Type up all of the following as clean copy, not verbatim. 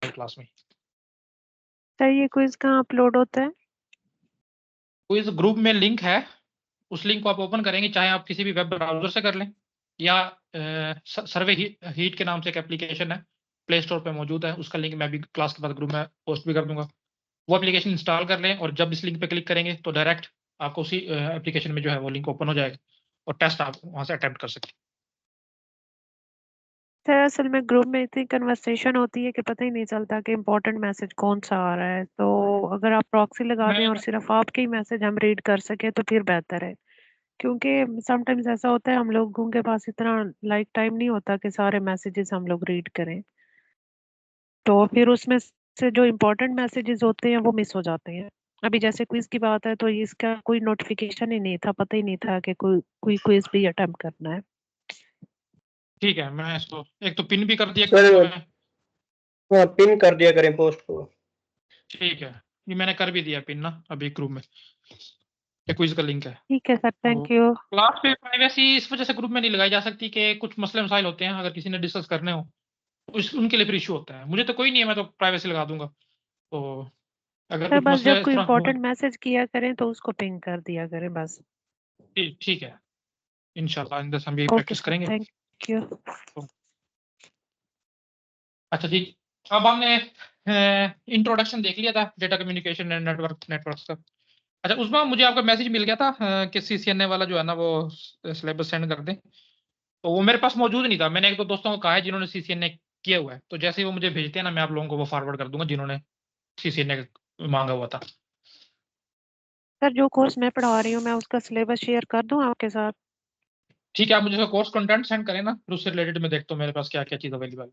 Class में। Sir ये quiz कहाँ अपलोड होता है? क्विज ग्रुप में लिंक है, उस लिंक को आप ओपन करेंगे, चाहे आप किसी भी वेब ब्राउजर से कर लें या सर्वे हीट के नाम से एक एप्लीकेशन है, प्ले स्टोर पे मौजूद है, उसका लिंक मैं भी क्लास के बाद ग्रुप में पोस्ट भी कर दूंगा। वो एप्लीकेशन इंस्टॉल कर लें और जब इस लिंक पे क्लिक करेंगे तो डायरेक्ट आपको उसी एप्लीकेशन में जो है वो लिंक ओपन हो जाएगा और टेस्ट आप वहां से अटेम्प्ट कर सकते हैं। सर असल में ग्रुप में इतनी कन्वर्सेशन होती है कि पता ही नहीं चलता कि इम्पोर्टेंट मैसेज कौन सा आ रहा है, तो अगर आप प्रॉक्सी लगा दें और मैं सिर्फ आपके ही मैसेज हम रीड कर सके तो फिर बेहतर है। क्योंकि समटाइम्स ऐसा होता है हम लोगों के पास इतना लाइक टाइम नहीं होता कि सारे मैसेजेस हम लोग रीड करें, तो फिर उसमें से जो इम्पोर्टेंट मैसेजेस होते हैं वो मिस हो जाते हैं। अभी जैसे क्विज की बात है तो इसका कोई नोटिफिकेशन ही नहीं था, पता ही नहीं था कि कोई कोई क्विज भी अटेम्प्ट करना है। ठीक है, मैं इसको एक तो पिन भी कर दिया सर करूंगा मैं। हाँ, पिन कर दिया करें पोस्ट को। ठीक है, ये मैंने कर भी दिया पिन ना अभी ग्रुप में, ये क्विज का लिंक है। ठीक है सर, थैंक यू। क्लास पे प्राइवेसी इस वजह से ग्रुप में नहीं लगाई जा सकती कि कुछ मसले मसाइल होते हैं, अगर किसी ने डिस्कस करने हो तो उनके लिए फिर इशू होता है। मुझे तो कोई नहीं है, मैं तो प्राइवेसी लगा दूंगा। तो अगर सर कुछ बस जब मसले इस कोई तरह हो, इम्पोर्टेंट मैसेज किया करें तो उसको पिंग कर दिया करें बस। ठीक है, इंशाल्लाह इन हम यही ओके प्रैक्टिस सर, करेंगे। Thank you. तो, अच्छा जी, अब हमने इंट्रोडक्शन देख लिया था डेटा कम्युनिकेशन एंड नेटवर्क्स का। अच्छा, उसमें मुझे आपका मैसेज मिल गया था कि CCNA वाला जो है ना वो सिलेबस सेंड कर दें, तो वो मेरे पास मौजूद नहीं था। मैंने एक दो दोस्तों को कहा है जिन्होंने CCNA किया हुआ है, तो जैसे ही वो मुझे भेजते हैं ना मैं आप लोगों को वो फॉरवर्ड कर दूंगा जिन्होंने CCNA मांगा हुआ था। सर जो कोर्स मैं पढ़ा रही हूँ मैं उसका सिलेबस शेयर कर दूँ आपके साथ? ठीक है, आप मुझे उसका कोर्स कंटेंट सेंड करें ना, फिर उससे रिलेटेड मैं देखता हूँ मेरे पास क्या क्या चीज़ अवेलेबल है।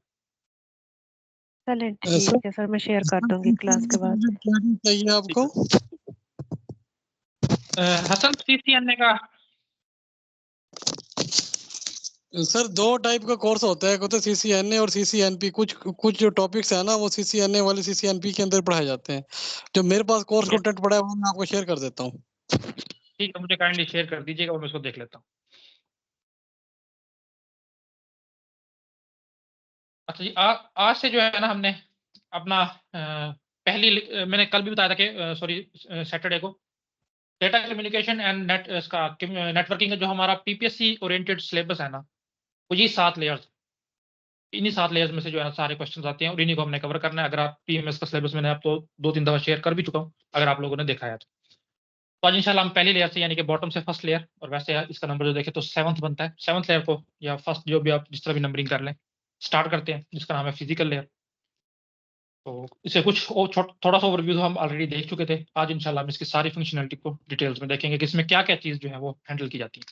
चलें सर ठीक है सर, मैं शेयर कर दूंगी क्लास के बाद। क्या चाहिए आपको? हसन, CCNA का सर दो टाइप का कोर्स होता है, एक होता है CCNA और CCNP। कुछ कुछ जो टॉपिक्स है ना वो CCNA वाले CCNP के अंदर पढ़ाए जाते हैं। जो मेरे पास कोर्स कंटेंट पड़ा है वो मैं आपको शेयर कर देता हूँ। ठीक है, मुझे काइंडली शेयर कर दीजिएगा और मैं उसको देख लेता हूँ। अच्छा जी, आज से जो है ना हमने अपना मैंने कल भी बताया था कि सॉरी सैटरडे को डेटा कम्युनिकेशन एंड इसका नेटवर्किंग का जो हमारा PPSC ओरिएंटेड सिलेबस है ना, वो ये 7 लेयर्स, इन्हीं 7 लेयर्स में से जो है सारे क्वेश्चन आते हैं और इन्हीं को हमने कवर करना है। अगर आप PMS का सिलेबस मैंने आपको 2-3 दफा शेयर कर भी चुका हूँ, अगर आप लोगों ने देखा है तो आज इंशाल्लाह हम पहली लेयर से यानी कि बॉटम से फर्स्ट लेयर, और वैसे इसका नंबर जो देखें तो 7th बनता है, 7th लेयर को या फर्स्ट जो भी आप जिस तरह भी नंबरिंग कर लें स्टार्ट करते हैं, जिसका नाम है फिजिकल लेयर। तो इसे कुछ और थोड़ा सा ओवरव्यू तो हम ऑलरेडी देख चुके थे। आज इंशाल्लाह हम इसकी सारी फंक्शनैलिटी को डिटेल्स में देखेंगे कि इसमें क्या क्या चीज़ जो है वो हैंडल की जाती है।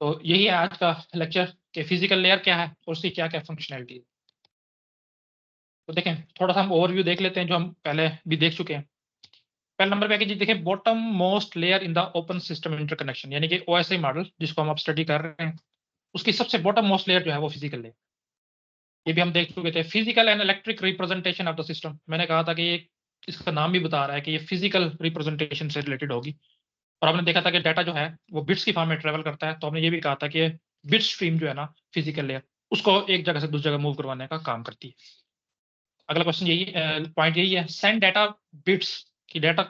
तो यही है आज का लेक्चर कि फिजिकल लेयर क्या है और उसकी क्या क्या फंक्शनैलिटी है। तो देखें, थोड़ा सा हम ओवरव्यू देख लेते हैं जो हम पहले भी देख चुके हैं। पहले नंबर पे आके जी देखें, bottom most layer in the open system interconnection, यानी कि OSI मॉडल जिसको हम अब स्टडी कर रहे हैं, उसकी सबसे बॉटम मोस्ट लेयर जो है वो फिजिकल लेयर। ये भी हम देख चुके थे, physical and electric representation of the system. मैंने कहा था कि ये इसका नाम भी बता रहा है कि ये फिजिकल रिप्रेजेंटेशन से रिलेटेड होगी। और आपने देखा था कि डाटा जो है वो बिट्स की फॉर्म में ट्रेवल करता है, तो हमने ये भी कहा था कि बिट स्ट्रीम जो है ना फिजिकल लेयर, उसको एक जगह से दूसरी जगह मूव करवाने का काम करती है। अगला क्वेश्चन यही पॉइंट यही है, सेंड डाटा बिट्स की, डाटा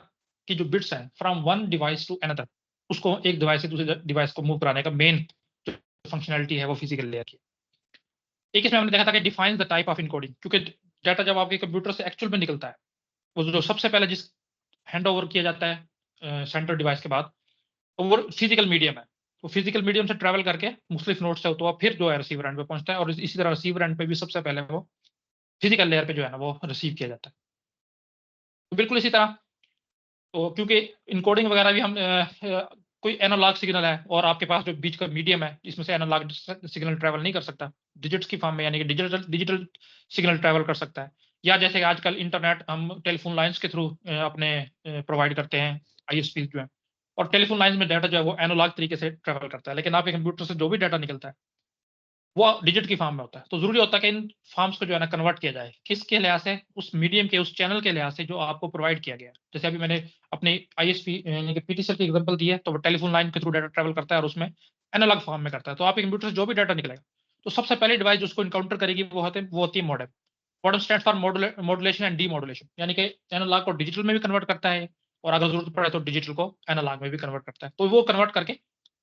की जो बिट्स हैं from one device to another, उसको एक डिवाइस से दूसरे डिवाइस को मूव कराने का मेन जो फंक्शनैलिटी है वो फिजिकल लेयर की। एक इसमें हमने देखा था कि defines the type of encoding, क्योंकि डाटा जब आपके कंप्यूटर से एक्चुअल में निकलता है, वो जो सबसे पहले जिस हैंड ओवर किया जाता है सेंटर डिवाइस के बाद, तो वो फिजिकल मीडियम है। तो फिजिकल मीडियम से ट्रैवल करके मुख्तलिफ नोड से होता हुआ फिर जो है रिसीवर एंड पे पहुंचता है, और इसी तरह रिसीवर एंड पे भी सबसे पहले वो फिजिकल लेयर पे जो है ना वो रिसीव किया जाता है। तो बिल्कुल इसी तरह, तो क्योंकि इनकोडिंग वगैरह भी हम कोई एनालॉग सिग्नल है और आपके पास जो बीच का मीडियम है इसमें से एनालॉग सिग्नल ट्रैवल नहीं कर सकता, डिजिट्स की फॉर्म में, यानी कि डिजिटल डिजिटल सिग्नल ट्रैवल कर सकता है। या जैसे कि आजकल इंटरनेट हम टेलीफोन लाइंस के थ्रू अपने प्रोवाइड करते हैं, ISP जो है, और टेलीफोन लाइंस में डाटा जो है वो एनालॉग तरीके से ट्रैवल करता है, लेकिन आपके कंप्यूटर से जो भी डाटा निकलता है वो डिजिट की फॉर्म में होता है। तो जरूरी होता है कि इन फॉर्म्स को जो है ना कन्वर्ट किया जाए, किसके लिहाज से, उस मीडियम के, उस चैनल के लिहाज से जो आपको प्रोवाइड किया गया है। जैसे अभी मैंने अपने ISP यानी कि PTCL की एग्जांपल दी है, तो वो टेलीफोन लाइन के थ्रू डाटा ट्रैवल करता है और उसमें एनालॉग फॉर्म में करता है। तो आपके कंप्यूटर से जो भी डाटा निकलेगा तो सबसे पहले डिवाइस जो उसको इनकाउंटर करेगी वो होती है modem. Modem stand for modulation and demodulation, यानी कि एनालॉग को डिजिटल में भी कन्वर्ट करता है और अगर जरूरत पड़े तो डिजिटल को एनालॉग में भी कन्वर्ट करता है। तो वो कन्वर्ट करके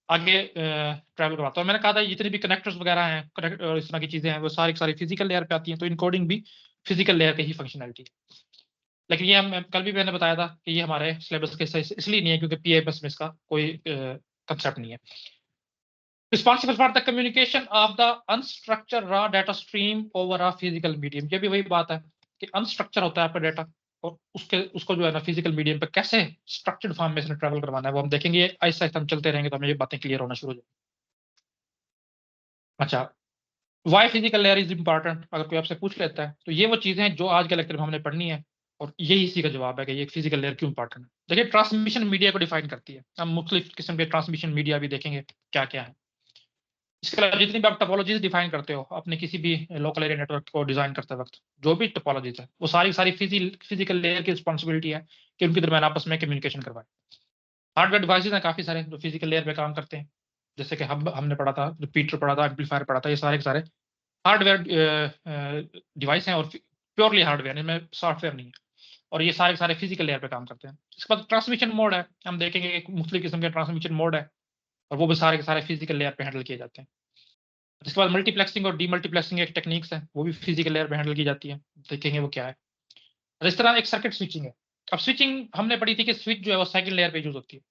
आगे ट्रैवल करवाता है। मैंने कहा था जितने भी कनेक्टर्स वगैरह हैं, कनेक्ट और इस तरह की चीजें हैं, वो सारी सारी फिजिकल लेयर पे आती हैं, तो इनकोडिंग भी फिजिकल लेयर की ही फंक्शनैलिटी है। लेकिन ये हम कल भी मैंने बताया था कि ये हमारे सिलेबस के इसलिए नहीं है क्योंकि PIMS में इसका कोई कंसेप्ट नहीं है। Responsible for the communication of the unstructured raw data stream over a physical medium. ये भी वही बात है कि अनस्ट्रक्चर होता है आपका डाटा और उसको जो है ना फिजिकल मीडियम पे कैसे स्ट्रक्चर्ड फॉर्म में इसने ट्रैवल करवाना है, वो हम देखेंगे। ऐसे ऐसे हम चलते रहेंगे तो हमें ये बातें क्लियर होना शुरू हो जाएगी। अच्छा, why physical layer is important, अगर कोई आपसे पूछ लेता है तो ये वो चीजें हैं जो आज के लेक्चर में हमने पढ़नी है और यही इसी का जवाब है कि ये फिजिकल लेयर क्यों इंपॉर्टेंट है। देखिए, ट्रांसमिशन मीडिया को डिफाइन करती है। हम मुख्तलिफ किस्म के ट्रांसमिशन मीडिया भी देखेंगे क्या क्या है। इसके अलावा जितनी भी आप टोपोलॉजीज डिफाइन करते हो अपने किसी भी लोकल एरिया नेटवर्क को डिजाइन करते वक्त, जो भी टोपोलॉजीज है वो सारी सारी फिजिकल लेयर की रिस्पॉन्सिबिलिटी है कि उनके दरमियान आपस में कम्युनिकेशन करवाए। हार्डवेयर डिवाइसेज हैं काफी सारे जो फिजिकल लेयर पे काम करते हैं, जैसे कि हब हमने पढ़ा था, रिपीटर पढ़ा था, एम्पलीफायर पढ़ा था। ये सारे के सारे हार्डवेयर डिवाइस हैं और प्योरली हार्डवेयर, इनमें सॉफ्टवेयर नहीं है और ये सारे के सारे फिजिकल लेयर पे काम करते हैं। इसके बाद ट्रांसमिशन मोड है, हम देखेंगे कि मुख्तलिफ किस्म के ट्रांसमिशन मोड है और वो भी सारे के सारे फिजिकल लेयर पे हैंडल किए जाते हैं। इसके बाद मल्टीप्लेक्सिंग और डीमल्टीप्लेक्सिंग एक टेक्निक्स है, वो भी फिजिकल लेयर पे हैंडल की जाती है, देखेंगे वो क्या है। और इस तरह एक सर्किट स्विचिंग है। अब स्विचिंग हमने पढ़ी थी कि स्विच जो है वो सेकंड लेयर पे यूज होती है,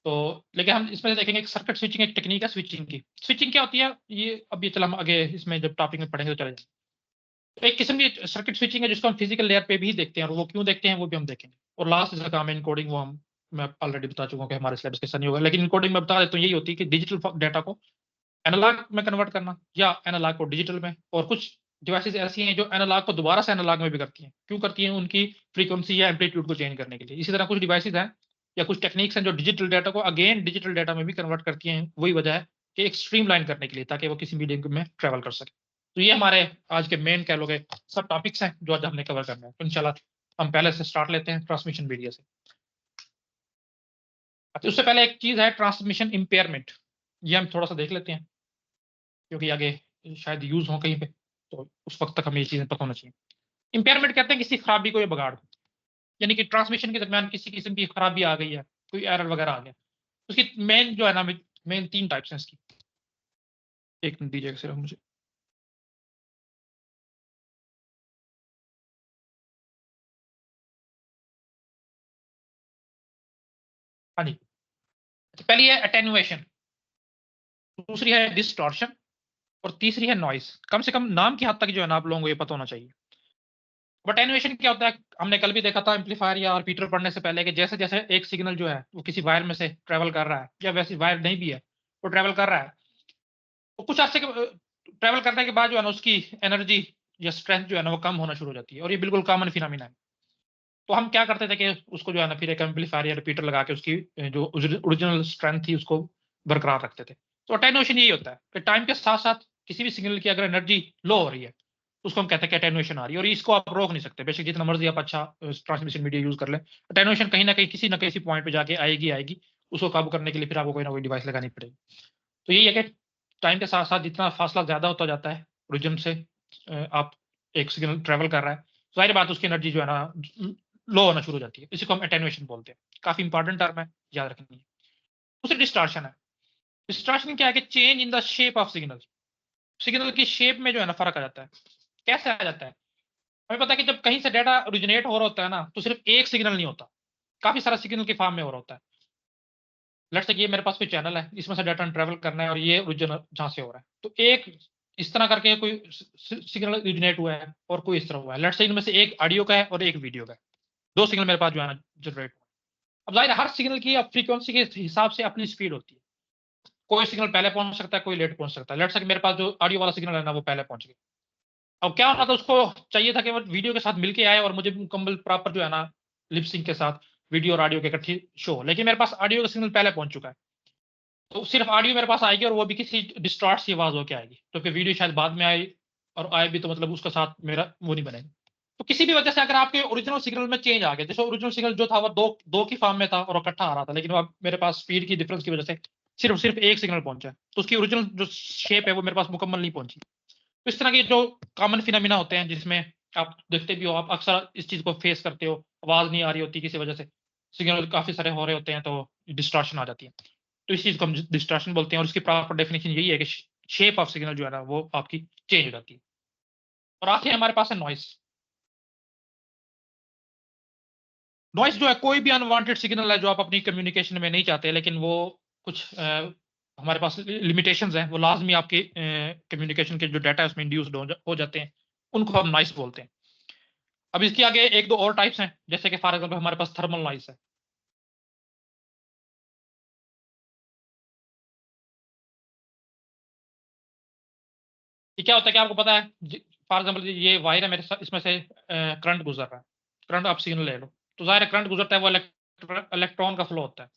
तो लेकिन हम इसमें देखेंगे एक सर्किट स्विचिंग एक टेक्निक है स्विचिंग की। स्विचिंग क्या होती है ये अब ये चला हम आगे इसमें जब टॉपिक में पढ़ेंगे तो चले जाएंगे। तो एक किस्म की सर्किट स्विचिंग है जिसको हम फिजिकल लेयर पे भी देखते हैं और वो क्यों देखते हैं वो भी हम देखेंगे। और लास्ट इसका काम है इनकोडिंग, वो हम मैं ऑलरेडी बता चुका हूँ कि हमारे सिलेबस के साथ नहीं होगा, लेकिन इनकोडिंग में बता देता हूँ यही होती है कि डिजिटल डाटा को एनालॉग में कन्वर्ट करना या एनालॉग को डिजिटल में। और कुछ डिवाइसेस ऐसी हैं जो एनालॉग को दोबारा से एनालॉग में भी करती हैं। क्यों करती हैं? उनकी फ्रीक्वेंसी या एम्पलीट्यूड को चेंज करने के लिए। इसी तरह कुछ डिवाइसेस हैं या कुछ टेक्निक्स हैं जो डिजिटल डाटा को अगेन डिजिटल डाटा में भी कन्वर्ट करती हैं। वही वजह है कि एक स्ट्रीमलाइन करने के लिए, ताकि वो किसी मीडियम में ट्रेवल कर सके। तो ये हमारे आज के मेन कह लोगे सब टॉपिक्स हैं जो आज हमने कवर करना है। तो इंशाल्लाह हम पहले से स्टार्ट लेते हैं ट्रांसमिशन मीडिया से। अच्छा, उससे पहले एक चीज है ट्रांसमिशन इम्पेयरमेंट, ये हम थोड़ा सा देख लेते हैं क्योंकि आगे शायद यूज हो कहीं पे, तो उस वक्त तक हमें ये चीजें पता होना चाहिए। इंपेयरमेंट कहते हैं किसी खराबी को या बगाड़ को, यानी कि ट्रांसमिशन के दरमियान किसी किस्म की खराबी आ गई है, कोई एरर वगैरह आ गया। उसकी मेन जो है ना, मेन 3 टाइप्स हैं इसकी। एक मिनट दीजिएगा सिर्फ मुझे। हाँ जी, तो पहली है अटेन्युएशन, दूसरी है डिस्टॉर्शन और तीसरी है नॉइस। कम से कम नाम की हद तक जो है ना आप लोगों को ये पता होना चाहिए। अटेन्युएशन क्या होता है? हमने कल भी देखा था एम्पलीफायर या रिपीटर पढ़ने से पहले कि जैसे जैसे एक सिग्नल जो है वो किसी वायर में से ट्रेवल कर रहा है, या वैसे वायर नहीं भी है वो ट्रेवल कर रहा है, तो कुछ अर्से के ट्रेवल करने के बाद जो है ना उसकी एनर्जी या स्ट्रेंथ जो है ना वो कम होना शुरू हो जाती है। और ये बिल्कुल कॉमन फिनोमिना है। तो हम क्या करते थे कि उसको जो है ना फिर एक एम्पलीफायर या रिपीटर लगा के उसकी जो ओरिजिनल स्ट्रेंथ थी उसको बरकरार रखते थे। तो अटेन्युएशन यही होता है कि टाइम के साथ साथ किसी भी सिग्नल की अगर एनर्जी लो हो रही है तो उसको हम कहते हैं कि अटेन्युएशन आ रही है। और इसको आप रोक नहीं सकते, बेशक जितना मर्जी आप अच्छा ट्रांसमिशन मीडिया यूज कर ले, अटेन्युएशन कहीं ना कहीं किसी न किसी पॉइंट पे जाके आएगी आएगी। उसको काबू करने के लिए फिर आपको कोई ना कोई डिवाइस लगानी पड़ेगी। तो यही है कि टाइम के साथ साथ जितना फासला ज्यादा होता जाता है ओरिजिन से, आप एक सिग्नल ट्रेवल कर रहा है, जाहिर बात उसकी एनर्जी जो है ना लो होना शुरू हो जाती है। इसी को हम अटेन्युएशन बोलते हैं। काफी इंपॉर्टेंट टर्म है, याद रखनी है। दूसरी डिस्टॉर्शन है। डिस्टॉर्शन क्या है कि change in the shape of signal, signal की शेप में जो है ना फर्क आ जाता है। कैसे आ जाता है? हमें पता है कि जब कहीं से डाटा ओरिजिनेट हो रहा होता है ना तो सिर्फ एक सिग्नल नहीं होता, काफी सारा सिग्नल की फॉर्म में हो रहा होता है। लेट्स से ये मेरे पास कोई चैनल है, इसमें से डाटा ट्रैवल करना है और ये ओरिजिनल जहां से हो रहा है, तो एक इस तरह करके कोई सिग्नल ओरिजिनेट हुआ है और कोई इस तरह हुआ है। लेट्स से इनमें से एक ऑडियो का है और एक वीडियो का है, 2 सिग्नल मेरे पास जो है ना जनरेट हुआ। अब जाहिर है हर सिग्नल की फ्रीक्वेंसी के हिसाब से अपनी स्पीड होती है। कोई सिग्नल पहले पहुंच सकता है, कोई लेट पहुंच सकता है। लेट्स से मेरे पास जो ऑडियो वाला सिग्नल है ना वो पहले पहुंच गया। अब क्या होना था, उसको चाहिए था कि वो वीडियो के साथ मिलके आए और मुझे मुकम्मल प्रॉपर जो है ना लिपसिंक के साथ वीडियो और ऑडियो के इकट्ठी शो हो। लेकिन मेरे पास ऑडियो का सिग्नल पहले पहुंच चुका है, तो सिर्फ ऑडियो मेरे पास आएगी और वो भी किसी डिस्टॉर्ट सी आवाज होकर आएगी। तो फिर वीडियो शायद बाद में आए और आए भी तो मतलब उसका साथ मेरा वो नहीं बनेगा। तो किसी भी वजह से अगर आपके ओरिजिनल सिग्नल में चेंज आ गया, जैसे ओरिजिनल सिग्नल जो था वो दो की फॉर्म में था और इकट्ठा आ रहा था, लेकिन अब मेरे पास स्पीड की डिफरेंस की वजह से सिर्फ एक सिग्नल पहुंचा है, तो उसकी ओरिजिनल जो शेप है वो मेरे पास मुकम्मल नहीं पहुंची। तो इस तरह की जो कॉमन फिनोमिना होते हैं जिसमें आप देखते भी हो, आप अक्सर इस चीज को फेस करते हो, आवाज नहीं आ रही होती किसी वजह से, सिग्नल काफी सारे हो रहे होते हैं तो डिस्टॉर्शन आ जाती है। तो इस चीज को हम डिस्टॉर्शन बोलते हैं और उसकी प्रॉपर डेफिनेशन यही है कि शेप ऑफ सिग्नल जो है ना वो आपकी चेंज हो जाती है। और आखिर हमारे पास है नॉइस। नॉइस जो है कोई भी अनवांटेड सिग्नल है जो आप अपनी कम्युनिकेशन में नहीं चाहते, लेकिन वो कुछ हमारे पास लिमिटेशंस हैं, वो लाजमी आपके कम्युनिकेशन के जो डाटा है उसमें इंड्यूस्ड हो जाते हैं, उनको हम नॉइस बोलते हैं। अब इसके आगे एक दो और टाइप्स हैं, जैसे कि फॉर एग्जाम्पल हमारे पास थर्मल नॉइस है। ये क्या होता है कि आपको पता है, फॉर एग्जाम्पल ये वायर है मेरे साथ, इसमें से करंट गुजर रहा है, करंट आप सिग्नल ले लो, तो जाहिर है करंट गुजरता है वो इलेक्ट्रॉन का फ्लो होता है।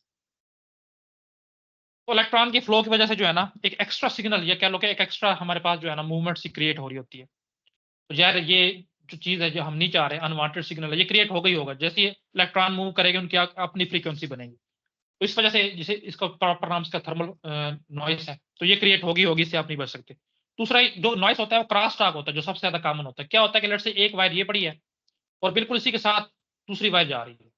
तो इलेक्ट्रॉन की फ्लो की वजह से जो है ना एक एक्स्ट्रा सिग्नल, या कह लो कि एक एक्स्ट्रा हमारे पास जो है ना मूवमेंट सी क्रिएट हो रही होती है। तो यार ये जो चीज है जो हम नहीं चाह रहे, अनवांटेड सिग्नल है, ये क्रिएट हो गई होगा, जैसे ये इलेक्ट्रॉन मूव करेंगे उनकी अपनी फ्रीक्वेंसी बनेगी। तो इस वजह से जिसे इसका प्रॉपर नाम इसका थर्मल नॉइस है, तो ये क्रिएट होगी, इससे आप नहीं बच सकते। दूसरा जो नॉइस होता है वो क्रॉस टॉक होता है, जो सबसे ज्यादा कॉमन होता है। क्या होता है कि लेट्स से एक वायर ये पड़ी है और बिल्कुल इसी के साथ दूसरी वायर जा रही है।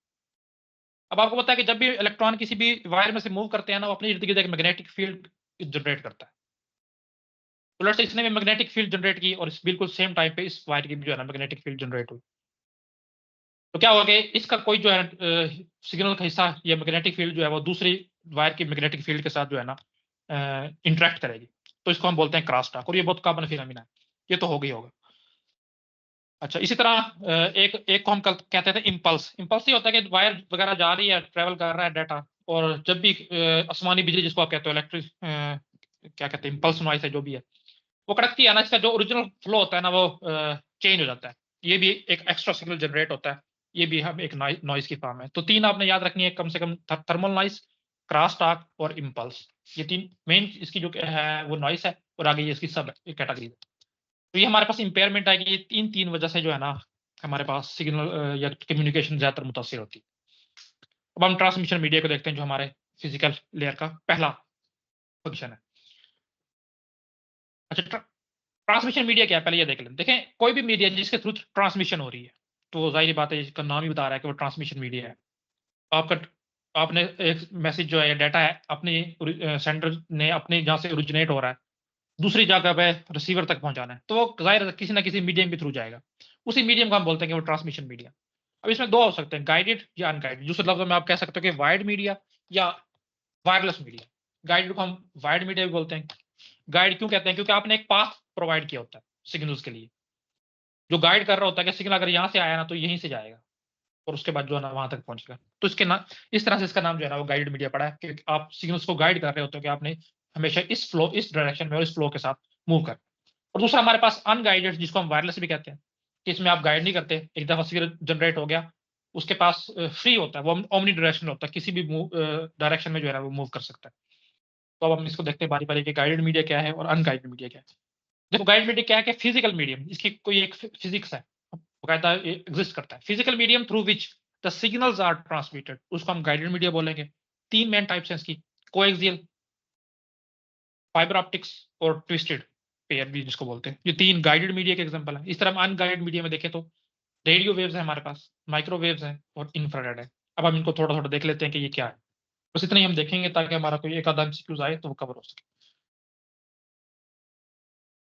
अब आपको पता है कि जब भी इलेक्ट्रॉन किसी भी वायर में से मूव करते हैं ना, वो अपने इर्द गिर्द एक मैग्नेटिक फील्ड जनरेट करता है। तो लेट्स से इसने भी मैग्नेटिक फील्ड जनरेट की और इस बिल्कुल सेम टाइम पे इस वायर की भी जो है ना मैग्नेटिक फील्ड जनरेट हुई। तो क्या होगा कि इसका कोई जो है सिग्नल का हिस्सा या मैग्नेटिक फील्ड जो है वो दूसरी वायर की मैग्नेटिक फील्ड के साथ जो है ना इंटरेक्ट करेगी। तो इसको हम बोलते हैं क्रॉस टॉक, और ये बहुत कॉमन फिनोमिना है, ये तो हो गई होगा। अच्छा, इसी तरह एक एक को हम कहते थे इम्पल्स। इम्पल्स ये होता है कि वायर वगैरह जा रही है, ट्रेवल कर रहा है डाटा, और जब भी आसमानी बिजली जिसको आप कहते हो इलेक्ट्रिक क्या कहते हैं इम्पल्स नॉइस है जो भी है, वो कड़कती है ना, इसका जो ओरिजिनल फ्लो होता है ना वो चेंज हो जाता है। ये भी एक एक्स्ट्रा सिग्नल जनरेट होता है, ये भी हम एक नॉइस की फॉर्म है। तो तीन आपने याद रखनी है कम से कम, थर्मल नॉइस, क्रॉस टॉक और इम्पल्स। ये तीन मेन इसकी जो है वो नॉइस है, और आगे ये इसकी सब कैटेगरी है। तो ये हमारे पास इंपेयरमेंट आएगी, ये तीन वजह से जो है ना हमारे पास सिग्नल या कम्युनिकेशन ज्यादातर मुतासिर होती है। अब हम ट्रांसमिशन मीडिया को देखते हैं, जो हमारे फिजिकल लेयर का पहला फंक्शन है। अच्छा, ट्रांसमिशन मीडिया क्या है पहले ये देख लें। देखें, कोई भी मीडिया जिसके थ्रू ट्रांसमिशन हो रही है, तो जाहिर बात है इसका नाम ही बता रहा है कि वो ट्रांसमिशन मीडिया है। आपका आपने एक मैसेज जो है डाटा है अपने सेंडर ने अपने जहाँ से ओरिजिनेट हो रहा है दूसरी जगह पे रिसीवर तक पहुंचाना है, तो वो जाहिर है किसी ना किसी मीडियम के थ्रू जाएगा। उसी मीडियम को हम बोलते हैं कि वो ट्रांसमिशन मीडिया। अब इसमें दो हो सकते हैं, गाइडेड या अनगाइडेड। दूसरे लफ्जों में आप कह सकते हो कि वायर्ड मीडिया या वायरलेस मीडिया। गाइडेड को हम वायर्ड मीडिया भी बोलते हैं। गाइड क्यों कहते हैं? क्योंकि आपने एक पाथ प्रोवाइड किया होता है सिग्नल्स के लिए, जो गाइड कर रहा होता है कि सिग्नल अगर यहाँ से आया ना तो यहीं से जाएगा और उसके बाद जो है ना वहां तक पहुंचेगा। तो इसके ना इस तरह से इसका नाम जो है ना वो गाइडेड मीडिया पड़ा है, कि आप सिग्नल्स को गाइड कर रहे होते हो कि आपने हमेशा इस फ्लो, इस डायरेक्शन में और इस फ्लो के साथ मूव कर। और दूसरा हमारे पास अनगाइडेड, जिसको हम वायरलेस भी कहते हैं, कि इसमें आप गाइड नहीं करते, एक दफा सिग्नल जनरेट हो गया, उसके पास फ्री होता है, वो ओमनी डायरेक्शनल होता है, किसी भी डायरेक्शन में जो है ना वो मूव कर सकता है। तो अब हम इसको देखते हैं बारी बारी कि गाइडेड मीडिया क्या है और अनगाइडेड मीडिया क्या है। देखो, गाइड मीडिया क्या है कि फिजिकल मीडियम, इसकी कोई एक फिजिक्स है, बकायदा एग्जिस्ट करता है। Physical medium through which the signals are transmitted, उसको हम गाइडेड मीडिया बोलेंगे। तीन मेन टाइप्स हैं इसकी, कोएक्सियल, फाइबर ऑप्टिक्स और ट्विस्टेड पेयर भी जिसको बोलते हैं। ये तीन गाइडेड मीडिया के एग्जांपल है। इस तरह हम अनगाइडेड मीडिया में देखें तो रेडियो वेव्स है हमारे पास, माइक्रोवेव्स है और इंफ्रारेड है। अब हम इनको थोड़ा थोड़ा देख लेते हैं कि ये क्या है। बस इतना ही हम देखेंगे ताकि हमारा कोई एक आधा एमसीक्यूज आए तो वो कवर हो सके।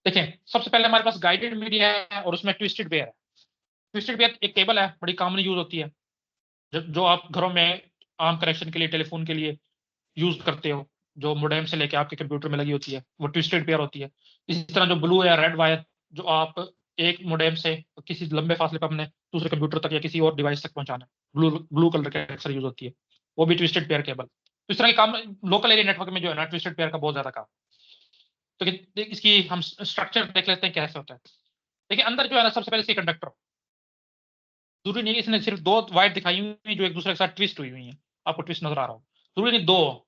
देखें, सबसे पहले हमारे पास गाइडेड मीडिया है और उसमें ट्विस्टेड पेयर है। ट्विस्टेड पेयर एक केबल है, बड़ी कॉमन यूज होती है, जो आप घरों में आम कनेक्शन के लिए, टेलीफोन के लिए यूज करते हो, जो मोडेम से लेके आपके कंप्यूटर में लगी होती है, वो ट्विस्टेड पेयर होती है। इसी तरह जो ब्लू या रेड वायर, जो आप एक मोडेम से किसी लंबे फासले पर अपने दूसरे कंप्यूटर तक या किसी और डिवाइस तक पहुंचाना है, ब्लू ब्लू कलर के अक्सर यूज होती है, वो भी ट्विस्टेड पेयर केबल। तो इस तरह के काम लोकल एरिया नेटवर्क में जो है ना ट्विस्टेड पेयर का बहुत ज्यादा काम। तो इसकी हम स्ट्रक्चर देख लेते हैं कैसे होता है। देखिए, अंदर जो है ना सबसे पहले इसके कंडक्टर, जरूरी नहीं इसने सिर्फ दो वायर दिखाई हुई जो एक दूसरे के साथ ट्विस्ट हुई हुई है, आपको ट्विस्ट नजर आ रहा हो, जरूरी नहीं दो,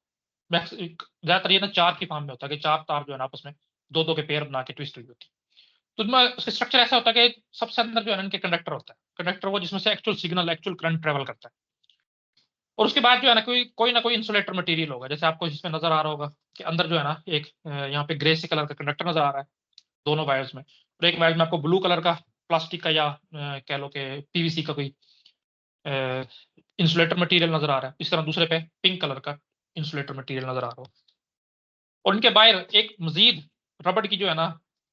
ज्यादातर ये ना चार की फॉर्म में होता है कि चार तार जो है ना आपस में दो दो के पेयर बना के ट्विस्ट हुई होती है। तो इनमें उसका स्ट्रक्चर ऐसा होता है कि सबसे अंदर जो है ना इनके कंडक्टर होता है। कंडक्टर वो जिसमें से actual signal, actual current travel करता है। और उसके बाद जो है ना कोई ना कोई इंसुलेटर मटेरियल होगा, जैसे आपको इसमें नजर आ रहा होगा कि अंदर जो है ना एक यहाँ पे ग्रे से कलर का कंडक्टर नजर आ रहा है दोनों वायर्स में, और एक इमेज में आपको ब्लू कलर का प्लास्टिक का या कह लो कि पीवीसी का कोई इंसुलेटर मटेरियल नजर आ रहा है। इस तरह दूसरे पे पिंक कलर का इंसुलेटर मटेरियल नजर आ रहा हो, और इनके बाहर एक मजीद रबड़ की जो है ना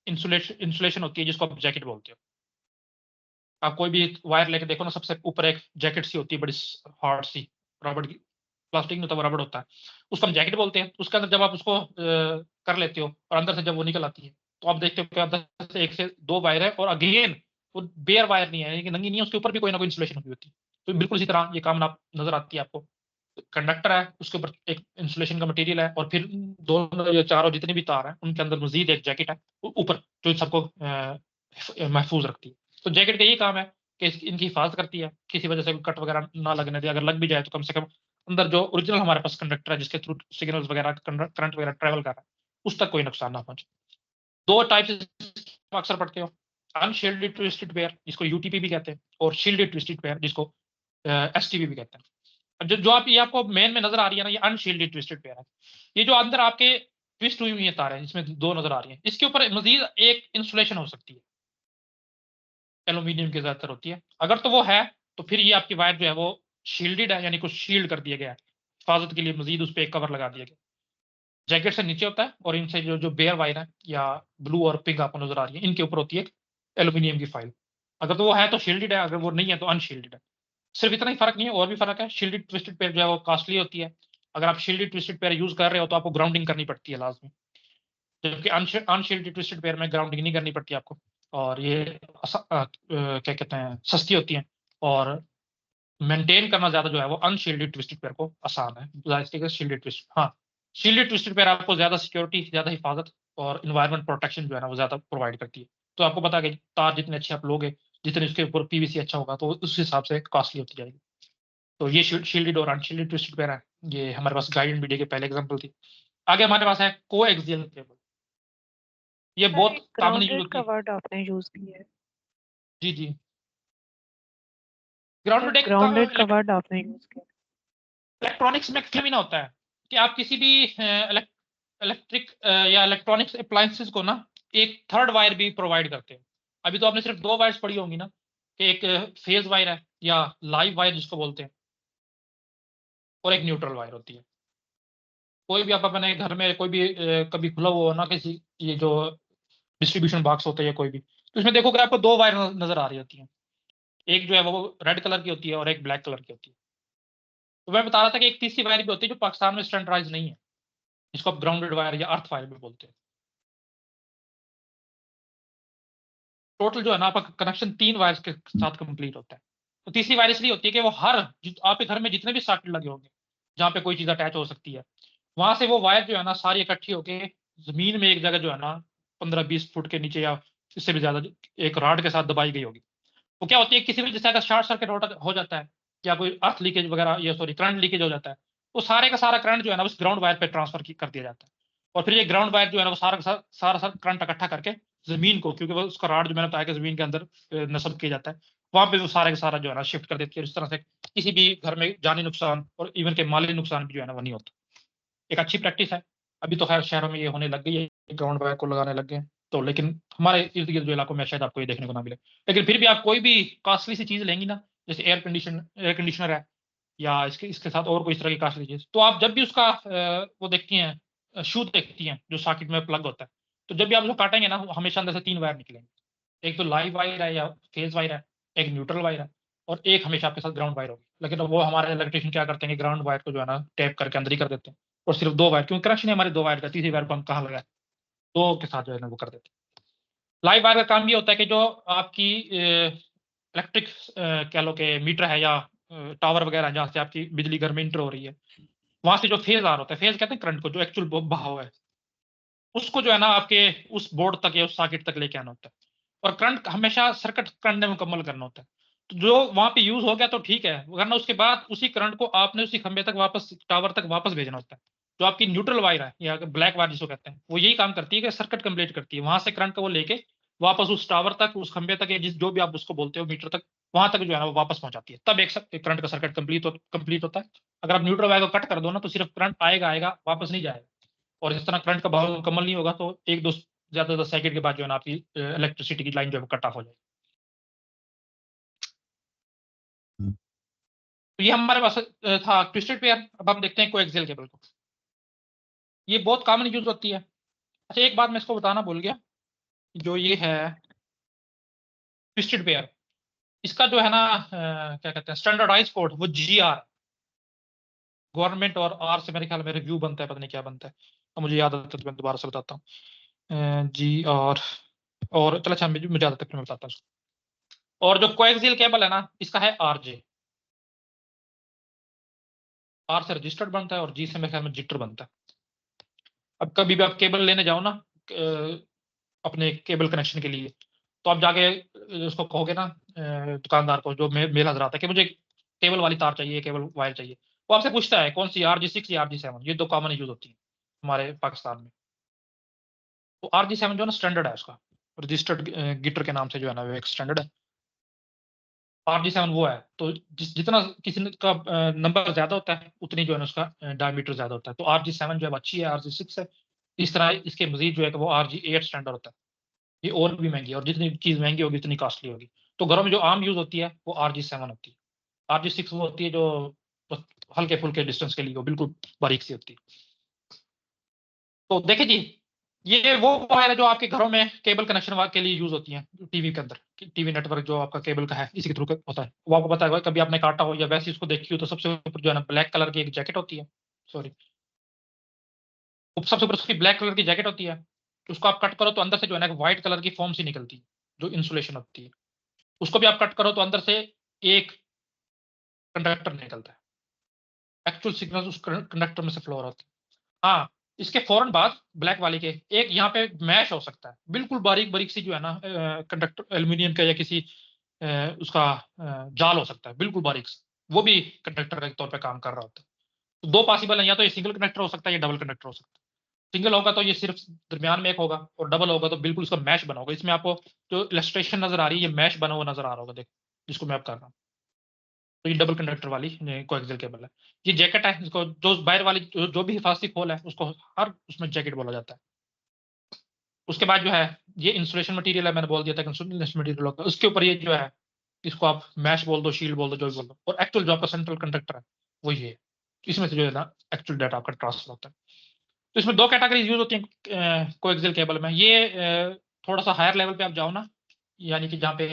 इंसुलेशन होती है, जिसको आप जैकेट बोलते हो। आप कोई भी वायर लेके देखो ना, सबसे ऊपर एक जैकेट सी होती है, बड़ी हार्ड सी, रबड़ की, प्लास्टिक नहीं होता, वो रबड़ होता है, उसको हम जैकेट बोलते हैं। उसके अंदर जब आप उसको कर लेते हो और अंदर से जब वो निकल आती है, तो आप देखते हो कि अंदर से 1 से 2 वायर है, और अगेन वो बेयर वायर नहीं है, नंगी नहीं है, उसके ऊपर भी कोई ना कोई इंसुलेशन हुई होती है। तो बिल्कुल इसी तरह ये काम आप नजर आती है आपको। कंडक्टर है, उसके ऊपर एक इंसुलेशन का मटेरियल है, और फिर दोनों या चारों जितने भी तार हैं उनके अंदर मजीद एक जैकेट है ऊपर, जो इन सबको महफूज रखती है। तो जैकेट का यही काम है कि इनकी हिफाजत करती है, किसी वजह से कट वगैरह ना लगने दे, अगर लग भी जाए तो कम से कम अंदर जो ओरिजिनल हमारे पास कंडक्टर है, जिसके थ्रू सिग्नल्स वगैरह करंट वगैरह ट्रेवल कर रहा है, उस तक कोई नुकसान ना पहुंचे। 2 टाइप से अक्सर पढ़ते हो, अनशील्डेड ट्विस्टेड पेयर, जिसको यूटीपी भी कहते हैं, और शील्डेड ट्विस्टेड पेयर, जिसको एसटीपी भी कहते हैं। अब जो आप ये आपको मेन में नजर आ रही है ना, ये अनशील्डेड ट्विस्टेड पेयर है। ये जो अंदर आपके ट्विस्ट हुई हुई है तार है, इसमें 2 नजर आ रही है, इसके ऊपर मजीद एक इंसुलेशन हो सकती है, एल्यूमिनियम की ज्यादातर होती है। अगर तो वो है, तो फिर ये आपकी वायर जो है वो शील्डेड है, यानी कुछ शील्ड कर दिया गया है, हिफाजत के लिए मजीद उस पर एक कवर लगा दिया गया। जैकेट से नीचे होता है, और इनसे जो बेयर वायर है या ब्लू और पिंक आपको नजर आ रही है, इनके ऊपर होती है एल्यूमिनियम की फाइल। अगर तो वो है तो शील्डेड है, अगर वो नहीं है तो अनशील्डेड है। सिर्फ इतना ही फर्क नहीं है, और भी फर्क है। शील्डेड ट्विस्टेड पेयर जो है वो कॉस्टली होती है। अगर आप शील्डेड ट्विस्टेड पेयर यूज कर रहे हो तो आपको ग्राउंडिंग करनी पड़ती है लाजमी, जबकि अनशील्डेड ट्विस्टेड पेयर में ग्राउंडिंग नहीं करनी पड़ती आपको, और ये क्या कहते हैं, सस्ती होती हैं, और मेंटेन करना ज्यादा जो है वो अनशील्डेड ट्विस्टेड पेयर को आसान है। शील्डेड ट्विस्ट, हाँ, शील्डेड ट्विस्टेड पेयर आपको ज्यादा सिक्योरिटी, ज्यादा हिफाजत और इन्वायरमेंट प्रोटेक्शन जो है ना वो ज्यादा प्रोवाइड करती है। तो आपको पता है कि तार जितने अच्छे आप लोगे, जितने उसके ऊपर पीवीसी अच्छा होगा, तो उस हिसाब से कॉस्टली होती जाएगी। तो ये शील्डेड और अनशील्डेड ट्विस्टेड पेयर है। ये हमारे पास गाइड वीडियो के पहले एग्जांपल थी। आगे हमारे पास है कोएक्सियल केबल। ये सर बहुत एक कॉमन यूज ग्राउंडेड होती का है। वर्ड आपने यूज किया है। जी जी, सर ग्राउंडेड एक ग्राउंडेड का वर्ड आपने यूज किया। इलेक्ट्रॉनिक्स में क्लेमिना होता है कि आप किसी भी इलेक्ट्रिक या इलेक्ट्रॉनिक्स अप्लायंसेस को ना एक थर्ड वायर भी प्रोवाइड करते हैं। अभी तो आपने सिर्फ 2 वायर्स पढ़ी होंगी ना, कि एक फेज वायर है या लाइव वायर जिसको बोलते हैं, और एक न्यूट्रल वायर होती है। कोई भी आप अपने घर में कोई भी कभी खुला हुआ हो ना, किसी ये जो डिस्ट्रीब्यूशन बॉक्स होता है या कोई भी, तो इसमें देखोगे आपको 2 वायर नजर आ रही होती हैं। एक जो है वो रेड कलर की होती है, और एक ब्लैक कलर की होती है। तो मैं बता रहा था कि एक तीसरी वायर भी होती है जो पाकिस्तान में स्टैंडर्डाइज नहीं है, जिसको आप ग्राउंडेड वायर या अर्थ वायर भी बोलते हैं। टोटल जो है ना आपका कनेक्शन 3 वायर्स के साथ कंप्लीट होता है। तो तीसरी वायर इसलिए होती है कि वो आपके घर में जितने भी सॉकेट लगे होंगे, जहाँ पे कोई चीज अटैच हो सकती है, वहां से वो वायर जो है ना सारी इकट्ठी होके जमीन में एक जगह जो है ना 15-20 फुट के नीचे या इससे भी ज्यादा एक रॉड के साथ दबाई गई होगी। वो क्या होती है, किसी भी जैसे अगर शॉर्ट सर्किट हो जाता है, या कोई अर्थ लीकेज वगैरह, या सॉरी करंट लीकेज हो जाता है, तो सारे का सारा करंट जो है ना उस ग्राउंड वायर पे ट्रांसफर कर दिया जाता है। और फिर ये ग्राउंड वायर जो है ना वो सारा करंट इकट्ठा करके जमीन को, क्योंकि वो उसका रॉड जो मैंने बताया कि जमीन के अंदर नस्ब किया जाता है, वहां पे वो सारे का सारा जो है ना शिफ्ट कर देती है। इस तरह से किसी भी घर में जानी नुकसान और इवन के माली नुकसान भी जो है ना वो नहीं होता। एक अच्छी प्रैक्टिस है। अभी तो खैर शहरों में ये होने लग गई है, ग्राउंड वायर को लगाने लग गए हैं, तो लेकिन हमारे इर्द गिर्द जो इलाकों में शायद आपको ये देखने को ना मिले। लेकिन फिर भी आप कोई भी कॉस्टली सी चीज लेंगी ना, जैसे एयर कंडीशनर है, या इसके इसके साथ और कोई इस तरह की कॉस्टली चीज, तो आप जब भी उसका वो देखती हैं, शू देखती हैं जो सॉकेट में प्लग होता है, तो जब भी आप उसको काटेंगे ना, हमेशा अंदर से 3 वायर निकलेंगे। एक तो लाइव वायर है या फेज वायर है, एक न्यूट्रल वायर है, और एक हमेशा आपके साथ ग्राउंड वायर होगी। लेकिन अब वो हमारे इलेक्ट्रिशियन क्या करते हैं कि ग्राउंड वायर को जो है ना टैप करके अंदर ही कर देते हैं, और सिर्फ 2 वायर, क्योंकि कनेक्शन है हमारे 2 वायर का, तीसरी वायर को हम कहाँ लगाए, 2 के साथ जो है ना वो कर देते हैं। लाइव वायर का काम ये होता है कि जो आपकी इलेक्ट्रिक कह लो कि मीटर है या टावर वगैरह जहाँ से आपकी बिजली घर में इंटर हो रही है, वहां से जो फेज आ रहा होता है, फेज कहते हैं करंट को, जो एक्चुअल बहाव है, उसको जो है ना आपके उस बोर्ड तक या उस सॉकेट तक लेके आना होता है। और करंट हमेशा सर्किट करंट में मुकम्मल करना होता है। तो जो वहां पे यूज हो गया तो ठीक है, वरना उसके बाद उसी करंट को आपने उसी खंबे तक वापस, टावर तक वापस भेजना होता है। जो आपकी न्यूट्रल वायर है या ब्लैक वायर जिसको कहते हैं, वो यही काम करती है कि सर्किट कंप्लीट करती है, वहां से करंट को वो लेके वापस उस टावर तक, उस खंबे तक, या जिस जो भी आप उसको बोलते हो मीटर तक, वहां तक जो है ना वो वापस पहुंचाती है। तब एक करंट का सर्किट कंप्लीट होता है। अगर आप न्यूट्रल वायर को कट कर दो ना, तो सिर्फ करंट आएगा, वापस नहीं जाएगा। और इस तरह करंट का बहाव मुकम्मल नहीं होगा, तो 1-2 ज्यादा सेकंड के बाद जो है ना आपकी इलेक्ट्रिसिटी की लाइन जो है कट ऑफ हो जाएगी। तो ये हमारे पास था ट्विस्टेड पेयर। अब हम देखते हैं कोएक्सियल केबल को। ये बहुत कॉमन यूज होती है। अच्छा, एक बात मैं इसको बताना भूल गया, जो ये है ट्विस्टेड पेयर, इसका जो है ना क्या कहते हैं स्टैंडर्डाइज कोड, वो GR गवर्नमेंट और R से मेरे ख्याल में रिव्यू बनता है, पता नहीं क्या बनता है, तो मुझे याद आता है तो मैं दोबारा से बताता हूँ। GR और चलो अच्छा मुझे याद आता है फिर मैं बताता हूँ। और जो कोएक्सियल केबल है ना, इसका है RJ। R से रजिस्टर्ड बनता है और G से मेरे ख्याल में जिटर बनता है। अब कभी भी आप केबल लेने जाओ ना अपने केबल कनेक्शन के लिए, तो आप जाके उसको कहोगे ना दुकानदार को, जो मेल हजर आता है कि मुझे केबल वाली तार चाहिए, केबल वायर चाहिए, वो आपसे पूछता है कौन सी, RG6 या RG7। ये दो कॉमन यूज होती है हमारे पाकिस्तान में। तो RG7 जो है ना स्टैंडर्ड है, उसका रजिस्टर्ड गिटर के नाम से जो है ना वो एक स्टैंडर्ड है। RG7 वो है, तो जितना किसी का नंबर ज्यादा होता है उतनी जो है ना उसका डायमीटर ज्यादा होता है। तो RG7 जो है अच्छी है, RG6 है। इस तरह इसके मजीद जो है कि वो RG8 स्टैंडर्ड होता है। ये और भी महंगी है, और जितनी चीज महंगी होगी उतनी कॉस्टली होगी। तो घरों में जो आम यूज होती है वो RG7 होती है। RG6 वो होती है जो बस हल्के फुल्के डिस्टेंस के लिए, वो बिल्कुल बारीक सी होती है। तो देखिए जी, ये वो वायर है जो आपके घरों में केबल कनेक्शन के लिए यूज होती है। टीवी के अंदर टीवी नेटवर्क जो आपका केबल का है, इसी के थ्रू होता है। वो आपको पता है, कभी आपने काटा हो या वैसे उसको देखी हो, तो सबसे ऊपर जो है ना ब्लैक कलर की एक जैकेट होती है, सॉरी, सबसे ऊपर उसकी ब्लैक कलर की जैकेट होती है। उसको आप कट करो तो अंदर से जो है ना व्हाइट कलर की फोम सी निकलती है, जो इंसुलेशन होती है। उसको भी आप कट करो तो अंदर से एक कंडक्टर निकलता है। एक्चुअल सिग्नल उस कंडक्टर में से फ्लो हो रहा होता है। हाँ, इसके फौरन बाद ब्लैक वाली के एक यहाँ पे मैश हो सकता है, बिल्कुल बारीक बारीक सी जो है ना कंडक्टर एल्यूमिनियम का या किसी उसका जाल हो सकता है, बिल्कुल बारीक सा। वो भी कंडक्टर के तौर पे काम कर रहा होता है। तो दो पॉसिबल है, या तो ये सिंगल कंडक्टर हो सकता है या डबल कंडक्टर हो सकता है। सिंगल होगा तो ये सिर्फ दरमियान में एक होगा, और डबल होगा तो बिल्कुल इसका मैश बना होगा। इसमें आपको जो इलस्ट्रेशन नजर आ रही है, ये मैश बना हुआ नजर आ रहा होगा, देखो जिसको मैं आप कर रहा हूँ। तो ये डबल कंडक्टर वाली कोएक्सियल केबल है। ये जैकेट है, इसको जो बाहर वाली जो भी हिफाजती खोल है उसको हर उसमें जैकेट बोला जाता है। उसके बाद जो है ये इंसुलेशन मटेरियल है, मैंने बोल दिया था इंसुलेशन मटेरियल होता है। उसके ऊपर ये जो है, इसको आप मैश बोल दो, शील्ड बोल दो, जो भी बोल दो। और एक्चुअल जो आपका सेंट्रल कंडक्टर है वो ये है। इसमें से जो है ना एक्चुअल डाटा आपका ट्रांसफर होता है। तो इसमें दो कैटेगरीज यूज होती हैं कोएक्सियल केबल में। ये थोड़ा सा हायर लेवल पे आप जाओ ना, यानी कि जहाँ पे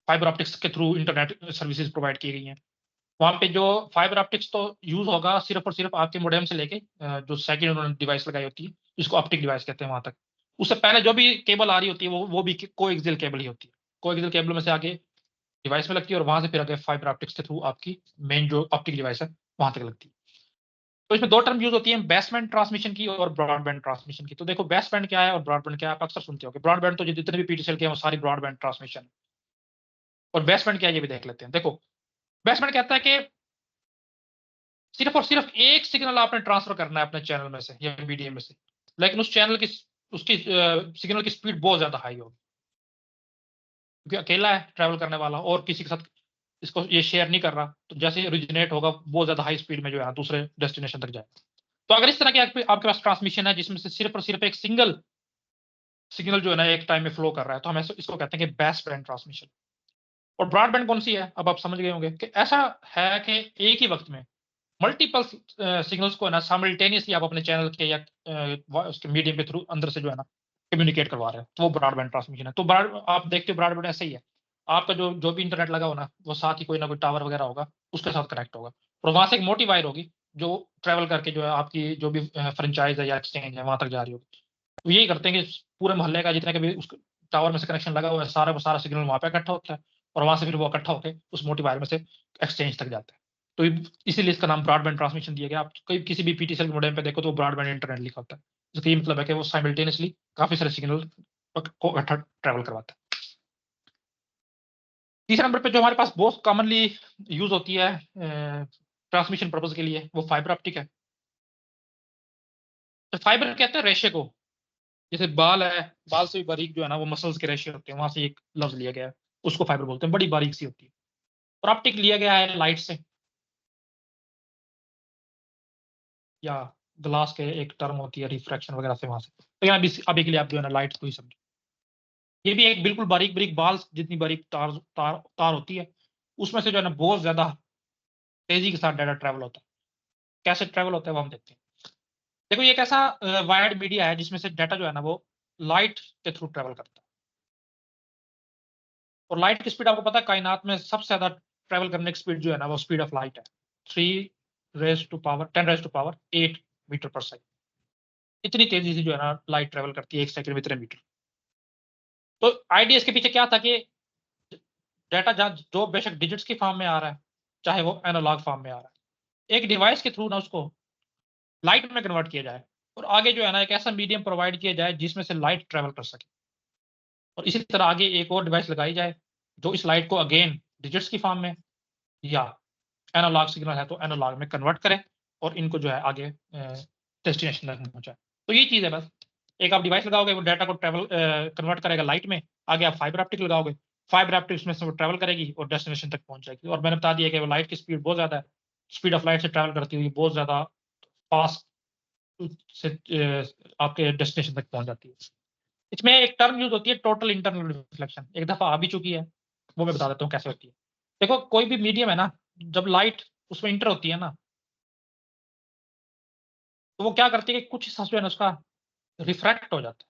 फाइबर ऑप्टिक्स के थ्रू इंटरनेट सर्विसेज प्रोवाइड की गई हैं, वहाँ पे जो फाइबर ऑप्टिक्स तो यूज होगा सिर्फ और सिर्फ आपके मोडेम से लेके जो सेकंड उन्होंने डिवाइस लगाई होती है, इसको ऑप्टिक डिवाइस कहते हैं, वहां तक। उससे पहले जो भी केबल आ रही होती है वो भी कोएक्सियल केबल ही होती है। कोएक्सियल केबल में से आगे डिवाइस में लगती है, और वहां से फिर आगे फाइबर ऑप्टिक्स के थ्रू आपकी मेन जो ऑप्टिक डिवाइस है वहां तक लगती है। तो इसमें दो टर्म यूज होती है, बेसबैंड ट्रांसमिशन की और ब्रॉडबैंड ट्रांसमिशन की। तो देखो बेसबैंड क्या है और ब्रॉडबैंड क्या है, आप अक्सर सुनते हो कि ब्रॉडबैंड तो जितने भी पीटीसीएल के हैं वो सारी ब्रॉडबैंड ट्रांसमिशन। और बेसबैंड क्या है ये भी देख लेते हैं। देखो बेसबैंड कहता है कि सिर्फ और सिर्फ एक सिग्नल आपने ट्रांसफर करना है अपने चैनल में से या मीडियम में से, लेकिन उस चैनल की उसकी सिग्नल की स्पीड बहुत ज्यादा हाई होगी, क्योंकि अकेला है ट्रैवल करने वाला और किसी के साथ इसको ये शेयर नहीं कर रहा। तो जैसे ओरिजिनेट होगा बहुत ज्यादा हाई स्पीड में जो है दूसरे डेस्टिनेशन तक जाएगा। तो अगर इस तरह की आपके पास ट्रांसमिशन है जिसमें से सिर्फ और सिर्फ एक सिंगल सिग्नल जो है ना एक टाइम में फ्लो कर रहा है, तो हम इसको कहते हैं कि बेस बैंड ट्रांसमिशन। और ब्रॉडबैंड कौन सी है, अब आप समझ गए होंगे कि ऐसा है कि एक ही वक्त में मल्टीपल सिग्नल्स को है ना साइमल्टेनियसली आप अपने चैनल के या उसके मीडियम के थ्रू अंदर से जो है ना कम्युनिकेट करवा रहे हैं, तो वो ब्रॉडबैंड ट्रांसमिशन है। तो आप देखते हो ब्रॉडबैंड ऐसा ही है, आपका जो भी इंटरनेट लगा हो ना वो साथ ही कोई ना कोई टावर वगैरह होगा उसके साथ कनेक्ट होगा, और वहां से एक मोटी वायर होगी जो ट्रेवल करके जो है आपकी जो भी फ्रेंचाइज है या एक्सचेंज है वहां तक जा रही होगी। तो यही करते हैं कि पूरे मोहल्ले का जितना भी उस टावर में से कनेक्शन लगा हुआ है सारा वो सारा सिग्नल वहां पे इकट्ठा होता है, और वहां से फिर वो इकट्ठा होकर उस मोटी वायर में से एक्सचेंज तक जाता है। तो इसीलिए इसका नाम ब्रॉडबैंड ट्रांसमिशन दिया गया। आप कहीं किसी भी पीटीसीएल मॉडेम पे देखो तो ब्रॉडबैंड इंटरनेट लिखा होता है, इसका ये मतलब है कि वो साइमल्टेनियसली काफी सारे सिग्नल को इकट्ठा ट्रैवल करवाता है। तीसरे नंबर पे जो हमारे पास बहुत कॉमनली यूज होती है ट्रांसमिशन पर्पज के लिए, वो फाइबर ऑप्टिक है। तो फाइबर कहते हैं रेशे को, जैसे बाल है, बाल से भी बारीक जो है ना वो मसल्स के रेशे होते हैं, वहां से एक लफ्ज लिया गया है, उसको फाइबर बोलते हैं, बड़ी बारीक सी होती है। और ऑप्टिक लिया गया है लाइट से या ग्लास के एक टर्म होती है रिफ्रैक्शन वगैरह से वहां से। तो यहाँ अभी के लिए आप जो है ना लाइट को ही समझो। ये भी एक बिल्कुल बारीक बारीक बाल जितनी बारीक तार तार तार होती है, उसमें से जो है ना बहुत ज्यादा तेजी के साथ डाटा ट्रैवल होता है। कैसे ट्रैवल होता है वो हम देखते हैं। देखो ये एक ऐसा वायर्ड मीडिया है जिसमें से डाटा जो है ना वो लाइट के थ्रू ट्रैवल करता है। और लाइट की स्पीड आपको पता है कायनात में सबसे ज्यादा ट्रैवल करने की स्पीड जो है ना वो स्पीड ऑफ लाइट है 10⁻8 मीटर पर सेकंड। इतनी तेजी से जो है ना लाइट ट्रैवल करती है 1 सेकंड में इतने मीटर। तो आइडिया इसके पीछे क्या था कि डाटा जो बेशक डिजिट्स की फॉर्म में आ रहा है, चाहे वो एनालॉग फॉर्म में आ रहा है, एक डिवाइस के थ्रू ना उसको लाइट में कन्वर्ट किया जाए और आगे जो है ना एक ऐसा मीडियम प्रोवाइड किया जाए जिसमें से लाइट ट्रैवल कर सके। और इसी तरह आगे एक और डिवाइस लगाई जाए जो इस लाइट को अगेन डिजिट्स की फॉर्म में या एनालॉग सिग्नल है तो एनालॉग में कन्वर्ट करे और इनको जो है आगे डेस्टिनेशन तक पहुंचाए। तो ये चीज है बस। एक आप डिवाइस लगाओगे वो डाटा को ट्रैवल कन्वर्ट करेगा लाइट में, आगे आप फाइबर ऑप्टिक लगाओगे, फाइबर ऑप्टिक उसमें से वो ट्रैवल करेगी और डेस्टिनेशन तक पहुंच जाएगी। और मैंने बता दिया कि वो लाइट की स्पीड बहुत ज्यादा है, स्पीड ऑफ लाइट से ट्रैवल करती हुई बहुत ज्यादा फास्ट से आपके डेस्टिनेशन तक पहुंच जाती है। इसमें एक टर्म यूज होती है टोटल इंटरनल रिफ्लेक्शन, एक दफा आ भी चुकी है, वो मैं बता देता हूँ कैसे होती है। देखो कोई भी मीडियम है ना, जब लाइट उसमें इंटर होती है ना तो वो क्या करती है कि कुछ हिस्सा जो है ना उसका रिफ्रैक्ट हो जाता है।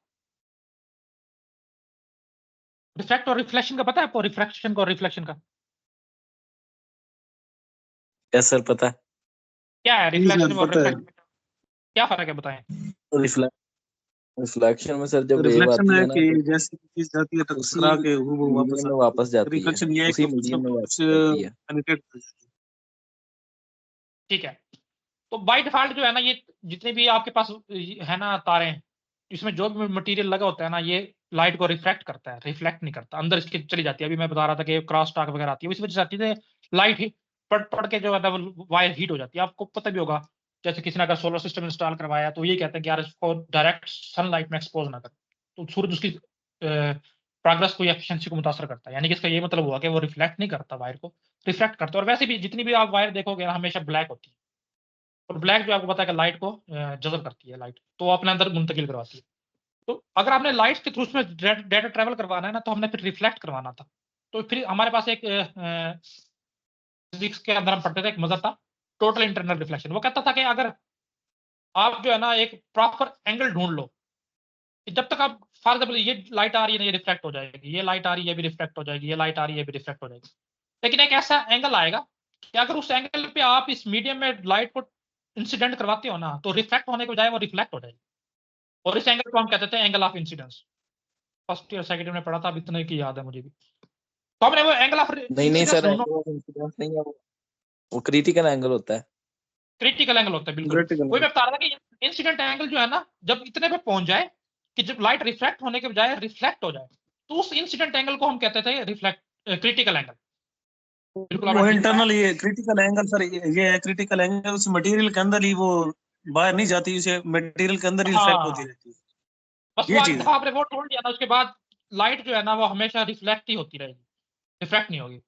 रिफ्रैक्ट और रिफ्लेक्शन का पता है आपको? रिफ्रैक्शन का और रिफ्लेक्शन का यस सर पता है। क्या है? जी रिफ्लेक्शन सर और पता है। रिफ्लेक्शन क्या फर्क है बताएं? रिफ्लेक्शन में सर जब वेव रिफ्लेक्शन आती है है ना कि तो जैसे की चीज जाती है तो उसी टकरा के वो वापस मीडियम में आती वापस है। जाती है, रिफ्लेक्शन ये है उसी कि कुछ मीडियम ना में कुछ वापस जाती है। पेनिट्रेट कर जाती है। ठीक है, तो बाय डिफॉल्ट जो है ना ये जितने भी आपके पास है ना तारें, इसमें जो भी मटेरियल लगा होता है ना ये लाइट को रिफ्लेक्ट करता है, रिफ्लेक्ट नहीं करता, अंदर इसके चली जाती है। अभी मैं बता रहा था कि क्रॉस टॉक वगैरह आती है, इस वजह से आती है लाइट ही पड़ के जो है ना वायर हीट हो जाती है। आपको पता भी होगा जैसे किसी ने अगर सोलर सिस्टम इंस्टॉल करवाया तो ये कहते हैं कि यार इसको डायरेक्ट सनलाइट में एक्सपोज ना कर, तो सूरज उसकी प्रोग्रेस को, एफिशिएंसी को मुतासर करता है। यानी कि इसका ये मतलब हुआ कि वो रिफ्लेक्ट नहीं करता, वायर को रिफ्लेक्ट करता है। और वैसे भी जितनी भी आप वायर देखोगे ना हमेशा ब्लैक होती है, और ब्लैक जो आपको पता है कि लाइट को जज़ब करती है, लाइट तो वो अपने अंदर मुंतकिल करवाती है। तो अगर आपने लाइट के थ्रू उसमें डाटा ट्रैवल करवाना है ना तो हमने फिर रिफ्लेक्ट करवाना था। तो फिर हमारे पास एक फिजिक्स के अंदर हम पढ़ते थे, एक मजा था टोटल इंटरनल रिफ्लेक्शन। वो कहता था कि अगर आप जो है ना एक प्रॉपर एंगल ढूंढ लो, जब तक आप फॉर एग्जाम्पल ये लाइट आ रही है ना ये रिफ्लेक्ट हो जाएगी, ये लाइट आ रही है भी रिफ्लेक्ट हो जाएगी, ये लाइट आ रही है भी रिफ्लेक्ट हो जाएगी, लेकिन एक ऐसा एंगल आएगा कि अगर उस एंगल पे आप इस मीडियम में लाइट को इंसिडेंट करवाते हो ना तो रिफ्लेक्ट होने के बजाय वो रिफ्लेक्ट हो जाएगी। और इस एंगल को हम कहते थे angle of incidence. First year second year में पढ़ा था, अब इतने की याद है मुझे भी। तो हमने वो एंगल ऑफ नहीं इंसिडेंस सर, ढूंढना, एंगल ऑफ इंसिडेंस नहीं है वो क्रिटिकल एंगल होता है। क्रिटिकल एंगल होता है बिल्कुल। Critical वही मैं बता रहा था कि इंसिडेंट एंगल जो है ना जब इतने पे पहुंच जाए कि जब लाइट रिफ्लेक्ट होने के बजाय रिफ्लेक्ट हो जाए तो उस इंसिडेंट एंगल को हम कहते थे रिफ्लेक्ट क्रिटिकल एंगल। बिल्कुल वो आपने ठीक इंटरनल ये क्रिटिकल एंगल सर, ये है क्रिटिकल एंगल उस मटेरियल के अंदर ही वो बाहर नहीं जाती, उसे मटेरियल के अंदर ही रिफ्लेक्ट होती हाँ, रहती है। बस ये वो चीज दफा है। आपने वो ढूंढ लिया ना उसके बाद लाइट जो है ना वो हमेशा रिफ्लेक्ट ही होती रहेगी, रिफ्लेक्ट नहीं होगी।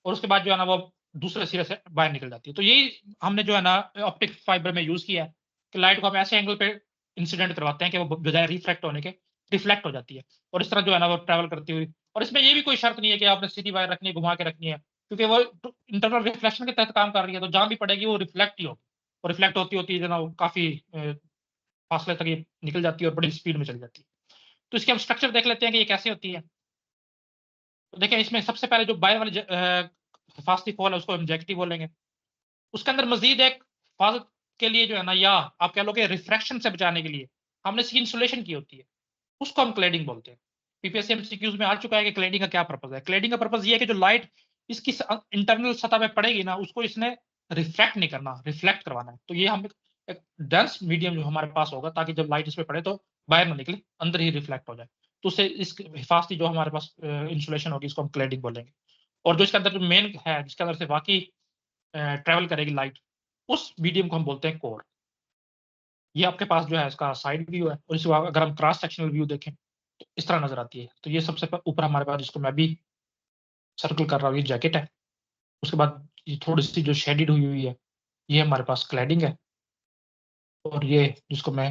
और उसके बाद जो है ना वो दूसरे सिरे से बाहर निकल जाती है। तो यही हमने जो है ना ऑप्टिक फाइबर में यूज किया है कि लाइट को हम ऐसे एंगल पे इंसिडेंट करवाते हैं कि वो बजाय रिफ्लेक्ट होने के रिफ्लेक्ट हो जाती है और इस तरह जो है ना वो ट्रैवल करती हुई। और इसमें ये भी कोई शर्त नहीं है कि आपने सीधी वायर रखनी है, घुमा के रखनी है, क्योंकि वो इंटरनल रिफ्लेक्शन के तहत काम कर रही है तो जहां भी पड़ेगी वो रिफ्लेक्ट ही होगी। और रिफ्लेक्ट होती होती है जो ना वो काफी फासले तक ये निकल जाती है और बड़ी स्पीड में चली जाती है। तो इसके हम स्ट्रक्चर देख लेते हैं कि ये कैसे होती है। तो देखें इसमें सबसे पहले जो बाहर वाली हिफाजती फॉल है उसको हम जैकेटी बोलेंगे। उसके अंदर मजीद एक हिफाजत के लिए जो है ना, या आप कह लो कि रिफ्रैक्शन से बचाने के लिए हमने इसकी इंसुलेशन की होती है, उसको हम क्लेडिंग बोलते हैं। पीपीएससी एमसीक्यूज में आ चुका है कि क्लेडिंग का क्या पर्पज है। क्लेडिंग का पर्पज ये है कि जो लाइट इसकी इंटरनल सतह पे पड़ेगी ना उसको इसने रिफ्रैक्ट नहीं करना, रिफ्लेक्ट करवाना है। तो ये हम एक डेंस मीडियम जो हमारे पास होगा ताकि जब लाइट इस पे पड़े तो बाहर ना निकले, अंदर ही रिफ्लेक्ट हो जाए। तो उससे इस हिफाजती जो हमारे पास इंसुलेशन होगी इसको हम क्लेडिंग बोलेंगे। और जो इसके अंदर जो मेन है जिसके अंदर से बाकी ट्रेवल करेगी लाइट, उस मीडियम को हम बोलते हैं कोर। ये आपके पास जो है इसका साइड व्यू है, और इसको अगर हम क्रॉस सेक्शनल व्यू देखें तो इस तरह नजर आती है। तो ये सबसे ऊपर हमारे पास जिसको मैं भी सर्कल कर रहा हूँ ये जैकेट है। उसके बाद ये थोड़ी सी जो शेडिड हुई हुई है ये हमारे पास क्लैडिंग है। और ये जिसको मैं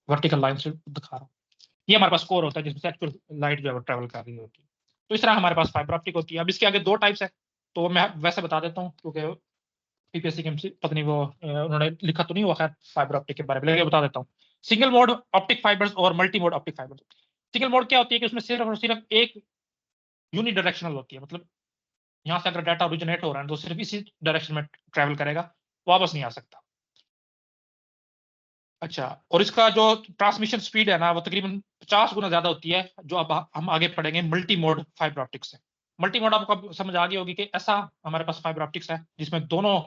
वर्टिकल लाइन से दिखा रहा हूँ, ये हमारे पास कोर होता है जिसमें से एक्चुअल लाइट जो है ट्रेवल कर रही होती है। तो इस तरह हमारे पास फाइबर ऑप्टिक होती है। अब इसके आगे 2 टाइप्स है, तो मैं वैसे बता देता हूँ क्योंकि पीपीएससी के पता नहीं वो उन्होंने लिखा तो नहीं हुआ खैर फाइबर ऑप्टिक के बारे में, लेकिन बता देता हूँ। सिंगल मोड ऑप्टिक फाइबर्स और multi mode optic fibres. Single mode क्या होती है कि उसमें सिर्फ और सिर्फ एक यूनिडायरेक्शनल होती है, मतलब यहाँ से अगर डाटा ओरिजिनेट हो रहा है तो सिर्फ इसी डायरेक्शन में ट्रेवल करेगा, वापस नहीं आ सकता। अच्छा, और इसका जो ट्रांसमिशन स्पीड है ना वो तकरीबन 50 गुना ज्यादा होती है, जो अब हम आगे पढ़ेंगे मल्टी मोड फाइबर ऑप्टिक्स से। मल्टी मोड आपको अब समझ आ गई होगी कि ऐसा हमारे पास फाइबर ऑप्टिक्स है जिसमें दोनों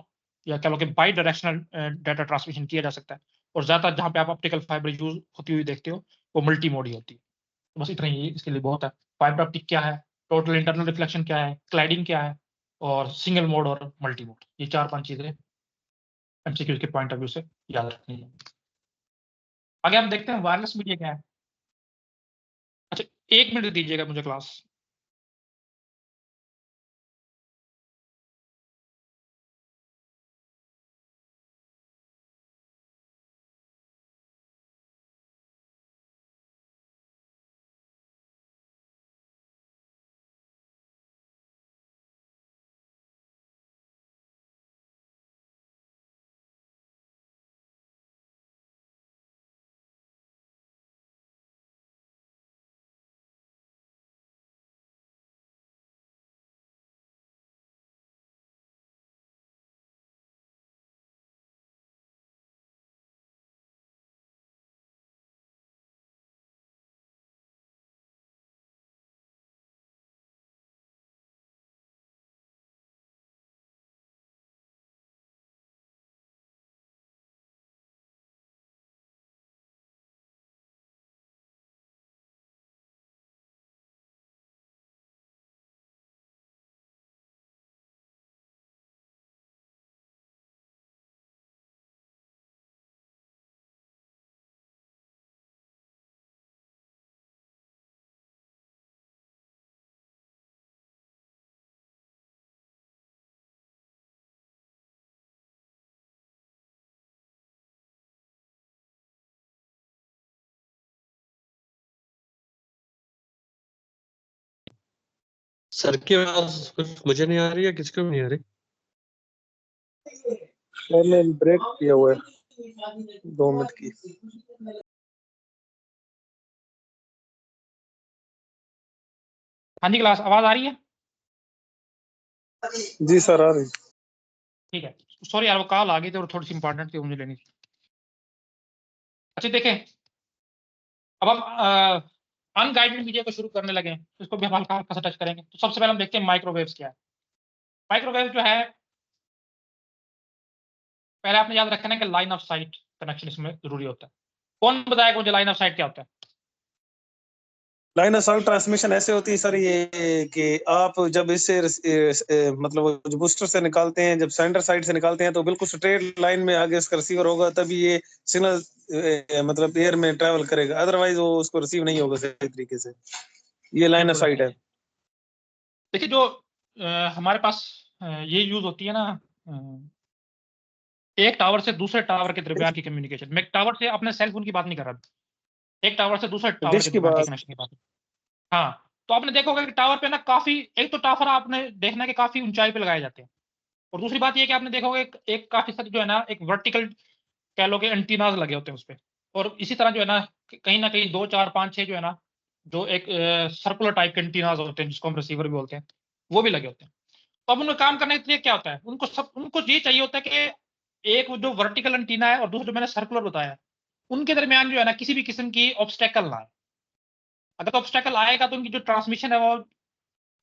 या कह लो कि बाई डायरेक्शनल डाटा ट्रांसमिशन किया जा सकता है, और ज्यादा जहां पे आप ऑप्टिकल फाइबर यूज होती हुई देखते हो वो मल्टी मोड ही होती है। तो बस इतना ही इसके लिए बहुत है। फाइबर ऑप्टिक क्या है, टोटल इंटरनल रिफ्लेक्शन क्या है, क्लाइडिंग क्या है, और सिंगल मोड और मल्टी मोड, ये 4-5 चीजें एमसीक्यू के पॉइंट ऑफ व्यू से याद रखनी है। आगे हम देखते हैं वायरलेस मीडिया क्या है। अच्छा, 1 मिनट दीजिएगा मुझे क्लास। सर की आवाज कुछ मुझे नहीं आ रही है, किसको भी नहीं आ रही। मैंने ब्रेक किया हुआ है 2 मिनट की। हाँ जी क्लास, आवाज आ रही है? जी सर आ रही। ठीक है, सॉरी यार वो कॉल आ गई थी और थोड़ी सी इंपॉर्टेंट थी, मुझे लेनी थी। अच्छा देखें, अब हम अनगाइडेड मीडिया को शुरू करने लगे हैं, तो इसको भी हम हल्का हल्का सा टच करेंगे। तो सबसे पहले हम देखते हैं माइक्रोवेव्स क्या है। माइक्रोवेव जो है, पहले आपने याद रखना है कि लाइन ऑफ साइट कनेक्शन इसमें जरूरी होता है। कौन बताएगा मुझे लाइन ऑफ साइट क्या होता है? लाइन ऑफ साइट ट्रांसमिशन ऐसे होती है सर ये कि आप जब इससे मतलब जो बूस्टर से निकालते हैं, जब सेंटर साइड से निकालते हैं तो बिल्कुल स्ट्रेट लाइन में आगे उसका रिसीवर होगा, तभी ये सिग्नल मतलब एयर में ट्रेवल करेगा, अदरवाइज वो उसको रिसीव नहीं होगा सही तरीके से। ये लाइन ऑफ बिल्कुल साइट नहीं है। है। देखिए जो हमारे पास ये यूज होती है ना, एक टावर से दूसरे टावर के दरमियान की कम्युनिकेशन। मैं टावर से अपने सेल फोन की बात नहीं कर रहा, एक टावर से दूसरे टावर डिश के की दरमियान की बात। कनेक्शन की बात। हाँ, तो आपने देखा होगा कि टावर पे ना काफी, एक तो टावर आपने देखना है कि काफी ऊंचाई पे लगाए जाते हैं, और दूसरी बात ये कि आपने देखा होगा एक काफी सारी जो है ना एक वर्टिकल कह लो कि एंटीनाज लगे होते हैं उस पे, और इसी तरह जो है ना कहीं 2, 4, 5, 6 जो है ना, जो एक सर्कुलर टाइप के एंटीनाज होते हैं जिसको हम रिसीवर भी बोलते हैं, वो भी लगे होते हैं। तो अब उनमें काम करने के लिए क्या होता है, उनको ये चाहिए होता है कि एक जो वर्टिकल एंटीना है और दूसरा जो मैंने सर्कुलर बताया, उनके दरमियान जो है ना किसी भी किस्म की ऑब्स्टेकल ना आए। अगर तो ऑब्स्टेकल आएगा तो उनकी जो ट्रांसमिशन है वो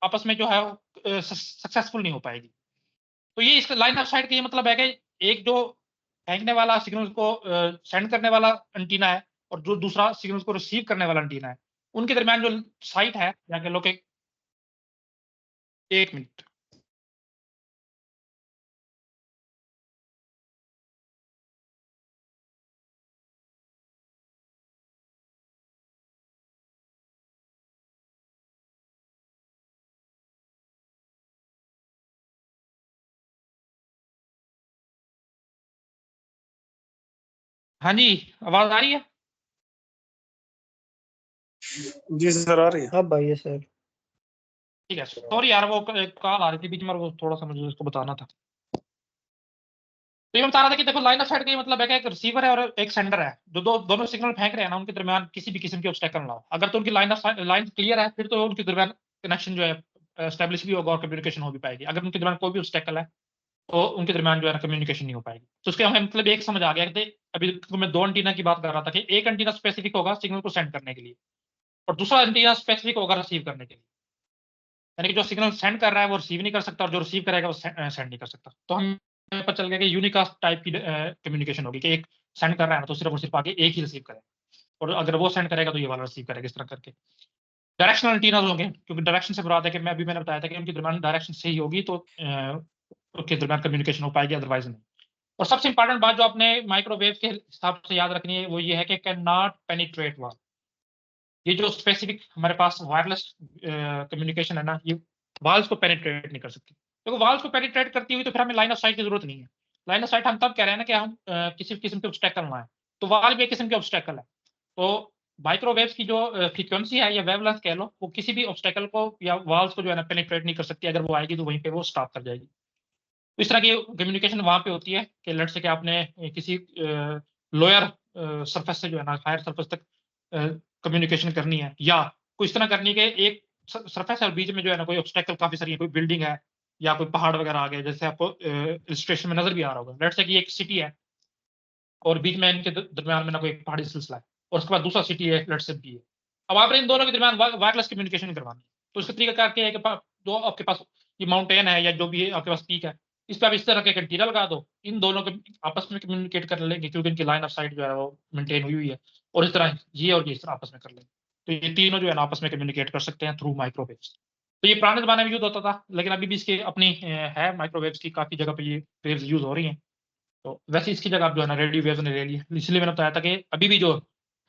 आपस में जो है सक्सेसफुल नहीं हो पाएगी। तो ये इस लाइन ऑफ साइट का ये मतलब है कि एक जो फेंकने वाला सिग्नल को सेंड करने वाला एंटीना है और जो दूसरा सिग्नल को रिसीव करने वाला एंटीना है, उनके दरमियान जो साइट है, या कह लो कि 1 मिनट। हाँ जी, आवाज आ रही है? जी सर आ रही है। अब भाई सर ठीक है, सॉरी यार, वो कॉल आ रही थी बीच में, वो थोड़ा सा मुझे उसको बताना था। तो ये बता रहा था कि देखो, लाइन ऑफ साइट का ये मतलब है कि एक रिसीवर है और एक सेंडर है, जो दोनों सिग्नल फेंक रहे हैं ना, उनके दरमियान किसी भी किस्म के ऑब्स्टेकल ना हो। अगर तो उनकी लाइन क्लियर है, फिर तो उनके दरमियान कनेक्शन जो है एस्टेब्लिश भी होगा और कम्युनिकेशन हो भी पाएगी। अगर उनके दरमियान कोई भी ऑब्स्टेकल है, तो उनके दरमियान जो है कम्युनिकेशन नहीं हो पाएगी। तो उसके हमें मतलब एक समझ आ गया कि अभी तो मैं 2 एंटीना की बात कर रहा था कि एक एंटीना स्पेसिफिक होगा सिग्नल को सेंड करने के लिए, और दूसरा एंटीना स्पेसिफिक होगा रिसीव करने के लिए। यानी कि जो सिग्नल सेंड कर रहा है वो रिसीव नहीं कर सकता, और जो रिसीव करेगा वो सेंड नहीं कर सकता। तो हमें पता चल गया कि यूनिकास्ट टाइप की कम्युनिकेशन होगी, कि एक सेंड कर रहा है ना, तो सिर्फ और सिर्फ आगे एक ही रिसीव करेगा, और अगर वो सेंड करेगा तो ये वाला रिसीव करेगा, इस तरह करके। डायरेक्शनल एंटीनास होंगे, क्योंकि डायरेक्शन से मुराद है कि मैंने बताया था कि उनके दरमियान डायरेक्शन सही होगी तो उनके दरमियान कम्युनिकेशन हो पाएगी, अदरवाइज नहीं। और सबसे इंपॉर्टेंट बात जो आपने माइक्रोवेव के हिसाब से याद रखनी है वो ये है कि कैन नॉट पेनिट्रेट वॉल। ये जो स्पेसिफिक हमारे पास वायरलेस कम्युनिकेशन है ना, ये वाल्स को पेनिट्रेट नहीं कर सकती। देखो, वाल्स को पेनिट्रेट करती हुई तो फिर हमें लाइन ऑफ साइट की जरूरत नहीं है। लाइन ऑफ साइट हम तब कह रहे हैं ना कि हम किसी किस्म के ऑब्स्टेकल ना है, तो वाल भी एक किस्म के ऑब्स्टेकल है। तो माइक्रोवेव्स की जो फ्रीक्वेंसी है या वेवलेंथ कह लो, वो किसी भी ऑब्स्टेकल को या वाल्स को जो है ना पेनिट्रेट नहीं कर सकती। अगर वो आएगी तो वहीं पे वो स्टॉप कर जाएगी। तो इस तरह की कम्युनिकेशन वहां पे होती है कि लेट्स से कि आपने किसी लोअर सरफेस से जो है ना हायर सरफेस तक कम्युनिकेशन करनी है, या कोई इस तरह करनी है कि एक सरफेस है और बीच में जो है ना कोई ऑब्स्टेकल काफी सारी है, कोई बिल्डिंग है या कोई पहाड़ वगैरह आ गया, जैसे आपको इलस्ट्रेशन में नजर भी आ रहा होगा। लेट्स से कि एक सिटी है और बीच में इनके दरमियान में ना कोई पहाड़ी सिलसिला है, और उसके बाद दूसरा सिटी है, लेट्स से बी है। अब आपने इन दोनों के दरमियान वायरलेस कम्युनिकेशन करवानी है, तो इसका तरीका क्या है कि जो आपके पास ये माउंटेन है या जो भी है आपके पास पीक है, इस पर आप इस तरह के एंटीना लगा दो, इन दोनों के आपस में कम्युनिकेट कर लेंगे, क्योंकि इनकी लाइन ऑफ साइट जो है वो मेंटेन हुई हुई है, और इस तरह ये और ये इस तरह आपस में कर लेंगे। तो ये तीनों जो है ना आपस में कम्युनिकेट कर सकते हैं थ्रू माइक्रोवेव्स। तो ये पुराने जमाने में यूज होता था, लेकिन अभी भी इसकी अपनी है, माइक्रोवेव्स की काफी जगह पे ये वेव्स यूज हो रही हैं। तो वैसे इसकी जगह आप जो है ना रेडियो वेव्स ने ले ली है। इसलिए मैंने बताया था कि अभी भी जो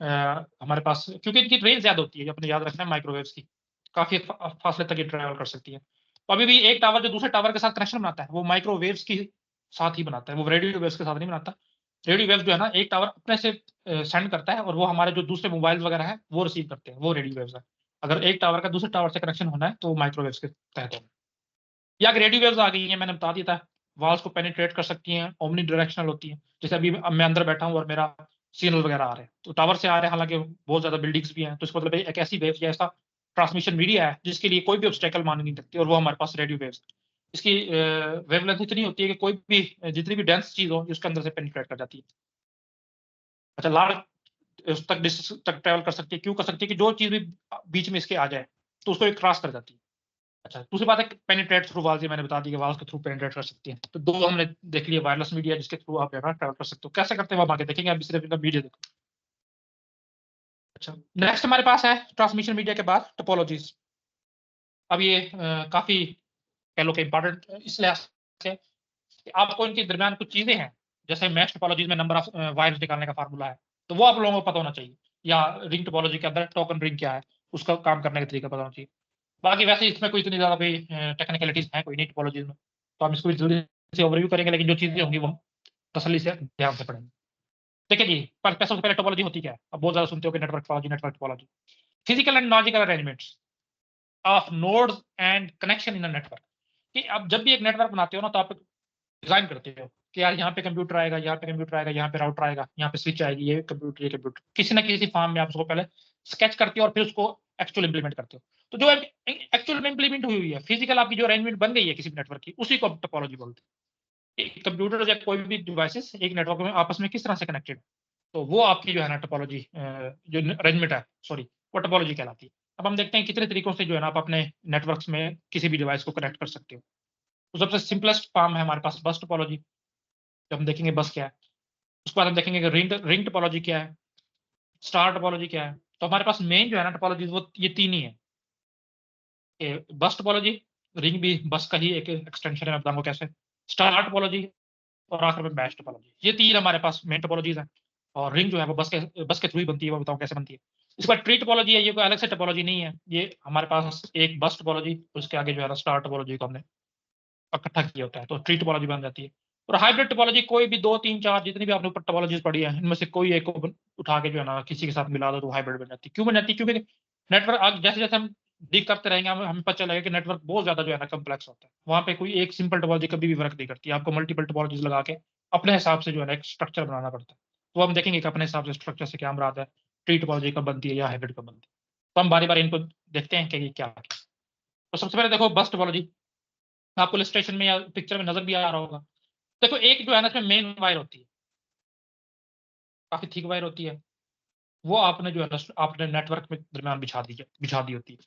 हमारे पास, क्योंकि इनकी रेंज ज्यादा होती है, जो अपने याद रखना है माइक्रोवेव्स की, काफी फासले तक ये ट्रैवल कर सकती है। तो अभी भी एक टावर जो दूसरे टावर के साथ कनेक्शन बनाता है वो माइक्रोवेव्स के साथ ही बनाता है, वो रेडियो वेव्स के साथ नहीं बनाता। रेडियो वेव्स जो है ना एक टावर अपने से सेंड करता है, और वो हमारे जो दूसरे मोबाइल वगैरह है वो रिसीव करते हैं, वो रेडियो वेव्स है। अगर एक टावर का दूसरे टावर से कनेक्शन होना है तो वो माइक्रोवेव्स के तहत होना है। या रेडियो वेव्स आ गई हैं, मैंने बता दिया था, वॉल्स को पेनिट्रेट कर सकती हैं, ओमनी डायरेक्शनल होती हैं। जैसे अभी मैं अंदर बैठा हूँ और मेरा सिग्नल वगैरह आ रहे हैं, तो टावर से आ रहे हैं, हालांकि बहुत ज्यादा बिल्डिंग्स भी हैं, तो इसका मतलब एक ऐसी वेव या ऐसा ट्रांसमिशन मीडिया है जिसके लिए कोई भी ऑब्स्टेकल मान नहीं सकती, और वो हमारे पास रेडियो वेव्स। इसकी वेवलेंथ इतनी होती है कि कोई भी जितनी भी डेंस चीज हो उसके अंदर से पेनिट्रेट कर जाती है। अच्छा, लार्ज उस तक डिस्टेंस तक ट्रेवल कर सकती है। क्यों कर सकती है? कि जो चीज भी बीच में इसके आ जाए तो उसको एक क्रॉस कर जाती है। अच्छा, दूसरी बात है पेनिट्रेट थ्रू वाल्स, ये मैंने बता दी कि वाल्स के थ्रू पेनिट्रेट कर सकती हैं। तो दो हमने देख लिया, वायरलेस मीडिया जिसके थ्रू आप ट्रैवल कर सकते हो। कैसे करते हैं वो हम आगे देखेंगे, अभी सिर्फ इनका वीडियो देखो। अच्छा, नेक्स्ट हमारे पास है ट्रांसमिशन मीडिया के बाद टोपोलॉजीज। अब ये काफी कह लो कि इंपॉर्टेंट इस लिहाज से कि आपको इनके दरमियान कुछ चीजें हैं, जैसे मैश टोपोलॉजीज में नंबर ऑफ वायर्स निकालने का फार्मूला है, तो वो आप लोगों को पता होना चाहिए। या रिंग टोपोलॉजी के अंदर टोकन रिंग क्या है, उसका काम करने का तरीका पता होना चाहिए। बाकी वैसे इसमें कोई इतनी ज्यादा कोई टेक्निकलिटीज है कोई नहीं टोपोलॉजीज में, तो हम इसको भी जल्दी से ओवरव्यू करेंगे, लेकिन जो चीजें होंगी वो हम तसल्ली से ध्यान से पढ़ेंगे। देखिए जी, सबसे पहले टोपोलॉजी होती क्या है? अब बहुत ज्यादा सुनते हो कि network topology, physical and logical arrangements of nodes and connection in a network. कि अब जब भी एक नेटवर्क बनाते हो ना, तो आप डिजाइन करते हो कि यार यहाँ पे कंप्यूटर आएगा, यहाँ पे कंप्यूटर आएगा, यहाँ पे राउटर आएगा, यहाँ पे स्विच आएगी, ये कंप्यूटर किसी ना किसी फॉर्म में आप उसको पहले स्केच करते हो और फिर उसको एक्चुअल इंप्लीमेंट करते हो। तो जो एक्चुअल में इंप्लीमेंट हुई हुई है, फिजिकल आपकी जो अरेंजमेंट बन गई है किसी भी नेटवर्क की, उसी को टोपोलॉजी बोलते हैं। कंप्यूटर या कोई भी डिवाइसेस एक नेटवर्क में आपस में किस तरह से कनेक्टेड, तो वो आपकी जो है ना टोपोलॉजी, जो अरेंजमेंट है, सॉरी, वो टोपोलॉजी कहलाती है। अब हम देखते हैं कितने तरीकों से जो है ना आप अपने नेटवर्क्स में किसी भी डिवाइस को कनेक्ट कर सकते हो। तो सबसे सिंपलेस्ट फॉर्म है हमारे पास बस टोपोलॉजी, जब हम देखेंगे बस क्या है। उसके बाद हम देखेंगे कि रिंग टोपोलॉजी क्या है, स्टार टोपोलॉजी क्या है। तो हमारे पास मेन जो है ना टोपोलॉजी वो ये तीन ही है, बस टोपोलॉजी, रिंग भी बस का ही एक एक्सटेंशन है, मैं बताऊंगा कैसे, स्टार टोपोलॉजी, और आखिर में मैश टोपोलॉजी। ये तीन हमारे पास मेन टोपोलॉजीज हैं, और रिंग जो है वो बस के थ्रू ही बनती है, वो बताऊं कैसे बनती है। इसके बाद ट्री टोपोलॉजी है, ये कोई अलग से टोपोलॉजी नहीं है, ये हमारे पास एक बस टोपोलॉजी, उसके आगे जो है ना स्टार टोपोलॉजी को हमने इकट्ठा किया होता है, तो ट्री टोपोलॉजी बन जाती है। और हाइब्रिड टोपोलॉजी कोई भी 2 3 4 जितनी भी आपने ऊपर टोपोलॉजीज पढ़ी है, इनमें से कोई एक को उठा के जो है ना किसी के साथ मिला दो तो हाइब्रिड बन जाती है। क्यों बन जाती है? क्योंकि नेटवर्क जैसे जैसे हम डील करते रहेंगे हमें पता चलेगा कि नेटवर्क बहुत ज्यादा जो है ना कम्प्लेक्स होता है। वहाँ पे कोई एक सिंपल टोपोलॉजी कभी भी वर्क नहीं करती, आपको मल्टीपल टोपोलॉजीज लगा के अपने हिसाब से जो है ना एक स्ट्रक्चर बनाना पड़ता है। तो हम देखेंगे कि अपने हिसाब से स्ट्रक्चर से क्या मुराद है, ट्री टोपोलॉजी कब बनती है या हाइब्रिड कब बनती है। तो हम बारी बारी इनको देखते हैं कि ये क्या है। तो सबसे पहले देखो बस टोपोलॉजी, आपको इलस्ट्रेशन में या पिक्चर में नजर भी आ रहा होगा। देखो एक जो है ना इसमें मेन वायर होती है, काफी थिक वायर होती है, वो आपने जो है ना आपने नेटवर्क में दरमियान बिछा दी होती है।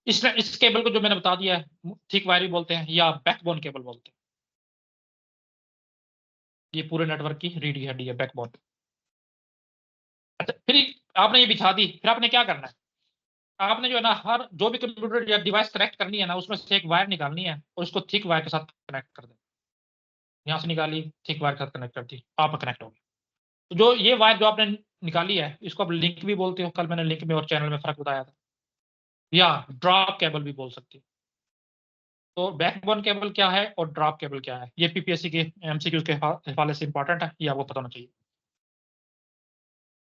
इस केबल को जो मैंने बता दिया है थिक वायर भी बोलते हैं या बैकबोन केबल बोलते हैं। ये पूरे नेटवर्क की रीढ़ की हड्डी है, बैकबोन। अच्छा, फिर आपने ये बिछा दी, फिर आपने क्या करना है? आपने जो है ना हर जो भी कंप्यूटर या डिवाइस कनेक्ट करनी है ना, उसमें से एक वायर निकालनी है और उसको थिक वायर के साथ कनेक्ट कर दें। यहाँ से निकाली, थिक वायर के साथ कनेक्ट कर दी, आप कनेक्ट हो गए। तो जो ये वायर जो आपने निकाली है, इसको आप लिंक भी बोलते हो, कल मैंने लिंक में और चैनल में फर्क बताया था, या ड्रॉप केबल भी बोल सकते हो। तो बैकबोन केबल क्या है और ड्रॉप केबल क्या है, ये पीपीएससी के एमसीक्यूज के हवाले से इंपॉर्टेंट है, ये आपको पता होना चाहिए।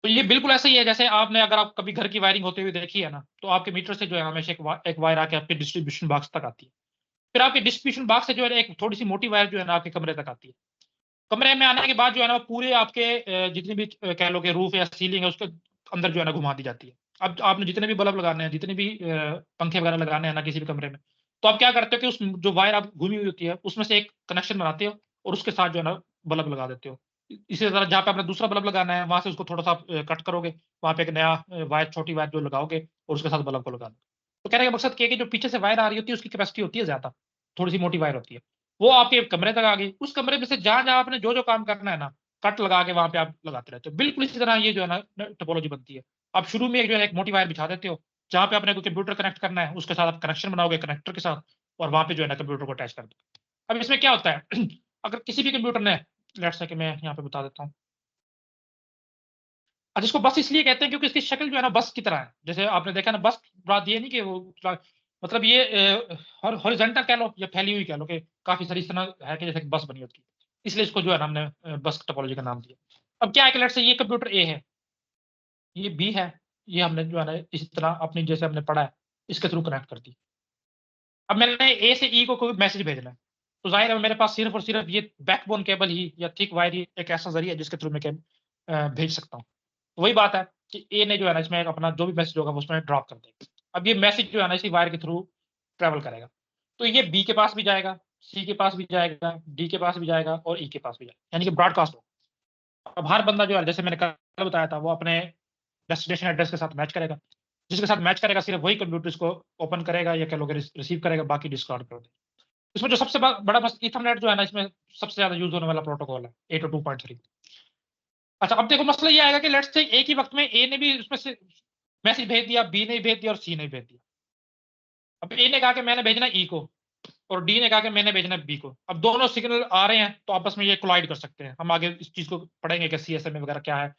तो ये बिल्कुल ऐसा ही है जैसे आपने अगर आप कभी घर की वायरिंग होते हुए देखी है ना, तो आपके मीटर से जो है हमेशा एक वायर आके आपके डिस्ट्रीब्यूशन बॉक्स तक आती है। फिर आपके डिस्ट्रीब्यूशन बॉक्स से जो है एक थोड़ी सी मोटी वायर जो है ना आपके कमरे तक आती है। कमरे में आने के बाद जो है ना पूरे आपके जितनी भी कह लो कि रूफ या सीलिंग है उसके अंदर जो है ना घुमा दी जाती है। अब आपने जितने भी बल्ब लगाने हैं, जितने भी पंखे वगैरह लगाने हैं ना किसी भी कमरे में, तो आप क्या करते हो कि उस जो वायर आप घूमी हुई होती है उसमें से एक कनेक्शन बनाते हो और उसके साथ जो है ना बल्ब लगा देते हो। इसी तरह जहाँ पे आपने दूसरा बल्ब लगाना है वहां से उसको थोड़ा सा कट करोगे, वहां पे एक नया वायर, छोटी वायर जो लगाओगे और उसके साथ बल्ब को लगा दो। तो कहने का मकसद क्या है कि जो पीछे से वायर आ रही होती है उसकी कैपेसिटी होती है ज्यादा, थोड़ी सी मोटी वायर होती है, वो आपके कमरे तक आ गई। उस कमरे में से जहां जहां आपने जो जो काम करना है ना, कट लगा के वहां पे आप लगाते रहते हो। बिल्कुल इसी तरह ये जो है ना टोपोलॉजी बनती है। आप शुरू में एक जो है एक मोटी वायर बिछा देते हो, जहां पे आपने कोई कंप्यूटर कनेक्ट करना है उसके साथ आप कनेक्शन बनाओगे कनेक्टर के साथ, और वहां पे जो है ना कंप्यूटर को अटैच कर दो। अब इसमें क्या होता है अगर किसी भी कंप्यूटर ने, लेट्स से कि मैं यहाँ पे बता देता हूँ, अब इसको बस इसलिए कहते हैं क्योंकि इसकी शक्ल जो है ना बस की तरह है। जैसे आपने देखा ना बस, बात ये नहीं कि वो मतलब ये हॉरिजॉन्टल कह लो या फैली हुई कह लो कि काफी सारी इस तरह है कि जैसे बस बनी होती है, इसलिए इसको जो है ना हमने बस टोपोलॉजी का नाम दिया। अब क्या है कि लेट्स से ये कंप्यूटर ए है, ये बी है, ये हमने जो है ना इस तरह अपनी जैसे हमने पढ़ा है इसके थ्रू कनेक्ट कर दी। अब मैंने ए से ई को कोई मैसेज भेजना है, तो जाहिर है मेरे पास सिर्फ और सिर्फ ये बैकबोन केबल ही या थिक वायर ही एक ऐसा जरिया है जिसके थ्रू मैं भेज सकता हूँ। वही बात है कि ए ने जो है ना इसमें अपना जो भी मैसेज होगा वो उसमें ड्रॉप कर देगा। अब ये मैसेज जो है ना इसी वायर के थ्रू ट्रेवल करेगा, तो ये बी के पास भी जाएगा, सी के पास भी जाएगा, डी के पास भी जाएगा और ई के पास भी जाएगा, यानी कि ब्रॉडकास्ट होगा। अब हर बंदा जो है जैसे मैंने कल बताया था वो अपने डेस्टिनेशन एड्रेस के साथ मैच करेगा, जिसके साथ मैच करेगा सिर्फ वही कंप्यूटर इसको ओपन करेगा या कह लो रिसीव करेगा, बाकी डिस्कार्ड कर देगा। इसमें जो सबसे बड़ा बस ईथरनेट जो है ना इसमें सबसे ज्यादा यूज होने वाला प्रोटोकॉल है 802.3। अच्छा, अब देखो मसला ये आएगा कि लेट्स से एक ही वक्त में ए ने भी उसमें से मैसेज भेज दिया, बी ने भेज दिया और सी ने भेज दिया। अब ए ने कहा कि मैंने भेजना ई को और डी ने कहा कि मैंने भेजना बी को। अब दोनों सिग्नल आ रहे हैं तो आपस में ये कोलाइड कर सकते हैं। हम आगे इस चीज को पढ़ेंगे कि सीएसएमए वगैरह क्या है,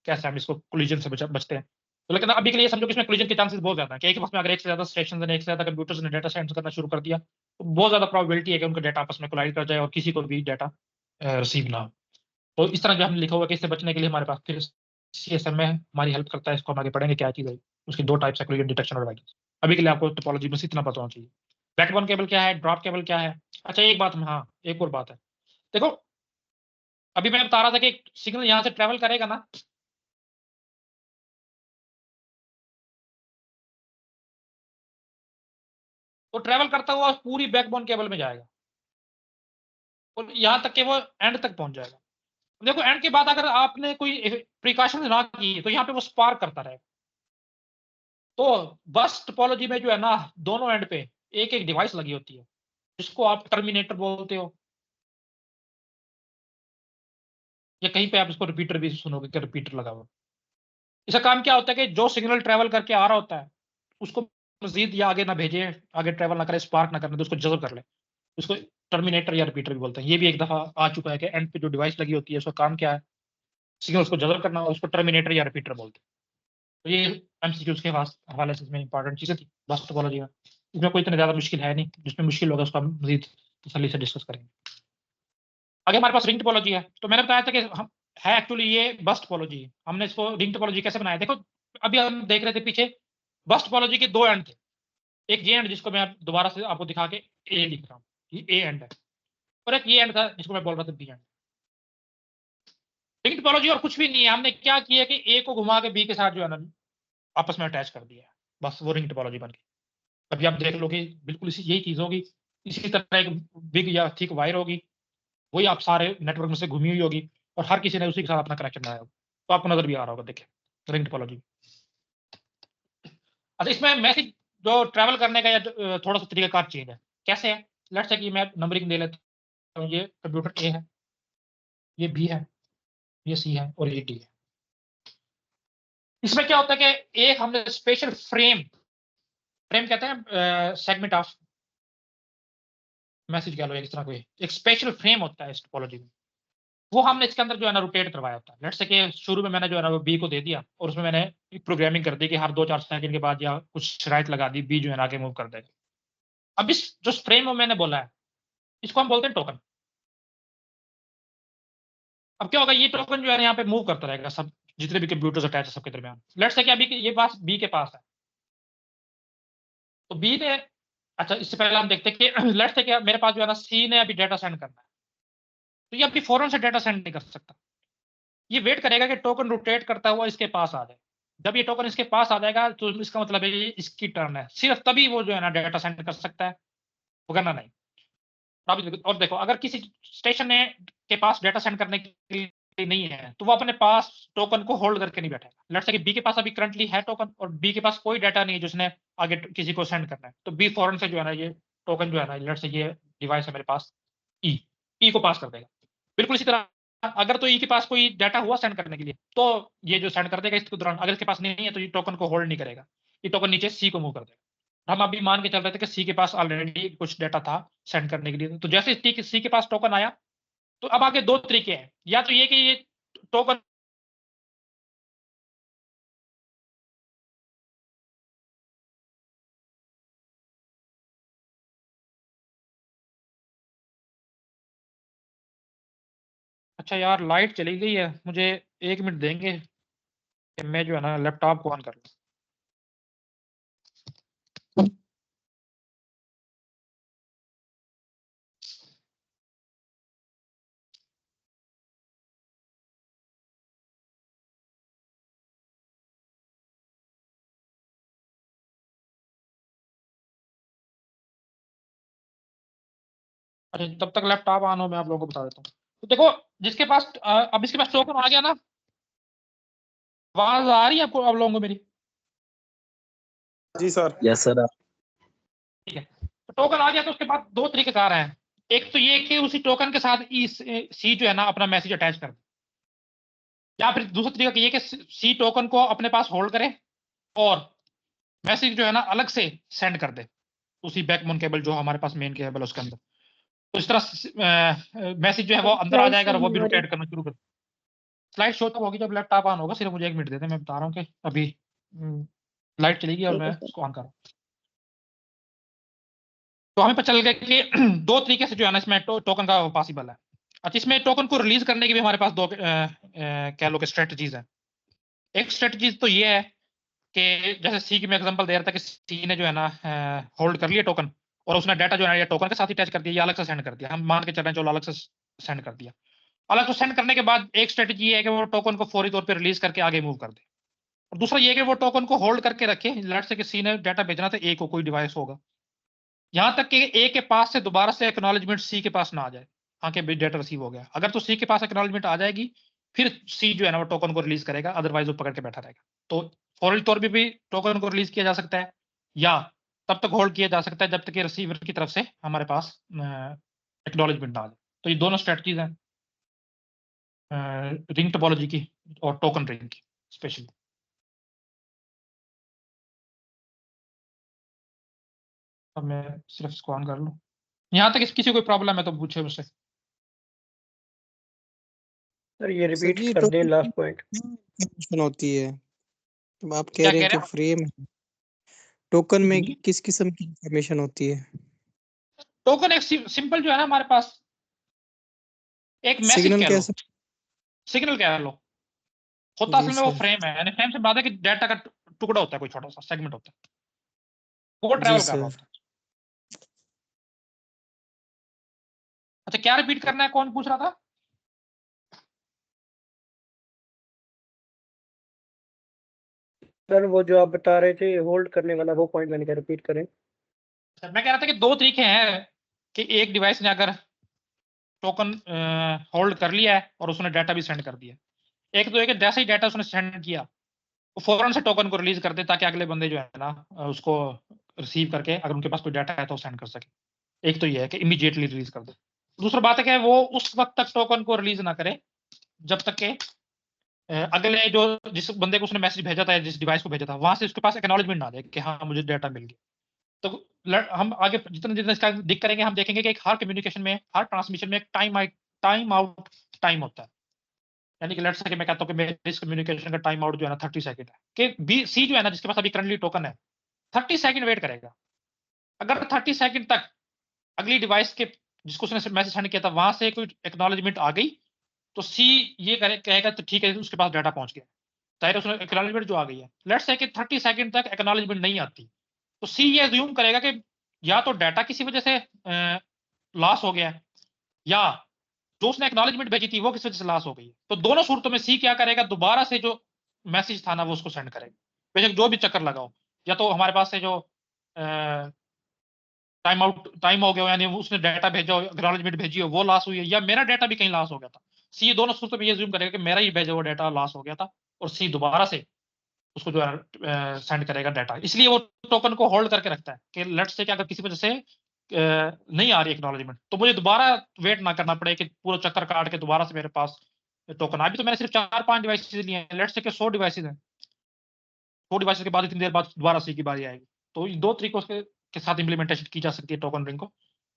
कैसे हम इसको कोलिजन से बचते हैं। तो लेकिन अभी के लिए समझो कि इसमें कोलिजन के चांसेस बहुत ज्यादा है कि एक वक्त में अगर एक से ज्यादा स्टेशन ने एक से ज्यादा कंप्यूटर्स ने डेटा सेंड करना शुरू कर दिया तो बहुत ज्यादा प्रोबेबिलिटी है कि उनका डेटा आपस में कोलाइड कर जाए और किसी को भी डेटा रिसीव ना हो। तो इस तरह जो हमने लिखा हुआ है कि इससे बचने के लिए हमारे पास फिर सीएसएमए हमारी हेल्प करता है। इसको हम आगे पढ़ेंगे क्या चीज है, उसकी दो टाइप्स है, कोलिजन डिटेक्शन और वाइडेंस। अभी के लिए आपको टोपोलॉजी बस इतना पता होना चाहिए। बैकबोन केबल क्या है, ड्रॉप केबल क्या है। अच्छा एक बात, हाँ एक और बात है, देखो अभी मैं बता रहा था कि सिग्नल यहाँ से ट्रेवल करेगा ना, तो ट्रेवल करता हुआ पूरी बैकबोन केबल में जाएगा और यहाँ तक कि वो एंड तक पहुंच जाएगा। देखो एंड के बाद अगर आपने कोई प्रिकॉशन ना की तो यहाँ पे वो स्पार्क करता रहेगा। तो बस टोपोलॉजी में जो है ना दोनों एंड पे एक एक डिवाइस लगी होती है जिसको आप टर्मिनेटर बोलते हो, या कहीं पे आप इसको रिपीटर भी सुनोगे कि रिपीटर लगा हुआ। इसका काम क्या होता है कि जो सिग्नल ट्रेवल करके आ रहा होता है उसको मजीद या आगे ना भेजे, आगे ट्रेवल ना करे, स्पार्क ना करने तो उसको जज़ब कर ले, उसको टर्मिनेटर या रिपीटर भी बोलते हैं। ये भी एक दफा आ चुका है कि एंड पे जो डिवाइस लगी होती है उसका काम क्या है, सिग्नल उसको जज़ब करना, उसको टर्मिनेटर या रिपीटर बोलते हैं। तो ये एमसीक्यूज के हवाले से इसमें इंपॉर्टेंट चीजें थी बस टोपोलॉजी में। इसमें कोई इतना ज्यादा मुश्किल है नहीं, जिसमें मुश्किल होगा उसको हम मजीद तसल्ली से डिस्कस करेंगे। आगे हमारे पास रिंग टोपोलॉजी है, तो मैंने बताया था कि हम है एक्चुअली ये बस्ट टोपोलॉजी। हमने इसको रिंग टोपोलॉजी कैसे बनाया, देखो अभी हम देख रहे थे पीछे बस्ट टोपोलॉजी के दो एंड थे, एक ये एंड जिसको मैं दोबारा से आपको दिखा के ए लिख रहा हूँ, ये ए एंड है, और एक ये एंड था जिसको मैं बोल रहा था बी एंड। रिंग टोपोलॉजी और कुछ भी नहीं है, हमने क्या किया कि ए को घुमा के बी के साथ जो है ना आपस में अटैच कर दिया है, बस वो रिंग टोपोलॉजी बन गई। अभी आप देख लो कि बिल्कुल इसी यही चीज होगी, इसी तरह एक बिग या थिक वायर होगी, वही आप सारे नेटवर्क में से घूमी हुई होगी और हर किसी ने उसी के साथ अपना कनेक्शन बनाया होगा, तो आपको नजर भी आ रहा होगा, देखिए रिंग टोपोलॉजी। अच्छा, इसमें मैसेज जो ट्रैवल करने का या थोड़ा सा तरीका चेंज है, कैसे है, लेट्स से कि मैं नंबरिंग दे लेता हूँ, ये कंप्यूटर ए है, ये बी है, ये सी है और ये डी है। इसमें क्या होता है कि एक हमने स्पेशल फ्रेम कहते हैं सेगमेंट ऑफ मैसेज कह लो, एक तरह कोई एक स्पेशल फ्रेम होता है इस टोपोलॉजी में, वो हमने इसके अंदर जो है ना रोटेट करवाया होता है। लेट्स से कि शुरू में मैंने जो है ना वो बी को दे दिया और उसमें मैंने प्रोग्रामिंग कर दी कि हर 2-4 सेकंड के बाद या कुछ शराइत लगा दी, बी जो है ना आगे मूव कर देगा। अब इस जो फ्रेम में मैंने बोला है इसको हम बोलते हैं टोकन। अब क्या होगा, ये टोकन जो है यहाँ पे मूव करता रहेगा सब जितने भी कंप्यूटर्स अटैच है सबके दरमियान। लेट्स से कि अभी ये पास बी के पास है, तो बी ने, अच्छा इससे पहले हम देखते हैं कि लेट्स से कि मेरे पास जो है ना सी ने अभी डाटा सेंड करना है, तो ये अभी फौरन से डाटा सेंड नहीं कर सकता, ये वेट करेगा कि टोकन रोटेट करता हुआ इसके पास आ जाए। जब ये टोकन इसके पास आ जाएगा तो इसका मतलब है ये इसकी टर्न है, सिर्फ तभी वो जो है ना डाटा सेंड कर सकता है, वरना नहीं। और देखो अगर किसी स्टेशन ने के पास डाटा सेंड करने के लिए नहीं है तो वो अपने पास टोकन को होल्ड करके नहीं बैठेगा। लेट्स से कि बी के पास अभी करंटली है टोकन और बी के पास कोई डाटा नहीं है जिसने आगे किसी को सेंड करना है, तो बी फौरन से जो है ना ये टोकन जो है ना, लेट्स से ये डिवाइस है मेरे पास ई को पास कर देगा। बिल्कुल इसी तरह अगर तो ई के पास कोई डाटा हुआ सेंड करने के लिए तो ये जो सेंड कर देगा इसके दौरान, अगर इसके पास नहीं है तो ये टोकन को होल्ड नहीं करेगा, ये टोकन नीचे सी को मूव कर देगा। हम अभी मान के चल रहे थे कि सी के पास ऑलरेडी कुछ डाटा था सेंड करने के लिए, तो जैसे सी के पास टोकन आया तो अब आगे दो तरीके हैं, या तो ये कि ये टोकन अच्छा यार लाइट चली गई है, मुझे 1 मिनट देंगे कि मैं जो है ना लैपटॉप को ऑन कर लूं। अच्छा तब तक लैपटॉप ऑन हो मैं आप लोगों को बता देता हूँ। तो देखो जिसके पास अब इसके पास टोकन आ गया ना, आवाज आ रही है आपको आप लोगों को मेरी? जी सर। Yes sir. ठीक है, तो टोकन आ गया तो उसके बाद दो तरीके कार हैं, एक तो ये कि उसी टोकन के साथ सी जो है ना अपना मैसेज अटैच कर दे, या फिर दूसरा तरीका ये कि सी टोकन को अपने पास होल्ड करे और मैसेज जो है ना अलग से सेंड कर दे उसी बैकबोन केबल जो हमारे पास मेन केबल उसके अंदर, तो इस तरह मैसेज जो है वो अंदर आ जाएगा और वो भी रोटेट करना शुरू कर। स्लाइड शो तब होगी जब लैपटॉप ऑन होगा, सिर्फ मुझे 1 मिनट देते, मैं बता रहा हूँ कि अभी लाइट चलेगी और मैं इसको ऑन कर रहा हूँ। तो हमें पता चल गया कि दो तरीके से जो है ना इसमें टोकन का पॉसिबल है। अच्छा, इसमें टोकन को रिलीज करने की भी हमारे पास दो कह लो कि स्ट्रेटजीज है। एक स्ट्रेटजीज तो ये है कि जैसे सी की मैं एग्जांपल दे रहा था कि सी ने जो है ना होल्ड कर लिया टोकन और उसने डाटा जो है ना टोकन के साथ ही अटैच कर दिया या अलग से सेंड कर दिया, हम मान के चल रहे हैं चलो अलग से सेंड कर दिया। अलग से सेंड करने के बाद एक स्ट्रेटजी ये है कि वो टोकन को फौरी तौर पर रिलीज करके आगे मूव कर दे, और दूसरा ये है कि वो टोकन को होल्ड करके रखे, लेट्स से कि सी ने डाटा भेजना था ए को, कोई डिवाइस होगा, यहां तक कि ए के पास से दोबारा से एक्नॉलेजमेंट सी के पास ना आ जाए, हाँ कि डाटा रिसीव हो गया। अगर तो सी के पास एक्नॉलेजमेंट आ जाएगी फिर सी जो है ना वो टोकन को रिलीज करेगा, अदरवाइज वो पकड़ के बैठा रहेगा। तो फौरी तौर पे भी टोकन को रिलीज किया जा सकता है या तब तक होल्ड किया जा सकता है जब तक कि रिसीवर की तरफ से हमारे पास एक्नॉलेजमेंट ना आ जाए। तो ये दोनों स्ट्रेटजीज हैं रिंग टोपोलॉजी की और टोकन रिंग की स्पेशली। अब मैं सिर्फ इसको ऑन कर लूं, यहाँ तक किसी को कोई प्रॉब्लम है तो पूछे मुझसे। सर ये सर रिपीट जी कर दें टोकन लास्ट पॉइंट। इंफॉर्मेशन होती है, तो आप क्या कह रहे कह हैं कि रहे हो? फ्रेम टोकन में जी। किस किस्म की इंफॉर्मेशन होती है? टोकन एक सिंपल जो है ना हमारे पास एक मैसेज सिग्नल कह लो, कैसे? सिग्नल कह लो, होता जी असल में वो सर। फ्रेम है, यानी फ्रेम से बात है कि डाटा का टुकड़ा होता है, कोई छोटा सा सेगमेंट होता है, वो जी ट्रैवल कर रहा सर। होता है। अच्छा क्या रिपीट करना है, कौन पूछ रहा था? सर वो जो आप बता रहे थे होल्ड करने वाला, वो पॉइंट मैंने कहा रिपीट करें। मैं कह रहा था कि दो तरीके हैं कि एक डिवाइस ने अगर टोकन होल्ड कर लिया है और उसने डाटा भी सेंड कर दिया, एक तो है कि जैसे ही डाटा उसने सेंड किया वो फौरन से टोकन को रिलीज कर दे ताकि अगले बंदे जो है ना उसको रिसीव करके अगर उनके पास कोई डाटा है तो सेंड कर सके। एक तो ये है कि इमीडिएटली रिलीज कर दे। दूसरा बात है कि वो उस वक्त तक टोकन को रिलीज ना करे जब तक के अगले जो जिस बंदे को उसने मैसेज भेजा था, जिस डिवाइस को भेजा था, वहां से उसके पास एक्नॉलेजमेंट ना दे कि हाँ मुझे डाटा मिल गया। तो हम आगे जितना जितना इसका दिख करेंगे हम देखेंगे कि एक हर कम्युनिकेशन में, हर ट्रांसमिशन में एक टाइम आउट टाइम होता है। यानी कि लेट्स से कि मैं कहता हूं कि मेरे इस कम्युनिकेशन का टाइम आउट जो है ना 30 सेकंड है, कि बी सी जो है ना जिसके पास अभी करंटली टोकन है 30 सेकंड वेट करेगा। अगर 30 सेकंड तक अगली डिवाइस के जिसको उसने मैसेज सेंड किया था वहां से कोई एक्नॉलेजमेंट आ गई तो सी ये कहेगा तो ठीक है उसके पास डाटा पहुंच गया, चाहे उसने एक्नॉलेजमेंट जो आ गई है। लेट्स से कि 30 सेकंड तक एक्नॉलेजमेंट नहीं आती तो सी ये अज्यूम करेगा कि या तो डाटा किसी वजह से लॉस हो गया है या जो उसने एक्नॉलेजमेंट भेजी थी वो किसी वजह से लॉस हो गई है। तो दोनों सूरतों में सी क्या करेगा, दोबारा से जो मैसेज था ना वो उसको सेंड करेगा, बेशक जो भी चक्कर लगाओ। या तो हमारे पास से जो टाइम हो गया हो, यानी उसने डाटा भेजा हो, एक्नॉलेजमेंट भेजी हो, वो लॉस हुई है, या मेरा डाटा भी कहीं लॉस हो गया था। सी दोनों सूरतों में ये अज्यूम करेगा कि मेरा ही भेजा हुआ डाटा लॉस हो गया था और सी दोबारा से उसको जो है सेंड करेगा डाटा। इसलिए वो टोकन को होल्ड करके रखता है कि लेट्स से कि अगर किसी वजह से नहीं आ रही एक्नॉलेजमेंट तो मुझे दोबारा वेट ना करना पड़े कि पूरा चक्कर काट के दोबारा से मेरे पास टोकन। अभी तो मैंने सिर्फ 4-5 डिवाइसेज लिए हैं, लेट्स से कि 100 डिवाइसेज हैं, 100 डिवाइसेज के बाद इतनी देर बाद दोबारा सी की बारी आएगी। तो इन दो तरीकों के साथ इंप्लीमेंटेशन की जा सकती है टोकन रिंग को,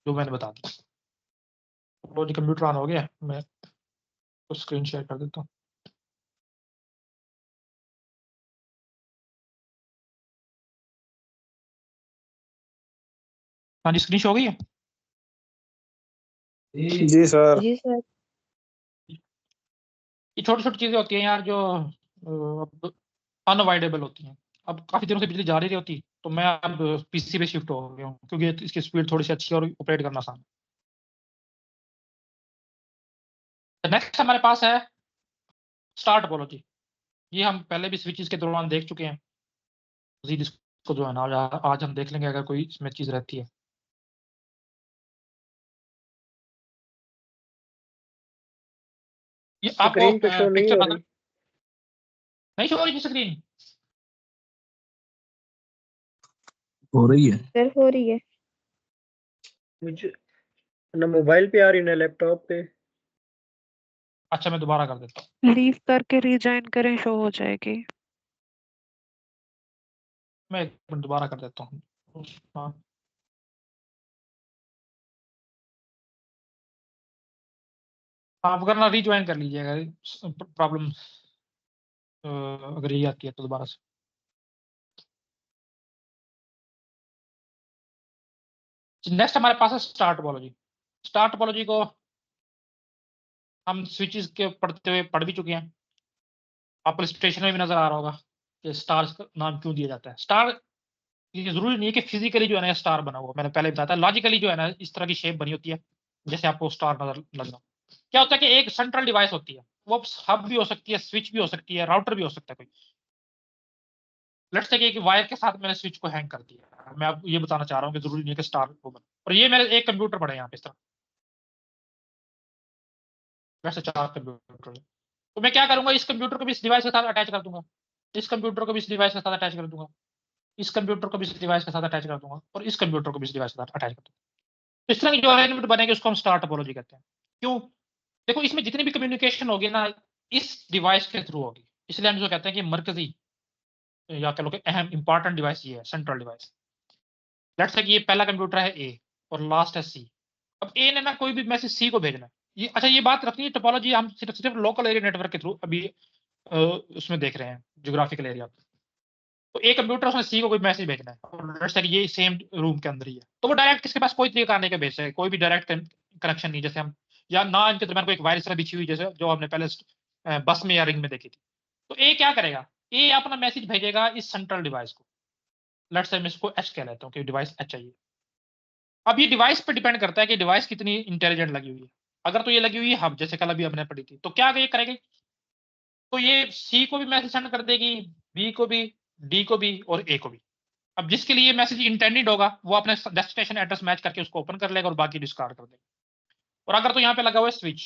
जो मैंने बता दिया। तो जी कंप्यूटर ऑन हो गया, मैं स्क्रीन शेयर कर देता हूँ। हाँ जी स्क्रीन शो हो गई है। जी सर। जी सर। ये छोटी छोटी चीजें होती हैं यार जो अनअवॉइडेबल होती हैं। अब काफी दिनों से बिजली जा रही होती तो मैं अब पीसी पे शिफ्ट हो गया हूँ क्योंकि इसकी स्पीड थोड़ी सी अच्छी है और ऑपरेट करना आसान है। नेक्स्ट हमारे पास है स्टार टोपोलॉजी। ये हम पहले भी स्विचेस के दौरान देख चुके हैं, मजीद इसको जो है ना आज हम देख लेंगे अगर कोई इसमें चीज रहती है। ये आपको स्क्रीन पे शो नहीं पिक्चर हो नजर रही। नहीं शो हो रही स्क्रीन? हो रही है सर हो रही है। मुझे ना मोबाइल पे आ रही ना लैपटॉप पे। अच्छा मैं दोबारा कर देता हूँ, लीव करके रीजॉइन करें, शो हो जाएगी। मैं एक मिनट दोबारा कर देता हूँ। हाँ आप करना रीज्वाइन कर लीजिएगा, प्रॉब्लम अगर ये आती है तो दोबारा से। नेक्स्ट हमारे पास है स्टार टोपोलॉजी। स्टार टोपोलॉजी को हम स्विचेस के पढ़ते हुए पढ़ भी चुके हैं, आपको स्टेशन में भी नजर आ रहा होगा कि स्टार का नाम क्यों दिया जाता है। स्टार ये जरूरी नहीं है कि फिजिकली जो है ना स्टार बना हुआ, मैंने पहले बताया था लॉजिकली जो है ना इस तरह की शेप बनी होती है जैसे आपको स्टार नजर लग रहा। क्या होता है कि एक सेंट्रल डिवाइस होती है, वो हब भी हो सकती है, स्विच भी हो सकती है, राउटर भी हो सकता है कोई। लेट्स से कि एक वायर के साथ मैंने स्विच को हैंग कर दिया, मैं आपको ये बताना चाह रहा हूँ कि जरूरी नहीं है कि स्टार वो बने। और ये मेरे एक कंप्यूटर पड़े यहाँ पे इस तरह, वैसे 4 कंप्यूटर। तो मैं क्या करूंगा, इस कंप्यूटर को भी इस डिवाइस के साथ अटैच कर दूंगा, इस कंप्यूटर को भी इस डिवाइस के साथ अटैच कर दूंगा, इस कंप्यूटर को भी इस डिवाइस के साथ अटैच कर दूंगा और इस कंप्यूटर को भी इस डिवाइस के साथ अटैच कर दूंगा। तो इस तरह की जो अरेंजमेंट बनेगी उसको हम स्टार टोपोलॉजी कहते हैं। क्यों? देखो इसमें जितनी भी कम्युनिकेशन होगी ना इस डिवाइस के थ्रू होगी, इसलिए हम जो कहते हैं कि मरकजी या कह लो कि अहम इंपॉर्टेंट डिवाइस ये है, सेंट्रल डिवाइस। लेट्स से कि ये पहला कंप्यूटर है ए और लास्ट है सी। अब ए ने ना कोई भी मैसेज सी को भेजना है, ये अच्छा ये बात रखनी है टोपोलॉजी हम सिर्फ लोकल एरिया नेटवर्क के थ्रू अभी उसमें देख रहे हैं, ज्योग्राफिकल एरिया। तो एक कंप्यूटर उसने सी को कोई मैसेज भेजना है और लेट्स से कि ये सेम रूम के अंदर ही है, तो वो डायरेक्ट किसके पास कोई तरीका आने का भेज है, कोई भी डायरेक्ट कनेक्शन नहीं, जैसे हम या ना इनके दरमियान कोई एक वायरस बिछी हुई जैसे जो हमने पहले बस में या रिंग में देखी थी। तो ए क्या करेगा, ए अपना मैसेज भेजेगा इस सेंट्रल डिवाइस को, लेट्स से मैं इसको एच कह लेता हूँ कि डिवाइस एच चाहिए। अब ये डिवाइस पे डिपेंड करता है कि डिवाइस कितनी इंटेलिजेंट लगी हुई है। अगर तो ये लगी हुई है हब, जैसे कल अभी हमने पढ़ी थी, तो क्या ये करेगी, तो ये सी को भी मैसेज सेंड कर देगी, बी को भी, डी को भी और ए को भी। अब जिसके लिए मैसेज इंटेंडेड होगा वो अपने डेस्टिनेशन एड्रेस मैच करके उसको ओपन कर लेगा और बाकी डिस्कार्ड कर देगा। और अगर तो यहाँ पे लगा हुआ है स्विच,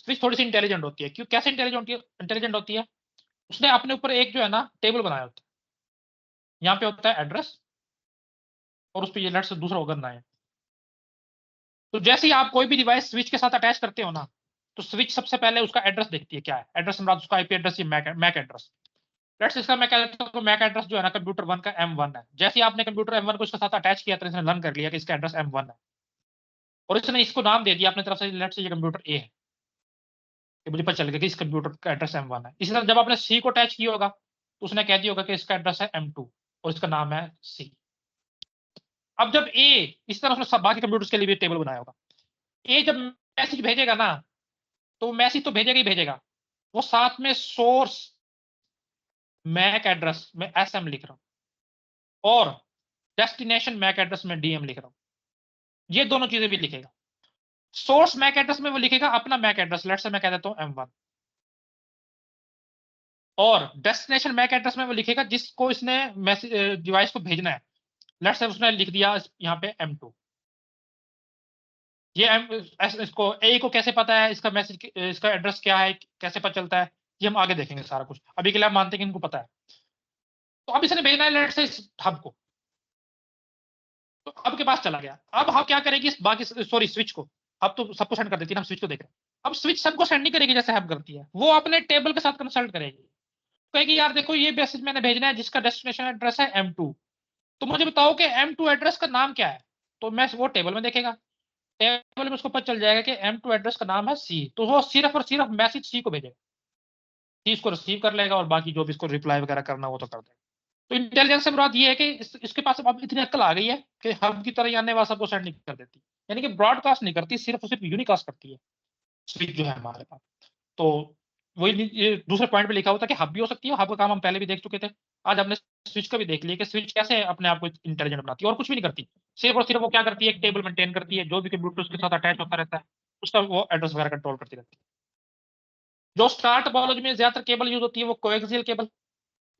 स्विच थोड़ी सी इंटेलिजेंट होती है। क्यों, कैसे इंटेलिजेंट होती है, उसने अपने ऊपर एक जो है ना टेबल बनाया होता है, यहाँ पे होता है एड्रेस और उस पर ये लेट्स दूसरा होगा 9। तो जैसे ही आप कोई भी डिवाइस स्विच के साथ अटैच करते हो ना, तो स्विच सबसे पहले उसका एड्रेस देखती है क्या है, एड्रेस नंबर उसका आईपी एड्रेस, ये मैक एड्रेस। लेट्स इसका मैं कहता हूं मैक एड्रेस जो है ना कंप्यूटर 1 का M1 है। जैसे ही आपने कंप्यूटर M1 को इसके साथ अटैच किया तो इसने लर्न कर लिया कि इसका एड्रेस M1 है और इसने इसको नाम दे दिया अपनी तरफ से, लेट्स ये कंप्यूटर A है, कि मुझे पता चल गया कि इस कंप्यूटर का एड्रेस M1 है। इसी तरह जब आपने C को अटैच किया होगा तो उसने कह दिया होगा कि इसका एड्रेस है M2 और इसका नाम है C। अब जब A, इस तरह उसने सब बाकी कंप्यूटर्स के लिए भी टेबल बनाया होगा, A जब मैसेज भेजेगा ना तो मैसेज तो भेजेगा ही भेजेगा, वो साथ में सोर्स मैक एड्रेस में SM लिख रहा हूं और डेस्टिनेशन मैक एड्रेस में DM लिख रहा हूं, ये दोनों चीजें भी लिखेगा। सोर्स मैक एड्रेस में वो लिखेगा अपना मैक एड्रेस, लेट्स से मैं कह देता हूं M1, और डेस्टिनेशन मैक एड्रेस में वो लिखेगा जिसको इसने मैसेज डिवाइस को भेजना है, लेट्स से उसने लिख दिया यहाँ पे M2। ये इसको ए को कैसे पता है इसका मैसेज, इसका एड्रेस क्या है, कैसे पता चलता है, ये हम आगे देखेंगे सारा कुछ। अभी के लिए आप मानते हैं कि इनको पता है। तो अब इसने भेजना है लेट्स से इस हब को, तो हब के पास चला गया। अब हब क्या करेगी, बाकी सॉरी स्विच को, अब तो सबको सेंड कर देती है, हम स्विच को देख रहे हैं। अब स्विच सबको सेंड नहीं करेगी जैसे हब करती है, वो अपने टेबल के साथ कंसल्ट करेगी, कहेगी यार देखो ये मैसेज मैंने भेजना है जिसका डेस्टिनेशन एड्रेस है M2, तो मुझे बताओ कि M2 एड्रेस का नाम क्या है। तो मैं वो टेबल में देखेगा, टेबल में उसको पता चल जाएगा कि M2 एड्रेस का नाम है C, तो वो सिर्फ और सिर्फ मैसेज C को भेजेगा, C इसको रिसीव कर लेगा और बाकी जो भी इसको रिप्लाई वगैरह करना वो तो कर देगा। तो इंटेलिजेंस से मुराद ये है कि इसके पास अब इतनी अक्ल आ गई है कि हब की तरह आने वाला सबको सेंड नहीं कर देती, यानी कि ब्रॉडकास्ट नहीं करती, सिर्फ और सिर्फ यूनिकास्ट करती है स्विच जो है हमारे पास। तो वही ये दूसरे पॉइंट पे लिखा हुआ था कि हब भी हो सकती है, हब का काम हम पहले भी देख चुके थे। आज हमने स्विच का भी देख लिया कि स्विच कैसे अपने आप को इंटेलिजेंट बनाती है और कुछ भी नहीं करती, सिर्फ और सिर्फ वो क्या करती है, एक टेबल मेंटेन करती है, जो भी कंप्यूटर उसके साथ अटैच होता रहता है उसका वो एड्रेस वगैरह कंट्रोल करती रहती है। जो स्टार टोपोलॉजी में ज्यादातर केबल यूज होती है वो कोएक्सियल केबल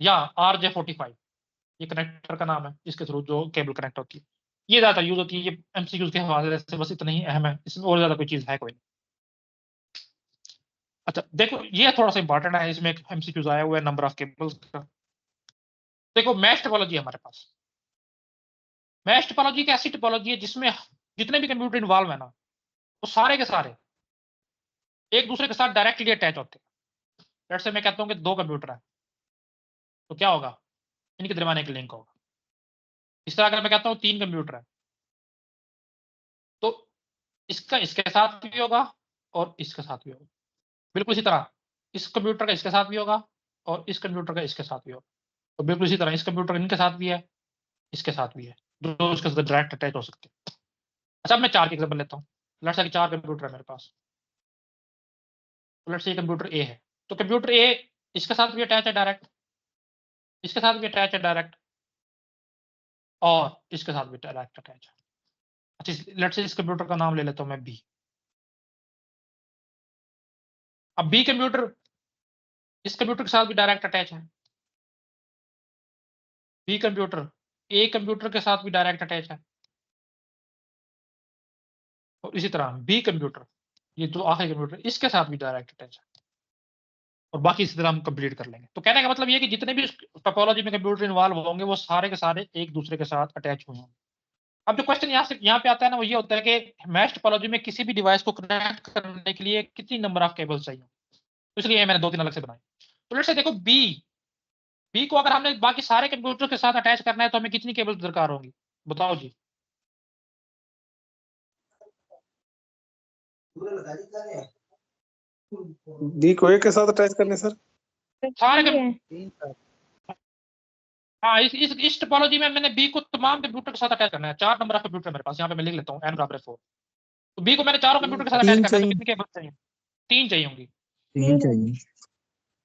या RJ45, ये कनेक्टर का नाम है, इसके थ्रू जो केबल कनेक्ट होती है, ये ज्यादा यूज होती है। ये MCQs के हवाले से बस इतना ही अहम है, इसमें और ज्यादा कोई चीज है कोई नहीं। अच्छा देखो ये थोड़ा सा इंपॉर्टेंट है, इसमें एक MCQs आया हुआ है नंबर ऑफ केबल्स का। देखो मैश टोपोलॉजी हमारे पास, मैश टोपोलॉजी एक ऐसी टोपोलॉजी है जिसमें जितने भी कंप्यूटर इन्वॉल्व है ना वो सारे के सारे एक दूसरे के साथ डायरेक्टली अटैच होते हैं। लेट्स से मैं कहता हूँ कि 2 कंप्यूटर है तो क्या होगा, इनके दरमियान एक लिंक होगा। इस तरह अगर मैं कहता हूँ 3 कंप्यूटर है तो इसका इसके साथ भी होगा और इसके साथ भी होगा, बिल्कुल इसी तरह इस कंप्यूटर का इसके साथ भी होगा और इस कंप्यूटर का इसके साथ भी होगा, तो बिल्कुल इसी तरह इस कंप्यूटर इनके साथ भी है, इसके साथ भी है, जो इसके साथ डायरेक्ट अटैच हो सकते हैं। अच्छा मैं 4 के एग्जांपल लेता हूँ, लेट्स से कि 4 कंप्यूटर है मेरे पास, तो लेट्स से ये कंप्यूटर A है, तो कंप्यूटर A इसके साथ भी अटैच है डायरेक्ट, इसके साथ भी अटैच है डायरेक्ट और इसके साथ भी डायरेक्ट अटैच है। अच्छा लेट्स से इस कंप्यूटर का नाम ले लेता हूँ मैं B। अब B कंप्यूटर इस कंप्यूटर के साथ भी डायरेक्ट अटैच है, B कंप्यूटर A कंप्यूटर के साथ भी डायरेक्ट अटैच है और इसी तरह B कंप्यूटर ये जो आखिरी कंप्यूटर इसके साथ भी डायरेक्ट अटैच है और बाकी इसी तरह हम कंप्लीट कर लेंगे। तो कहने का मतलब ये कि जितने भी टोपोलॉजी में कंप्यूटर इन्वॉल्व होंगे वो सारे के सारे एक दूसरे के साथ अटैच हुए होंगे। अब जो क्वेश्चन यहाँ पे आता है ना वो ये होता है कि मैश टोपोलॉजी में किसी भी डिवाइस को कनेक्ट करने के लिए कितनी नंबर ऑफ केबल्स चाहिए, तो इसलिए मैंने 2-3 अलग से बनाए। तो लेट्स से देखो बी को अगर हमने बाकी सारे कंप्यूटर के साथ अटैच करना है तो हमें कितनी केबल्स दरकार होंगी, बताओ जी। डी को ए के साथ अटैच करने सर, सारे हाँ इस टोपोलॉजी में मैंने बी को तमाम कंप्यूटर के साथ अटैच करना है। 4 नंबर ऑफ कंप्यूटर मेरे पास, यहाँ पे मैं लिख लेता हूँ n = 4। तो बी को मैंने चारों कंप्यूटर के साथ अटैच करना है, तो कितनी केबल चाहिए? 3 चाहिए होंगी। 3 चाहिए।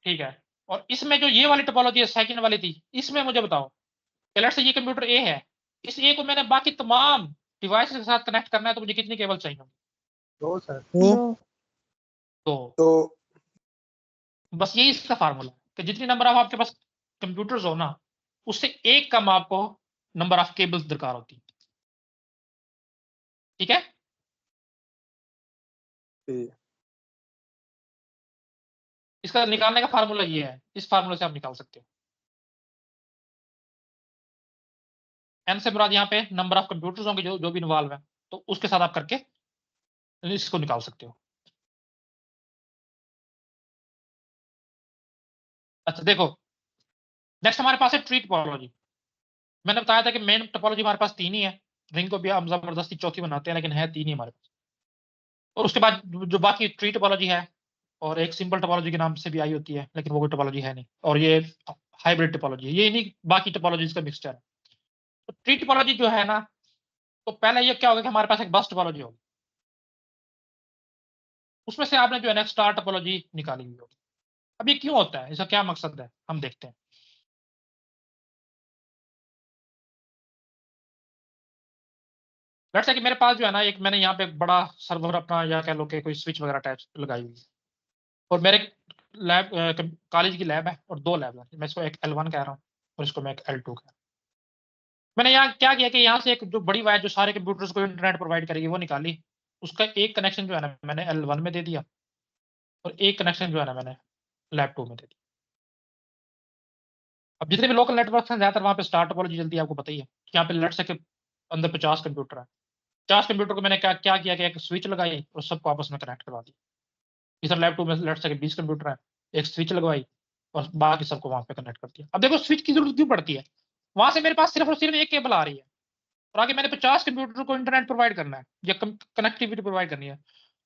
ठीक है। और इसमें जो ये वाली टोपोलॉजी है सेकंड वाली थी, इसमें मुझे बताओ कि लेट्स से ये कंप्यूटर ए है, इस ए को मैंने बाकी तमाम डिवाइस के साथ कनेक्ट करना है, तो मुझे कितनी केबल चाहिए होंगी? 2 सर। तो बस यही इसका फार्मूला है कि जितनी नंबर ऑफ आपके पास कंप्यूटर्स हो ना, उससे एक कम आपको नंबर ऑफ केबल्स दरकार होती है। ठीक है। इसका निकालने का फार्मूला ये है, इस फार्मूले से आप निकाल सकते हो। एन से मुराद यहाँ पे नंबर ऑफ कंप्यूटर्स होंगे जो भी इन्वॉल्व है, तो उसके साथ आप करके इसको निकाल सकते हो। अच्छा देखो, नेक्स्ट हमारे पास है ट्री टोपोलॉजी। मैंने बताया था कि मेन टोपोलॉजी हमारे पास 3 ही है, रिंग को भी हम जबरदस्ती चौथी बनाते हैं, लेकिन है 3 ही हमारे पास। और उसके बाद जो बाकी ट्री टोपोलॉजी है, और एक सिंपल टोपोलॉजी के नाम से भी आई होती है, लेकिन वो कोई टोपोलॉजी है नहीं, और ये हाइब्रिड टोपोलॉजी है, ये नहीं बाकी टोपोलॉजीज का मिक्सचर है। तो ट्री टोपोलॉजी जो है ना, तो पहले ये क्या होगा कि हमारे पास एक बस टोपोलॉजी होगी, उसमें से आपने जो है ना स्टार टोपोलॉजी निकाली हुई होगी। अब ये क्यों होता है, इसका क्या मकसद है, हम देखते हैं। लेट्स से कि मेरे पास जो है ना एक मैंने यहाँ पे बड़ा सर्वर अपना, या कह लो कि कोई स्विच वगैरह अटैच लगाई हुई है, और मेरे लैब कॉलेज की लैब है और 2 लैब है, मैं इसको एक L1 कह रहा हूँ और इसको मैं एक L2 कह रहा हूँ। मैंने यहाँ क्या किया कि यहाँ से एक जो बड़ी वायर जो सारे कंप्यूटर्स को इंटरनेट प्रोवाइड करेगी वो निकाली, उसका एक कनेक्शन जो है ना मैंने L1 में दे दिया, और एक कनेक्शन जो है ना मैंने लैब 2 में दे दिया। अब जितने भी लोकल नेटवर्क हैं ज्यादातर वहाँ पे स्टार टोपोलॉजी चलती है, आपको पता ही है। यहाँ पे लेट्स से के अंदर 50 कंप्यूटर है, 50 कंप्यूटर को मैंने क्या किया कि एक स्विच लगाई और सबको आपस में कनेक्ट करवा दिया। इधर लैब 2 में लेट्स से के 20 कंप्यूटर है, एक स्विच लगवाई और बाकी सबको वहां पे कनेक्ट कर दिया। अब देखो स्विच की जरूरत क्यों पड़ती है, वहां से मेरे पास सिर्फ और सिर्फ एक केबल आ रही है, और आगे मैंने 50 कंप्यूटर को इंटरनेट प्रोवाइड करना है या कनेक्टिविटी प्रोवाइड करनी है।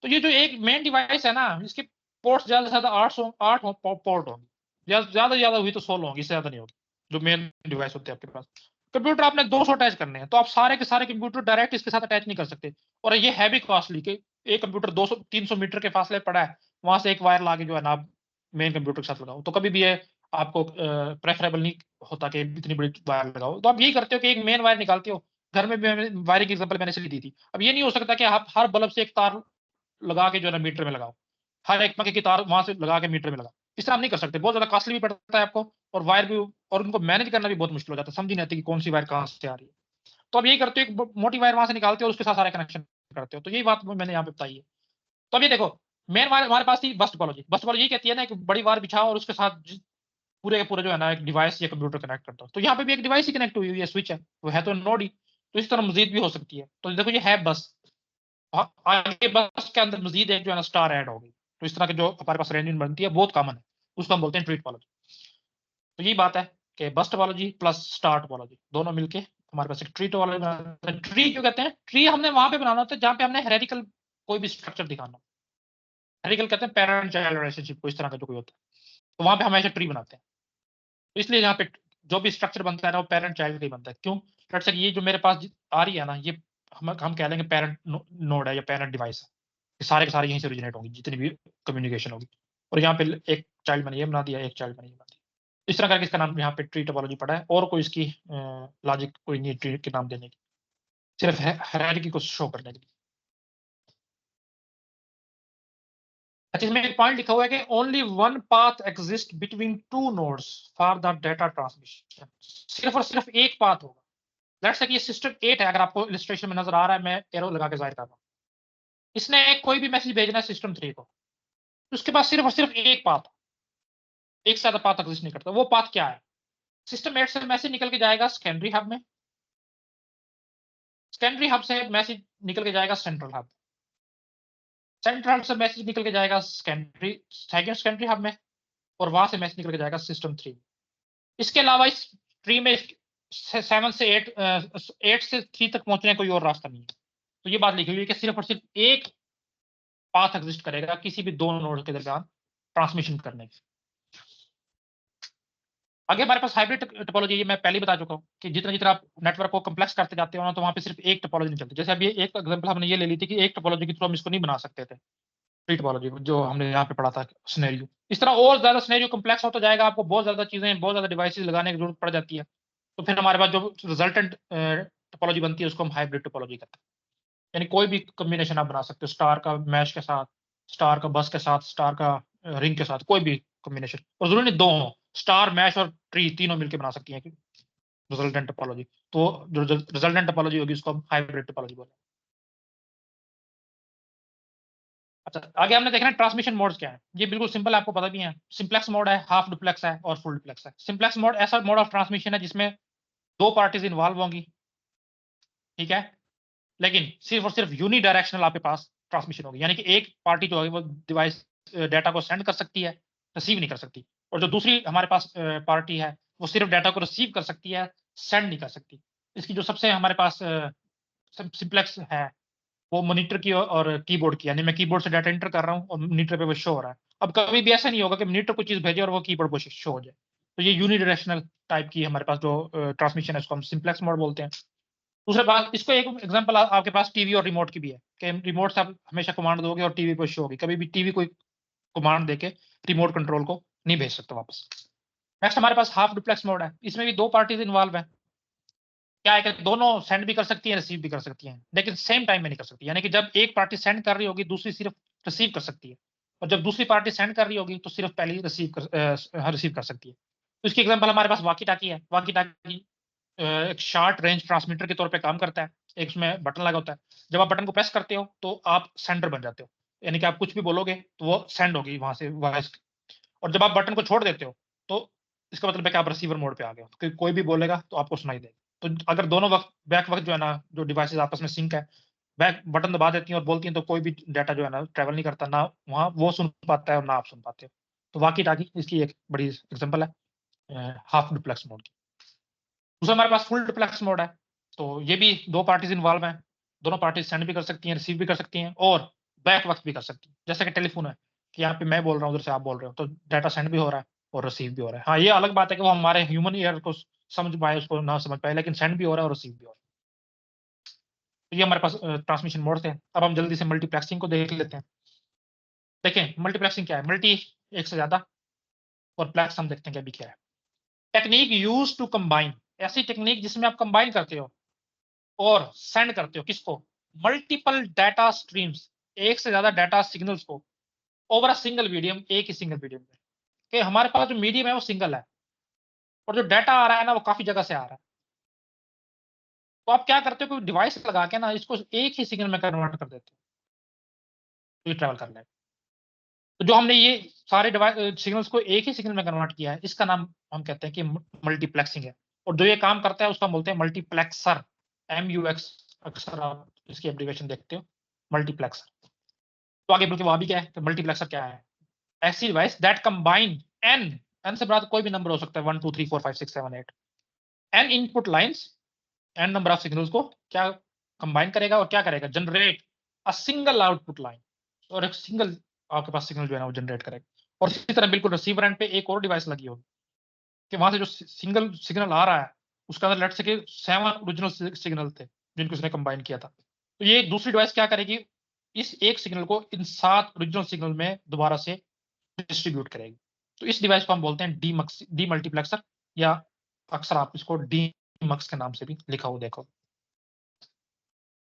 तो ये जो एक मेन डिवाइस है ना, इसके पोर्ट्स ज्यादा से ज्यादा 8 पोर्ट होंगे, ज्यादा से ज्यादा हुई तो 16 होंगी, इससे ज्यादा नहीं होगी। जो मेन डिवाइस होते हैं आपके पास, कंप्यूटर आपने 200 अटैच करने हैं, तो आप सारे के सारे कंप्यूटर डायरेक्ट इसके साथ अटैच नहीं कर सकते, और ये है भी कॉस्टली कि एक कंप्यूटर 200-300 मीटर के फासले पड़ा है, वहां से एक वायर लाके जो है ना आप मेन कंप्यूटर के साथ लगाओ, तो कभी भी ये आपको प्रेफरेबल नहीं होता कि इतनी बड़ी वायर लगाओ। तो आप यही करते हो कि एक मेन वायर निकालते हो। घर में भी वायरिंग की एग्जांपल मैंने इसलिए दी थी। अब ये नहीं हो सकता कि आप हर बल्ब से एक तार लगा के जो है ना मीटर में लगाओ, हर एक पंखे की तार वहां से लगा के मीटर में लगाओ, इस तरह आप नहीं कर सकते, बहुत ज्यादा कॉस्टली भी पड़ता है आपको, और वायर भी, और उनको मैनेज करना भी बहुत मुश्किल हो जाता है, समझ नहीं आती कि कौन सी वायर कहाँ से आ रही है। तो अब यही करते हो, एक मोटी वायर वहां से निकालते हो और उसके साथ सारे कनेक्शन करते हो। तो यही बात मैंने यहाँ पे बताई है। तो अब ये देखो, मेन वायर हमारे पास थी बस टोपोलॉजी। बस टोपोलॉजी कहती है ना, एक बड़ी वायर बिछाओ और उसके साथ पूरे के पूरे जो है ना एक डिवाइस या कंप्यूटर कनेक्ट करता हो। तो यहाँ पे भी एक डिवाइस ही कनेक्ट हुई है, स्विच है, वो है तो नोड ही। तो इस तरह मजीद भी हो सकती है। तो देखो ये है बस, आगे बस के अंदर मजीद एक जो है ना स्टार ऐड होगी। तो इस तरह के जो हमारे पास अरेंजमेंट बनती है बहुत कॉमन है, उसको हम बोलते हैं ट्री टोपोलॉजी। तो यही बात है कि बस टोपोलॉजी प्लस स्टार टोपोलॉजी दोनों मिलके हमारे पास एक ट्री टोपोलॉजी। ट्री क्यों कहते हैं, ट्री हमने वहां पे बनाना होता है जहां पे हमने हेरेडिकल कोई भी स्ट्रक्चर दिखाना। हेरेडिकल कहते हैं पेरेंट चाइल्ड रिलेशनशिप को, इस तरह का जो कोई होता है, तो वहां पे हमेशा ट्री बनाते हैं। तो इसलिए यहाँ पे जो भी स्ट्रक्चर बनता है ना वो पेरेंट चाइल्ड का ही बनता है। क्यों, लेट्स से ये जो मेरे पास आ रही है ना, ये हम कह लेंगे पेरेंट नोड है या पेरेंट डिवाइस है, ये सारे के सारे यहीं से ओरिजिनेट होंगी जितनी भी कम्युनिकेशन होगी। और यहाँ पे एक चाइल्ड मैंने ये बना दिया, एक चाइल्ड मैंने ये बना दिया, इस तरह करके इसका नाम यहाँ पे ट्री टोपोलॉजी पड़ा है। और कोई इसकी लॉजिक कोई नहीं है ट्री के नाम देने की, सिर्फ हायरार्की को शो करने के लिए। अच्छा, इसमें एक पॉइंट लिखा हुआ है कि only one path exist between two nodes for the data transmission. सिर्फ और सिर्फ एक पाथ होगा। लेट्स से कि ये सिस्टम 8 है, अगर आपको इलस्ट्रेशन में नजर आ रहा है, मैं एरो लगा के जाहिर कर रहा हूँ। इसने कोई भी मैसेज भेजना है सिस्टम 3 को, उसके पास सिर्फ और सिर्फ एक पाथ, एक से ज्यादा पाथ एग्जिस्ट नहीं करता। वो पाथ क्या है, सिस्टम 8 से मैसेज निकल के जाएगा सेकेंडरी हब में, सेकेंडरी हब से मैसेज निकल के जाएगा सेंट्रल हब, सेंट्रल हब से मैसेज निकल के जाएगा सेकेंडरी हब में, और वहां से मैसेज निकल के जाएगा सिस्टम 3। इसके अलावा इस ट्री में 7 से 8 से 3 तक पहुंचने का कोई और रास्ता नहीं है। तो ये बात लिखी हुई है कि सिर्फ और सिर्फ एक पाथ एग्जिस्ट करेगा किसी भी दो नोड के दरमियान ट्रांसमिशन करने की। आगे हमारे पास हाइब्रिड टोपोलॉजी, ये मैं पहले ही बता चुका हूँ कि जितना जितना आप नेटवर्क को कम्प्लेक्स करते जाते हो ना, तो वहाँ पे सिर्फ एक टोपोलॉजी नहीं चलती। जैसे अभी एक एग्जांपल हमने ये ले ली थी कि एक टोपोलॉजी के थ्रू हम इसको नहीं बना सकते थे, फ्री टोपोलॉजी जो हमने यहाँ पे पढ़ा था सिनेरियो। इस तरह और ज्यादा सिनेरियो कम्प्लेक्स होता जाएगा, आपको बहुत ज्यादा चीजें, बहुत ज्यादा डिवाइसेस लगाने की जरूरत पड़ जाती है। तो फिर हमारे पास जो रिजल्टेंट टोपोलॉजी बनती है उसको हम हाइब्रिड टोपोलॉजी कहते हैं। यानी कोई भी कॉम्बिनेशन आप बना सकते हो, स्टार का मैश के साथ, स्टार का बस के साथ, स्टार का रिंग के साथ, कोई भी कॉम्बिनेशन, और जरूरी नहीं दो हो, स्टार मैश और ट्री तीनों मिलकर बना सकती हैं रिजल्टेंट टोपोलॉजी। तो जो रिजल्टेंट टोपोलॉजी होगी उसको हम हाइब्रिड टोपोलॉजी बोलते हैं। अच्छा, आगे हमने देखना है ट्रांसमिशन मोड्स क्या है। ये बिल्कुल सिंपल, आपको पता भी है। सिंप्लेक्स मोड है, हाफ डुप्लेक्स है और फुल डुप्लेक्स है। सिंप्लेक्स मोड ऐसा मोड ऑफ ट्रांसमिशन है जिसमें दो पार्टीज इन्वॉल्व होंगी, ठीक है, लेकिन सिर्फ और सिर्फ यूनी डायरेक्शनल आपके पास ट्रांसमिशन होगी। यानी कि एक पार्टी जो है वो डिवाइस डाटा को सेंड कर सकती है, रिसीव नहीं कर सकती, और जो दूसरी हमारे पास पार्टी है वो सिर्फ डाटा को रिसीव कर सकती है, सेंड नहीं कर सकती। इसकी जो सबसे हमारे पास सिंप्लेक्स है वो मॉनिटर की और कीबोर्ड की, यानी मैं कीबोर्ड से डाटा एंटर कर रहा हूँ और मॉनिटर पे वो शो हो रहा है। अब कभी भी ऐसा नहीं होगा कि मॉनिटर कोई चीज भेजे और वो कीबोर्ड पर शो हो जाए। तो ये यूनिडायरेक्शनल टाइप की हमारे पास जो ट्रांसमिशन है उसको हम सिंप्लेक्स मोड बोलते हैं। दूसरा बात, इसको एक एग्जांपल आपके पास टीवी और रिमोट की भी है कि रिमोट से आप हमेशा कमांड दोगे और टीवी पर शो होगी। कभी भी टीवी कोई कमांड देके रिमोट कंट्रोल को नहीं भेज सकता वापस। नेक्स्ट हमारे पास हाफ डुप्लेक्स मोड है। इसमें भी दो पार्टीज इन्वॉल्व है। क्या है कि दोनों सेंड भी कर सकती है, रिसीव भी कर सकती हैं, लेकिन सेम टाइम में नहीं कर सकती। यानी कि जब एक पार्टी सेंड कर रही होगी दूसरी सिर्फ रिसीव कर सकती है, और जब दूसरी पार्टी सेंड कर रही होगी तो सिर्फ पहले रिसीव कर सकती है। तो इसकी एग्जांपल हमारे पास वाकी टाकी है। वाकी टाकी एक शॉर्ट रेंज ट्रांसमीटर के तौर पे काम करता है। एक उसमें बटन लगा होता है, जब आप बटन को प्रेस करते हो तो आप सेंडर बन जाते हो, यानी कि आप कुछ भी बोलोगे तो वो सेंड होगी वहां से वॉइस। और जब आप बटन को छोड़ देते हो तो इसका मतलब है कि आप रिसीवर मोड पे आ गए हो, क्योंकि कोई भी बोलेगा तो आपको सुनाई देगा। तो अगर दोनों वक्त बैक वक्त जो है ना, जो डिवाइसेस आपस में सिंक है, बैक बटन दबा देती हैं और बोलती हैं, तो कोई भी डाटा जो है ना ट्रेवल नहीं करता, ना वहाँ वो सुन पाता है और ना आप सुन पाते हो। तो वाकी टाकी इसकी एक बड़ी एग्जांपल है हाफ डुप्लेक्स मोड की। दूसरा हमारे पास फुल डुप्लेक्स मोड है। तो ये भी दो पार्टीज इन्वॉल्व हैं, दोनों पार्टीज सेंड भी कर सकती हैं, रिसीव भी कर सकती हैं और बैक वक्त भी कर सकती हैं। जैसे कि टेलीफोन है कि यहाँ पे मैं बोल रहा हूँ, उधर से आप बोल रहे हो, तो डाटा सेंड भी हो रहा है और रिसीव भी हो रहा है। हाँ, ये अलग बात है कि वो हमारे ह्यूमन ईयर को समझ पाए, उसको ना समझ पाए, लेकिन सेंड भी हो रहा है और रिसीव भी हो रहा है। तो ये हमारे पास ट्रांसमिशन मोड थे। अब हम जल्दी से मल्टीप्लेक्सिंग को देख लेते हैं। देखें मल्टीप्लेक्सिंग क्या है। मल्टी एक से ज्यादा, और प्लेक्स हम देखते हैं कि अभी क्या है। टेक्निक यूज टू कंबाइन, ऐसी टेक्निक जिसमें आप कंबाइन करते हो और सेंड करते हो किसको, मल्टीपल डाटा स्ट्रीम्स, एक से ज्यादा डाटा सिग्नल्स को ओवर अ सिंगल मीडियम, एक ही सिंगल मीडियम में। कि हमारे पास जो मीडियम है वो सिंगल है और जो डाटा आ रहा है ना वो काफी जगह से आ रहा है। तो आप क्या करते हो, कोई डिवाइस लगा के ना इसको एक ही सिग्नल में कन्वर्ट कर देते हो, तो ये ट्रैवल कर लेगा। तो जो हमने ये सारे डिवाइस सिग्नल्स को एक ही सिग्नल में कन्वर्ट किया है, इसका नाम हम कहते हैं कि मल्टीप्लेक्सिंग है। और जो ये काम करता है उसका बोलते हैं मल्टीप्लेक्सर, MUX, अक्सर आप इसकी एब्रिविएशन देखते हो, मल्टीप्लेक्सर। तो आगे बढ़ के वहां भी क्या है, तो मल्टीप्लेक्सर क्या है, ऐसी डिवाइस दैट कंबाइन एन से बड़ा कोई भी नंबर हो सकता है, 1 2 3 4 5 6 7 8 N input lines, N number of signals को क्या कंबाइन करेगा और क्या करेगा, generate a single output line, और एक सिंगल आपके पास सिग्नल जो है ना वो जनरेट करेगा। और इसी तरह बिल्कुल रिसीवर एंड पे एक और डिवाइस लगी होगी कि वहां से जो सिंगल सिग्नल आ रहा है उसका अंदर लेट से 7 ओरिजिनल सिग्नल थे जिनको उसने कंबाइन किया था। तो ये दूसरी डिवाइस क्या करेगी, इस एक सिग्नल को इन 7 ओरिजिनल सिग्नल में दोबारा से डिस्ट्रीब्यूट करेगी। तो इस डिवाइस को हम बोलते हैं डी मल्टीप्लेक्सर, या अक्सर आप इसको डीमक्स के नाम से भी लिखा हो देखो।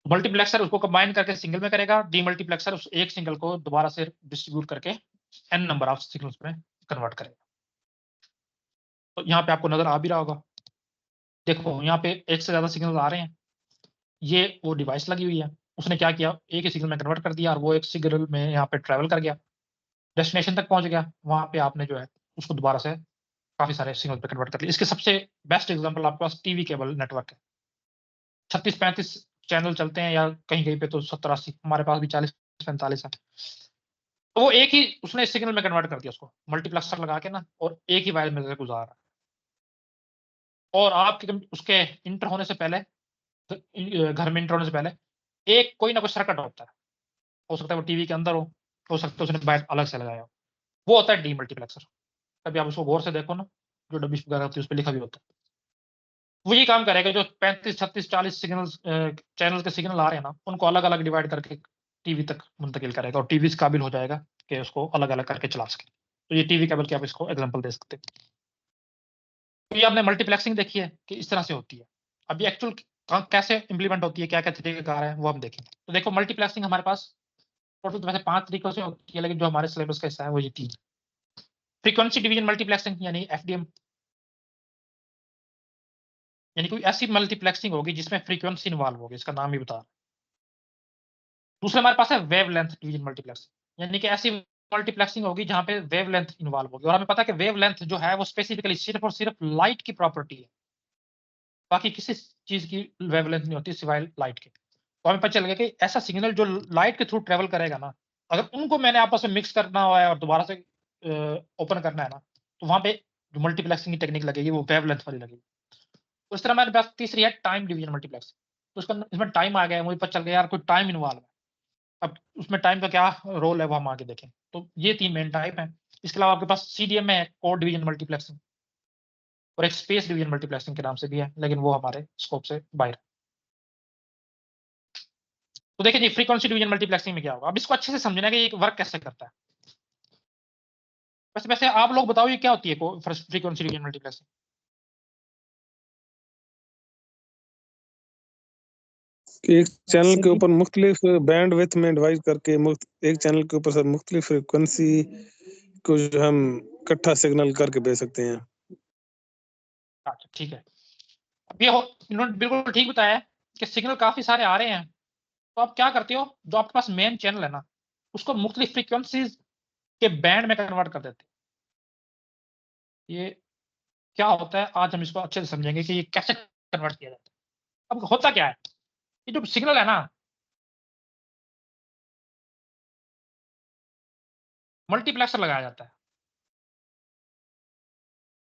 मल्टीप्लेक्सर उसको कंबाइन करके सिंगल में करेगा, डीमल्टीप्लेक्सर उस एक सिंगल को दोबारा से डिस्ट्रीब्यूट करके एन नंबर ऑफ सिग्नल्स में कन्वर्ट करेगा। तो यहाँ पे आपको नजर आ भी रहा होगा, देखो यहाँ पे एक से ज्यादा सिग्नल आ रहे हैं, ये वो डिवाइस लगी हुई है, उसने क्या किया, एक ही सिग्नल में कन्वर्ट कर दिया और वो एक सिग्नल में यहाँ पे ट्रेवल कर गया, डेस्टिनेशन तक पहुंच गया, वहां पे आपने जो है उसको दोबारा से काफी सारे सिग्नल पे कन्वर्ट कर लिया। इसके सबसे बेस्ट एग्जांपल आपके पास टीवी केबल नेटवर्क है, 36-35 चैनल चलते हैं, या कहीं कहीं पे तो 70-80, हमारे पास भी 40-45 है। तो वो एक ही उसने सिग्नल में कन्वर्ट कर दिया उसको, मल्टीप्लेक्सर लगा के ना, और एक ही वायर में से गुजार रहा है। और आपके उसके इंटर होने से पहले, घर में इंटर होने से पहले एक कोई ना कोई सर्किट होता है, हो सकता है वो टीवी के अंदर हो सकता है उसने बाहर अलग से लगाया हो, वो होता है डी मल्टीप्लेक्सर। कभी आप उसको गौर से देखो ना, जो डब्ल्यू वगैरह होती है उस पर लिखा भी होता है। वो ये काम करेगा, जो 35, 36, 40 सिग्नल चैनल के सिग्नल आ रहे हैं ना, उनको अलग अलग डिवाइड करके टीवी तक मुंतकिल करेगा और टीवी इस काबिल हो जाएगा कि उसको अलग अलग करके चला सके। तो ये टीवी केबल की आप इसको एग्जांपल दे सकते हैं। तो ये आपने मल्टीप्लेक्सिंग देखी है कि इस तरह से होती है। अभी एक्चुअल कैसे इंप्लीमेंट होती है, क्या क्या तरीकेकार है, वो हम देखेंगे। तो देखो मल्टीप्लेक्सिंग हमारे पास टोटल तो वैसे 5 तरीकों से होती है, लेकिन जो हमारे सिलेबस का हिस्सा है वो ये 3। फ्रीक्वेंसी डिवीजन मल्टीप्लेक्सिंग यानी एफडीएम, यानी कोई ऐसी मल्टीप्लेक्सिंग होगी जिसमें फ्रीक्वेंसी इन्वॉल्व होगी, इसका नाम ही बता रहा है। दूसरा हमारे पास है वेवलेंथ डिवीजन मल्टीप्लेक्सिंग, यानी कि ऐसी मल्टीप्लेक्सिंग होगी जहां पे वेवलेंथ इन्वॉल्व होगी। और हमें पता है कि वेवलेंथ जो है वो स्पेसिफिकली सिर्फ और सिर्फ लाइट की प्रॉपर्टी है, बाकी किसी चीज की वेवलेंथ नहीं होती सिवाय लाइट के। तो हमें पता चल गया कि ऐसा सिग्नल जो लाइट के थ्रू ट्रेवल करेगा ना, अगर उनको मैंने आपस में मिक्स करना हुआ है और दोबारा से ओपन करना है ना, तो वहां पे जो मल्टीप्लेक्सिंग की टेक्निक लगेगी वो वेवलेंथ वाली लगेगी। तो इस तरह हमारे पास तीसरी है टाइम डिवीजन मल्टीप्लेक्सिंग। तो उसका इसमें टाइम आ गया है, मुझे पता चल गया यार कोई टाइम इन्वॉल्व है। अब उसमें टाइम का क्या रोल है वो हम आगे देखें। तो ये 3 मेन टाइप हैं। इसके अलावा आपके पास सीडीएम है, कोड डिवीजन मल्टीप्लेक्सिंग, और एक स्पेस डिवीजन मल्टीप्लेक्सिंग के नाम से भी है, लेकिन वो हमारे स्कोप से बाहर है। तो देखिए जी, फ्रीक्वेंसी डिवीजन मल्टीप्लेक्सिंग में क्या होगा, अब इसको अच्छे से समझना कि ये वर्क कैसे करता है। वैसे वैसे आप लोग बताओ ये क्या होती है फ्रीक्वेंसी डिवीजन मल्टीप्लेक्सिंग? एक चैनल के ऊपर मुख्तलिफ बैंड विड्थ में डिवाइड करके एक चैनल के ऊपर सब मुख्तलिफ फ्रिक्वेंसी को जो हम इकट्ठा सिग्नल करके भेज सकते हैं। अच्छा ठीक है, अब ये इन्होंने बिल्कुल ठीक बताया है कि सिग्नल काफी सारे आ रहे हैं। तो आप क्या करते हो, जो आपके पास मेन चैनल है ना, उसको मुख्तलिफ फ्रीक्वेंसीज के बैंड में कन्वर्ट कर देते हैं। ये क्या होता है, आज हम इसको अच्छे से समझेंगे कि ये कैसे कन्वर्ट किया जाता है। अब होता क्या है, ये जो सिग्नल है ना, मल्टीप्लेक्सर लगाया जाता है।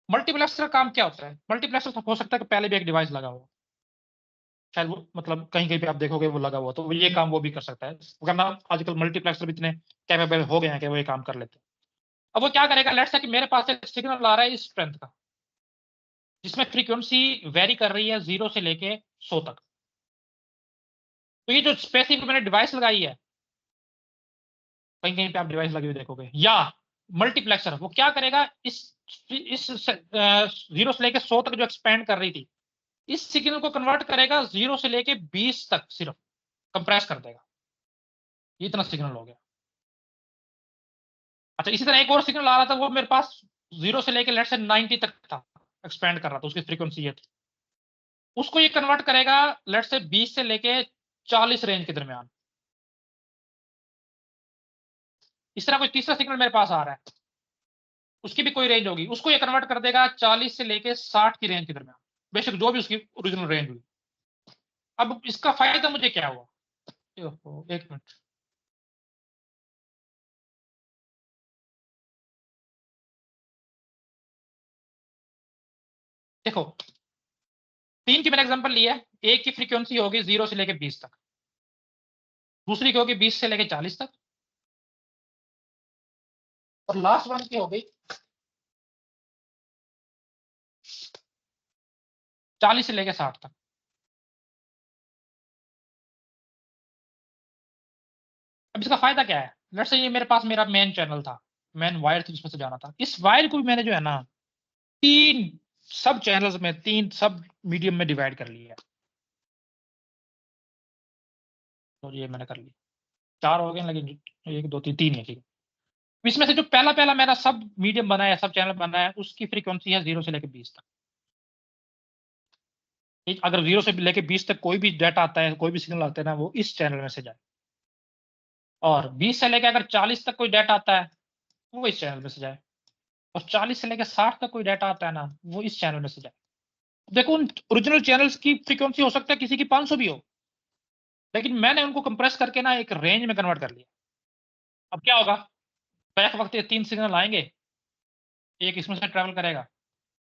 मल्टीप्लेक्सर का काम क्या होता है, मल्टीप्लेक्सर हो सकता है कि पहले भी एक डिवाइस लगा हो, शायद वो मतलब कहीं कहीं पे आप देखोगे वो लगा हुआ, तो ये काम वो भी कर सकता है, वरना आजकल मल्टीप्लेक्सर भी इतने कैपेबल हो गए हैं कि वो ये काम कर लेते हैं। अब वो क्या करेगा, लेट्स से कि मेरे पास एक सिग्नल आ रहा है इस स्ट्रेंथ का, जिसमें फ्रीक्वेंसी वेरी कर रही है 0 से लेके 100 तक। तो ये जो स्पेसिफिक मैंने डिवाइस लगाई है, कहीं कहीं पे आप डिवाइस लगी हुई देखोगे, या मल्टीप्लेक्सर, वो क्या करेगा, इस 0 से लेके 100 तक जो एक्सपेंड कर रही थी, इस सिग्नल को कन्वर्ट करेगा 0 से लेके 20 तक, सिर्फ कंप्रेस कर देगा। ये इतना सिग्नल हो गया। अच्छा, इसी तरह एक और सिग्नल आ रहा था, वो मेरे पास 0 से लेके लेट्स से 90 तक था, एक्सपेंड कर रहा था, उसकी फ्रीक्वेंसी ये थी। उसको ये कन्वर्ट करेगा लेट्स से 20 से लेके 40 रेंज के दरमियान। इस तरह कोई तीसरा सिग्नल मेरे पास आ रहा है, उसकी भी कोई रेंज होगी, उसको ये कन्वर्ट कर देगा 40 से लेके 60 की रेंज के दरमियान, बेशक जो भी उसकी ओरिजिनल रेंज हुई। अब इसका फायदा मुझे क्या हुआ, एक मिनट, देखो 3 की मैंने एग्जांपल लिया है। एक की फ्रीक्वेंसी होगी 0 से लेके 20 तक, दूसरी की होगी 20 से लेके 40 तक, और लास्ट वन की हो गई 40 से लेके 60 तक। अब इसका फायदा क्या है, लेट्स से ये मेरे पास मेरा मेन चैनल था, मेन वायर थी जिसमें से जाना था, इस वायर को भी मैंने जो है ना 3 सब चैनल्स में, 3 सब मीडियम में डिवाइड कर लिया है। तो ये मैंने कर लिया, 4 हो गए, लेकिन 1 2 3 3 है, ठीक है। इसमें से जो पहला पहला मेरा सब मीडियम बना है, सब चैनल बना है, उसकी फ्रीक्वेंसी है 0 से लेके 20 तक। अगर 0 से लेके 20 तक कोई भी डाटा आता है, कोई भी सिग्नल आता है ना, वो इस चैनल में से जाए, और 20 से लेके अगर 40 तक कोई डाटा आता है वो इस चैनल में से जाए, और 40 से लेके 60 तक कोई डाटा आता है ना, वो इस चैनल में से जाए। देखो उन ओरिजिनल चैनल्स की फ्रीक्वेंसी हो सकता है किसी की 500 भी हो, लेकिन मैंने उनको कंप्रेस करके ना एक रेंज में कन्वर्ट कर लिया। अब क्या होगा, बैक वक्त ये 3 सिग्नल आएंगे, एक इसमें से ट्रेवल करेगा,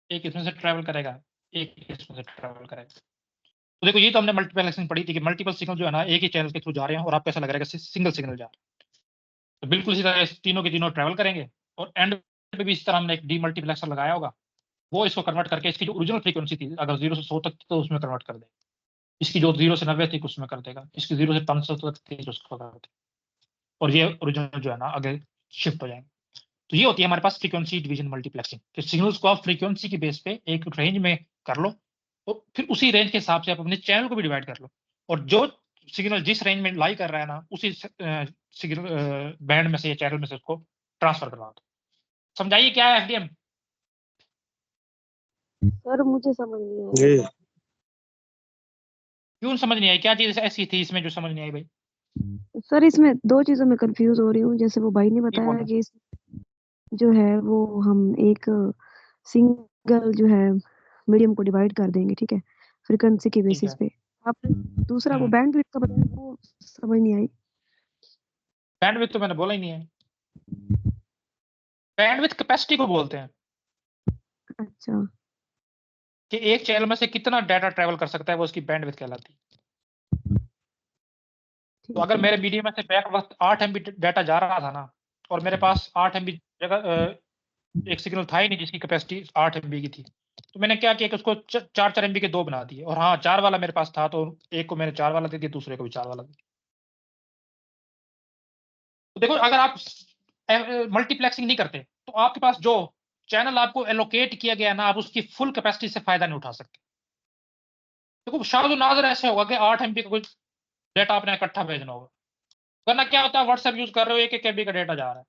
एक इसमें से ट्रेवल करेगा, एक इसमें से ट्रेवल करेगा। तो देखो ये तो हमने मल्टीप्लेक्सिंग पढ़ी थी कि मल्टीपल सिग्नल जो है ना एक ही चैनल के थ्रू जा रहे हैं, और आपको ऐसा लग रहा है कि सिंगल सिग्नल जा रहा है। तो बिल्कुल इसी तरह तीनों के तीनों ट्रेवल करेंगे, और एंड पे भी इस तरह हमने एक डीमल्टीप्लेक्सर लगाया होगा, वो इसको कन्वर्ट करके इसकी जो ओरिजिनल फ्रीक्वेंसी थी अगर 0 से 100 तक थी तो उसमें कन्वर्ट कर देगा, इसकी जो 0 से 90 थी उसमें कर देगा, इसकी 0 से 500 तक थी तो उसको कर देगा, और ये ओरिजिनल जो है ना आगे शिफ्ट हो जाएंगे। तो ये होती है हमारे पास फ्रीक्वेंसी डिवीजन मल्टीप्लेक्सिंग, कि सिग्नल्स को आप फ्रीक्वेंसी की बेस पे एक रेंज में कर लो और फिर उसी रेंज के हिसाब से आप अपने चैनल को भी डिवाइड कर लो, और जो सिग्नल जिस रेंज में लाई कर रहा है ना उसी सिग्नल बैंड में से या चैनल में से उसको ट्रांसफर करवा दो। समझाइए क्या है एफडीएम? सर मुझे समझ नहीं आया। जी क्यों समझ नहीं आई? क्या चीज ऐसी थी इसमें जो समझ नहीं आई भाई? सर इसमें दो चीजों में कंफ्यूज हो रही हूँ। जैसे वो भाई ने ये बताया बोलना कि जो है वो हम एक सिंगल जो है मीडियम को डिवाइड कर देंगे, ठीक है, फ्रीक्वेंसी की ठीक बेसिस है। पे। आपने दूसरा वो हम्म। बैंडविड्थ का बताया, वो समझ नहीं आई। बैंडविड्थ तो मैंने बोला ही नहीं है, बैंडविड्थ कैपेसिटी को बोलते हैं अच्छा कि एक चैनल में से कितना डाटा ट्रेवल कर सकता है, वो उसकी बैंडविड्थ कहलाती है। तो ठीक अगर है। मेरे मीडियम में से बैक वक्त 8 MB डाटा जा रहा था ना, और मेरे पास 8 MB जगह एक सिग्नल था ही नहीं जिसकी कैपेसिटी 8 MB की थी, तो मैंने क्या किया कि उसको 4 MB के दो बना दिए, और हाँ 4 वाला मेरे पास था तो एक को मैंने 4 वाला दे दिया, दूसरे को भी 4 वाला दे दिया। तो देखो अगर आप मल्टीप्लेक्सिंग नहीं करते तो आपके पास जो चैनल आपको एलोकेट किया गया ना, आप उसकी फुल कैपेसिटी से फायदा नहीं उठा सकते। देखो शायद नाजर ऐसे होगा कि 8 MB का कुछ डेटा आपने इकट्ठा भेजना होगा, वरना क्या होता है व्हाट्सएप यूज कर रहे हो, 1 KB का डेटा जा रहा है,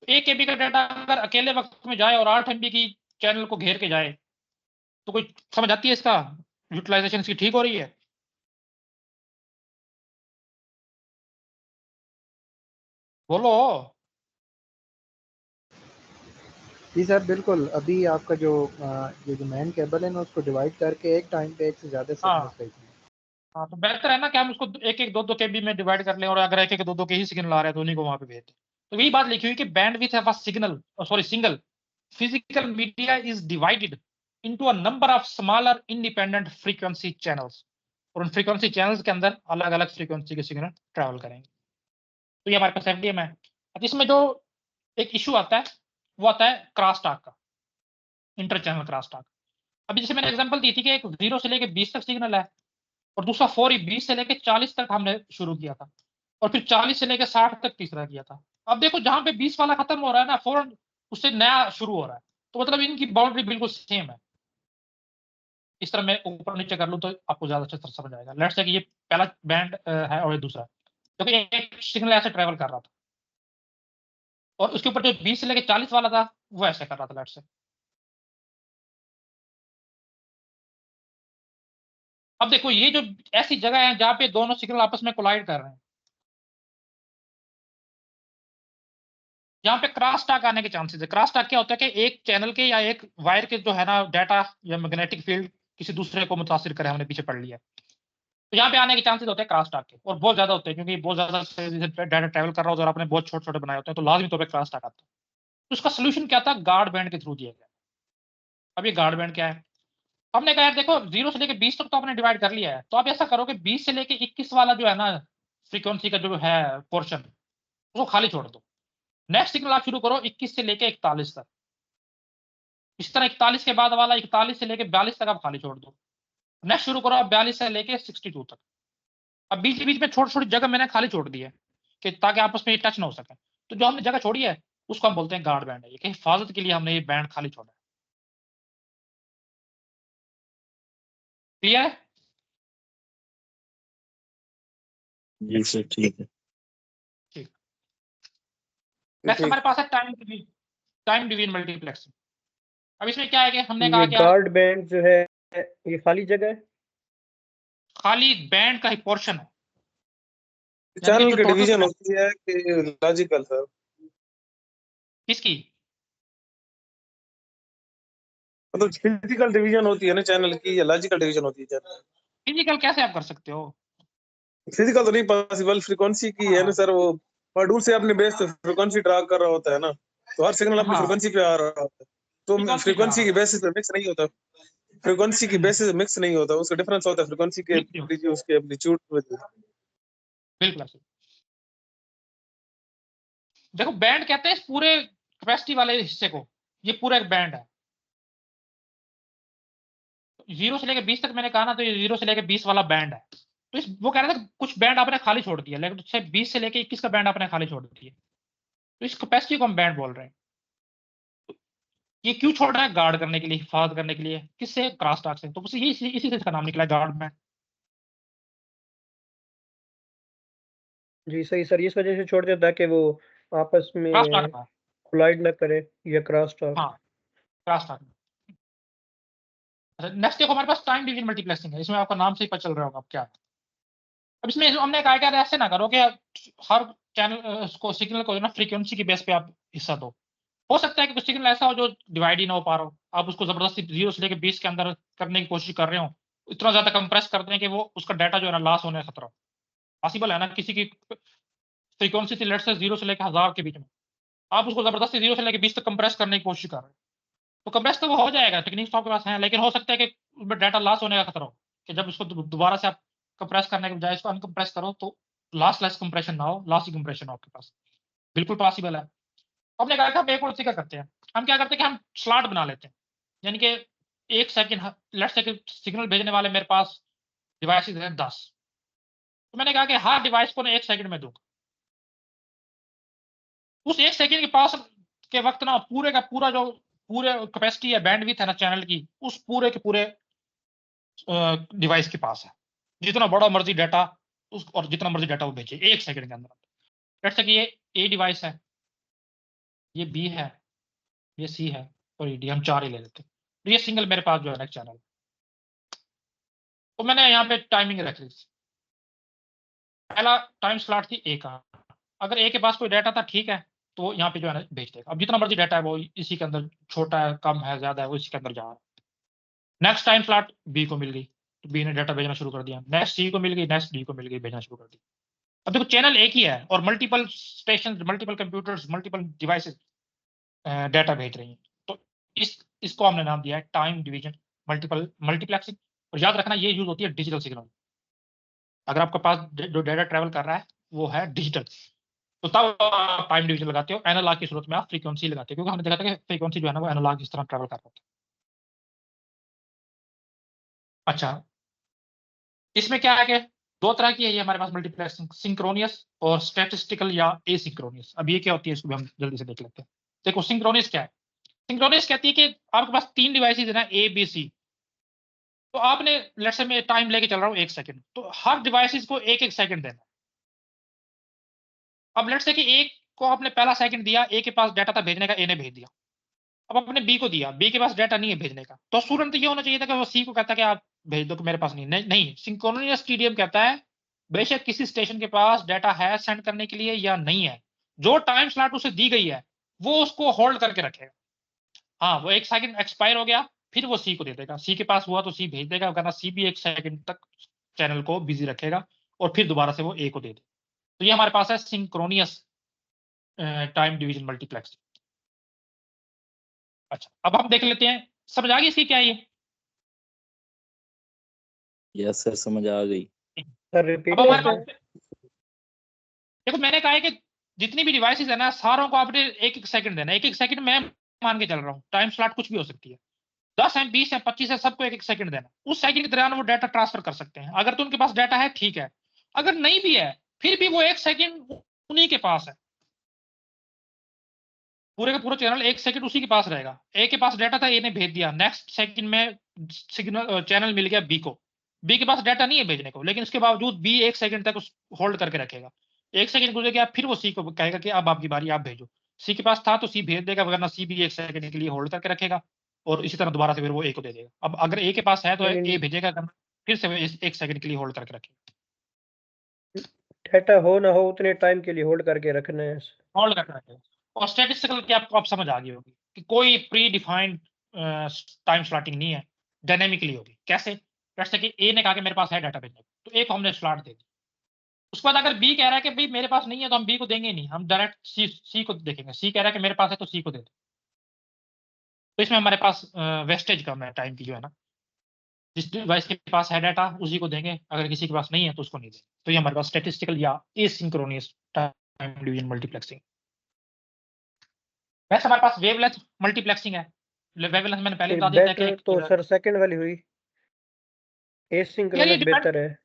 तो 1 KB का डेटा अगर अकेले वक्त में जाए और 8 MB की चैनल को घेर के जाए तो कोई समझ आती है इसका यूटिलाइजेशन इसकी ठीक हो रही है? बोलो। जी सर बिल्कुल। अभी आपका जो ये जो मेन केबल है ना उसको डिवाइड करके एक टाइम पे एक से ज्यादा हाँ सिग्नल्स भेजने हैं। हाँ, तो बेहतर है ना कि हम उसको 1-1 2-2 KB में डिवाइड कर लें, और अगर 1-1 2-2 के ही सिग्नल आ रहे हैं तो उन्हीं को वहां पे भेज दें। तो यही बात लिखी हुई कि bandwidth of a signal, sorry single physical media is divided into a number of smaller independent frequency channels, और उन फ्रीक्वेंसी चैनल्स के अंदर अलग अलग फ्रीक्वेंसी के सिग्नल ट्रैवल करेंगे। तो ये हमारे पास एफडीएम है। अब इसमें जो एक इशू आता है वो आता है क्रॉस टॉक का, इंटर चैनल क्रॉस टॉक। अभी जैसे मैंने एग्जांपल दी थी कि एक 0 से लेके 20 तक सिग्नल है, और दूसरा 20 से लेके 40 तक हमने शुरू किया था, और फिर 40 से लेके 60 तक तीसरा किया था। अब देखो जहां पे 20 वाला खत्म हो रहा है ना, फौरन उससे नया शुरू हो रहा है, तो मतलब इनकी बाउंड्री बिल्कुल सेम है। इस तरह मैं ऊपर नीचे कर लूं तो आपको ज्यादा अच्छे से समझ आएगा। लेट्स से कि ये पहला बैंड है और ये दूसरा, क्योंकि एक सिग्नल ऐसे ट्रेवल कर रहा था, और उसके ऊपर जो 20 से लेके 40 वाला था वो ऐसे कर रहा था। लेट्स से अब देखो ये जो ऐसी जगह है जहां पे दोनों सिग्नल आपस में कोलाइड कर रहे हैं, यहाँ पे क्रॉस टॉक आने के चांसेस है। क्रॉस टॉक क्या होता है कि एक चैनल के या एक वायर के जो है ना डाटा या मैग्नेटिक फील्ड किसी दूसरे को मुतासिर करे, हमने पीछे पढ़ लिया, तो यहाँ पे आने के चांसेस होते हैं क्रॉस टॉक के, और बहुत ज्यादा होते हैं, क्योंकि बहुत ज्यादा डाटा ट्रैवल कर रहा होता है और आपने बहुत छोटे छोटे बनाए होते हैं, तो लाजमी तौर पर क्रॉस टॉक आता है। तो उसका सोल्यूशन क्या था? गार्ड बैंड के थ्रू दिया गया। अब ये गार्ड बैंड क्या है? हमने कहा यार देखो 0 से लेके 20 तक तो आपने डिवाइड कर लिया है, तो आप ऐसा करो कि 20 से लेके 21 वाला जो है ना फ्रीक्वेंसी का जो है पोर्शन, उसको खाली छोड़ दो। नेक्स्ट सिग्नल आप शुरू करो 21 से लेके 41 तक। इस तरह 41 के बाद वाला 41 से लेके 42 तक आप खाली छोड़ दो। नेक्स्ट शुरू करो आप 42 से लेके 62 तक। अब बीच बीच में छोटी छोटी जगह मैंने खाली छोड़ दी है कि ताकि आपस में ये टच ना हो सके, तो जो हमने जगह छोड़ी है उसको हम बोलते हैं गार्ड बैंड है, ये कि हिफाजत के लिए हमने ये बैंड खाली छोड़ा है। क्लियर है? जी सर ठीक है। ठीक। नेक्स्ट ठीक। हमारे पास है टाइम डिवीजन मल्टीप्लेक्सिंग। अब इसमें क्या है कि हमने कहा ये कि गार्ड बैंड जो है ये खाली जगह है। खाली बैंड का ही पोर्शन है, यानी कि चैनल जो की टोटल डिवीजन होती है कि लॉजिकल सर? किसकी? मतलब फिजिकल डिवीजन होती है ना चैनल की, या लॉजिकल डिवीजन होती है चैनल? फिजिकल कैसे आप कर सकते हो? फिजिकल तो नहीं पॉसिबल, फ्रीक्वेंसी की है ना हाँ सर। वो मॉड्यूल से अपने बेस पे फ्रीक्वेंसी ड्रा कर रहा होता है ना, तो हर सिग्नल अपनी हाँ, फ्रीक्वेंसी पे आ रहा होता है, तो फ्रीक्वेंसी पे आ फ्रीक्वेंसी रहा की बेसिस पे मिक्स नहीं होता। फ्रीक्वेंसी की बेसिस पे मिक्स नहीं होता, उसका डिफरेंस होता है फ्रीक्वेंसी के उसके एम्पलीट्यूड की वजह से। बिल्कुल ऐसे। देखो बैंड कहते हैं इस पूरे कैपेसिटी वाले हिस्से को, ये पूरा एक बैंड है। 0 से लेकर 20 तक मैंने कहा ना, तो ये 0 से लेकर 20 वाला बैंड है। तो इस वो कह रहा था कुछ बैंड आपने खाली छोड़ दिया, लेकिन 20 से लेकर 21 का बैंड आपने खाली छोड़ दिया, तो इस कैपेसिटी को हम बैंड बोल रहे हैं। ये क्यों छोड़ रहा है? गार्ड करने के लिए, हिफाजत करने के लिए। किससे? क्रॉस टॉक से। तो उसी इसी से इसका नाम निकला गार्ड बैंड। जी सही सर, इस वजह से छोड़ देता है कि वो आपस में क्रॉस टॉक का, कोलाइड ना करे या क्रॉस टॉक। हाँ क्रॉस टॉक। नेक्स्ट देखो हमारे पास टाइम डिवीजन मल्टीप्लेक्सिंग है। इसमें आपका नाम से ही पता चल रहा होगा अब क्या। अब इसमें हमने कहा क्या, ऐसे ना करो कि हर चैनल को सिग्नल को ना फ्रीक्वेंसी की बेस पे आप हिस्सा दो। हो सकता है कि कुछ सिग्नल ऐसा हो जो डिवाइड ही ना हो पा रहा हो, आप उसको जबरदस्ती 0 से लेकर 20 के अंदर करने की कोशिश कर रहे हो, इतना ज्यादा कंप्रेस कर दें कि वो उसका डाटा जो है ना लॉस होने का खतरा हो। पॉसिबल है ना, किसी की फ्रीक्वेंसी थी लेट से 0 से लेकर 1000 के बीच में, आप उसको जबरदस्ती 0 से लेकर 20 तक कंप्रेस करने की कोशिश कर रहे हो, तो कंप्रेस तो वो हो जाएगा, टेक्निक्स तो आपके पास है, लेकिन हो सकता है कि उसमें डाटा लॉस होने का खतरा हो, कि जब उसको दोबारा से आप कंप्रेस करने के बजाय इसको अनकंप्रेस करो तो लॉस लेस कंप्रेशन ना हो, लॉस ही कंप्रेशन हो आपके पास। बिल्कुल पॉसिबल है। हमने कहा कि हम एक और तरीका करते हैं, हम क्या करते हैं कि हम स्लॉट बना लेते हैं, यानी कि 1 सेकंड, लेट्स से सिग्नल भेजने वाले मेरे पास डिवाइसेस हैं 10, तो मैंने कहा कि हर डिवाइस को ना 1 सेकंड में दूंगा। उस 1 सेकंड के पास के वक्त ना पूरे का पूरा जो पूरे कैपेसिटी है, बैंडविड्थ है ना चैनल की, उस पूरे के पूरे डिवाइस के पास है, जितना बड़ा मर्जी डाटा उस और जितना मर्जी डाटा वो भेजे 1 सेकंड के अंदर। लेट्स से कि ये ए डिवाइस है, ये बी है, ये सी है और ये डी, हम 4 ही ले लेते हैं। तो ये सिंगल मेरे पास जो है ना चैनल, तो मैंने यहाँ पे टाइमिंग रख ली। पहला टाइम स्लॉट थी ए का, अगर ए के पास कोई डाटा था ठीक है, तो यहाँ पे जो है ना भेज देगा। अब जितना मर्जी डाटा है वो इसी के अंदर, छोटा है कम है ज्यादा है वो इसी के अंदर जा रहा है। नेक्स्ट टाइम स्लॉट बी को मिल गई, तो बी ने डाटा भेजना शुरू कर दिया। नेक्स्ट सी को मिल गई, नेक्स्ट डी को मिल गई, भेजना शुरू कर दिया। अब देखो चैनल एक ही है और multiple station, multiple computers, multiple devices data भेज रही हैं, तो इसको हमने नाम दिया है टाइम डिवीजन मल्टीप्लेक्सिंग। और याद रखना ये यूज होती है डिजिटल सिग्नल। अगर आपके पास जो डाटा ट्रेवल कर रहा है वो है डिजिटल, तो तब आप टाइम डिवीजन लगाते हो। एनालॉग की सूरत में आप फ्रीक्वेंसी लगाते हो, क्योंकि हमने देखा था कि फ्रीक्वेंसी जो है ना वो एनालॉग इस तरह ट्रेवल कर रहा होता है। अच्छा, इसमें क्या है कि 2 तरह की है ये हमारे पास मल्टीप्लेक्सिंग, सिंक्रोनियस और स्टैटिस्टिकल या एसिंक्रोनियस। अब ये क्या होती है इसको भी हम जल्दी से देख लेते हैं। देखो सिंक्रोनियस क्या है। सिंक्रोनियस कहती है कि आपके पास 3 डिवाइसेज है ना, ए बी सी, तो आपने लेट्स से मैं टाइम लेके चल रहा हूँ 1 सेकंड, तो हर डिवाइसेज को 1-1 सेकंड देना। अब लेट्स से कि एक को आपने पहला सेकंड दिया, ए के पास डाटा था भेजने का, ए ने भेज दिया। अब आपने बी को दिया, बी के पास डाटा नहीं है भेजने का, तो स्टूडेंट ये होना चाहिए था कि वो सी को कहता है कि आप भेज दो कि मेरे पास नहीं। सिंक्रोनियस टीडीएम कहता है बेशक किसी स्टेशन के पास डाटा है सेंड करने के लिए या नहीं है, जो टाइम स्लॉट उसे दी गई है वो उसको होल्ड करके रखेगा। हाँ, वो 1 सेकंड एक्सपायर हो गया फिर वो सी को दे देगा, सी के पास हुआ तो सी भेज देगा, वरना सी भी 1 सेकंड तक चैनल को बिजी रखेगा और फिर दोबारा से वो ए को दे दे। तो ये हमारे पास है सिंक्रोनियस टाइम डिवीजन मल्टीप्लेक्स। अच्छा, अब हम देख लेते हैं, समझ आ गई इसकी क्या है ये? यस सर, समझ आ गई। सर रिपीट अब हमारे करते पास देखो मैंने कहा है कि जितनी भी डिवाइसेस है ना सारों को आपने 1-1 सेकंड देना है। 1-1 सेकंड मैं मान के चल रहा हूँ, टाइम स्लॉट कुछ भी हो सकती है, 10 है, 20 है, 25 है, सबको 1-1 सेकंड देना। उस सेकंड के दौरान वो डाटा ट्रांसफर कर सकते हैं। अगर तो उनके पास डाटा है ठीक है, अगर नहीं भी है फिर भी वो 1 सेकंड उन्हीं के पास है, पूरे का पूरा चैनल 1 सेकंड उसी के पास रहेगा। ए के पास डाटा था, ए ने भेज दिया, नेक्स्ट सेकंड में सिग्नल चैनल मिल गया बी को, बी के पास डाटा नहीं है भेजने को, लेकिन उसके बावजूद बी 1 सेकंड तक उस होल्ड करके रखेगा। 1 सेकंड गुजर गया फिर वो सी को कहेगा कि अब आपकी बारी, आप भेजो। सी के पास था तो सी भेज देगा, वरना सी भी 1 सेकंड के लिए होल्ड करके रखेगा और इसी तरह दोबारा से फिर वो ए को दे देगा। अब अगर ए के पास है तो ए भेजेगा, फिर से 1 सेकंड के लिए होल्ड करके रखेगा। डाटा हो ना हो उतने टाइम के लिए होल्ड करके रखना है। होल्ड करके रखेगा। और स्टैटिस्टिकल की आपको आप समझ आ गई होगी कि कोई प्री डिफाइंड टाइम स्लॉटिंग नहीं है, डायनेमिकली होगी। कैसे? जैसे कि ए ने कहा कि मेरे पास है डाटा भेजने को, तो ए को हमने स्लॉट दे दी। उसके बाद अगर बी कह रहा है कि भाई मेरे पास नहीं है, तो हम बी को देंगे नहीं, हम डायरेक्ट सी को देखेंगे। सी कह रहा है कि मेरे पास है तो सी को दे दो। तो इसमें हमारे पास वेस्टेज कम है टाइम की जो है ना, जिस डिवाइस के पास है डाटा उसी को देंगे, अगर किसी के पास नहीं है तो उसको नहीं देंगे। तो ये हमारे पास स्टैटिस्टिकल या एसिंक्रोनस टाइम डिवीजन मल्टीप्लेक्सिंग। वैसे हमारे पास वेवलेंथ मल्टीप्लेक्सिंग है। वेवलेंथ मैंने पहले बता दिया था कि बैक तो सर सेकंड वाली हुई। यार ये एसिंक्रोनस डिपेंड, बेहतर है।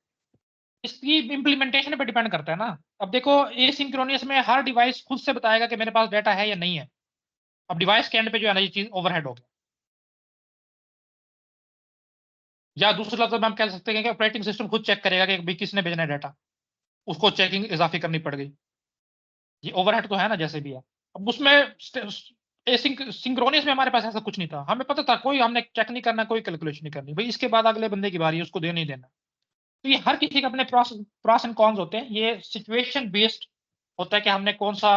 इसकी इम्प्लीमेंटेशन पे डिपेंड करता है ना। अब देखो एसिंक्रोनस में हर डिवाइस खुद से बताएगा कि मेरे पास डाटा है या नहीं है। अब डिवाइस के एंड पे जो है ना ये चीज ओवरहेड हो गया, या दूसरा लफ्ज में हम कह सकते हैं कि ऑपरेटिंग सिस्टम खुद चेक करेगा कि भाई किसने भेजना है डाटा, उसको चेकिंग इजाफी करनी पड़ गई। ये ओवरहेड तो है ना जैसे भी है। अब उसमें सिंक्रोनियस में हमारे पास ऐसा कुछ नहीं था, हमें पता था कोई हमने चेक नहीं करना, कोई कैलकुलेशन नहीं करनी, भाई इसके बाद अगले बंदे की बारी है, उसको देना ही देना। तो ये हर किसी के अपने प्रॉस एंड कॉन्स होते हैं, ये सिचुएशन बेस्ड होता है कि हमने कौन सा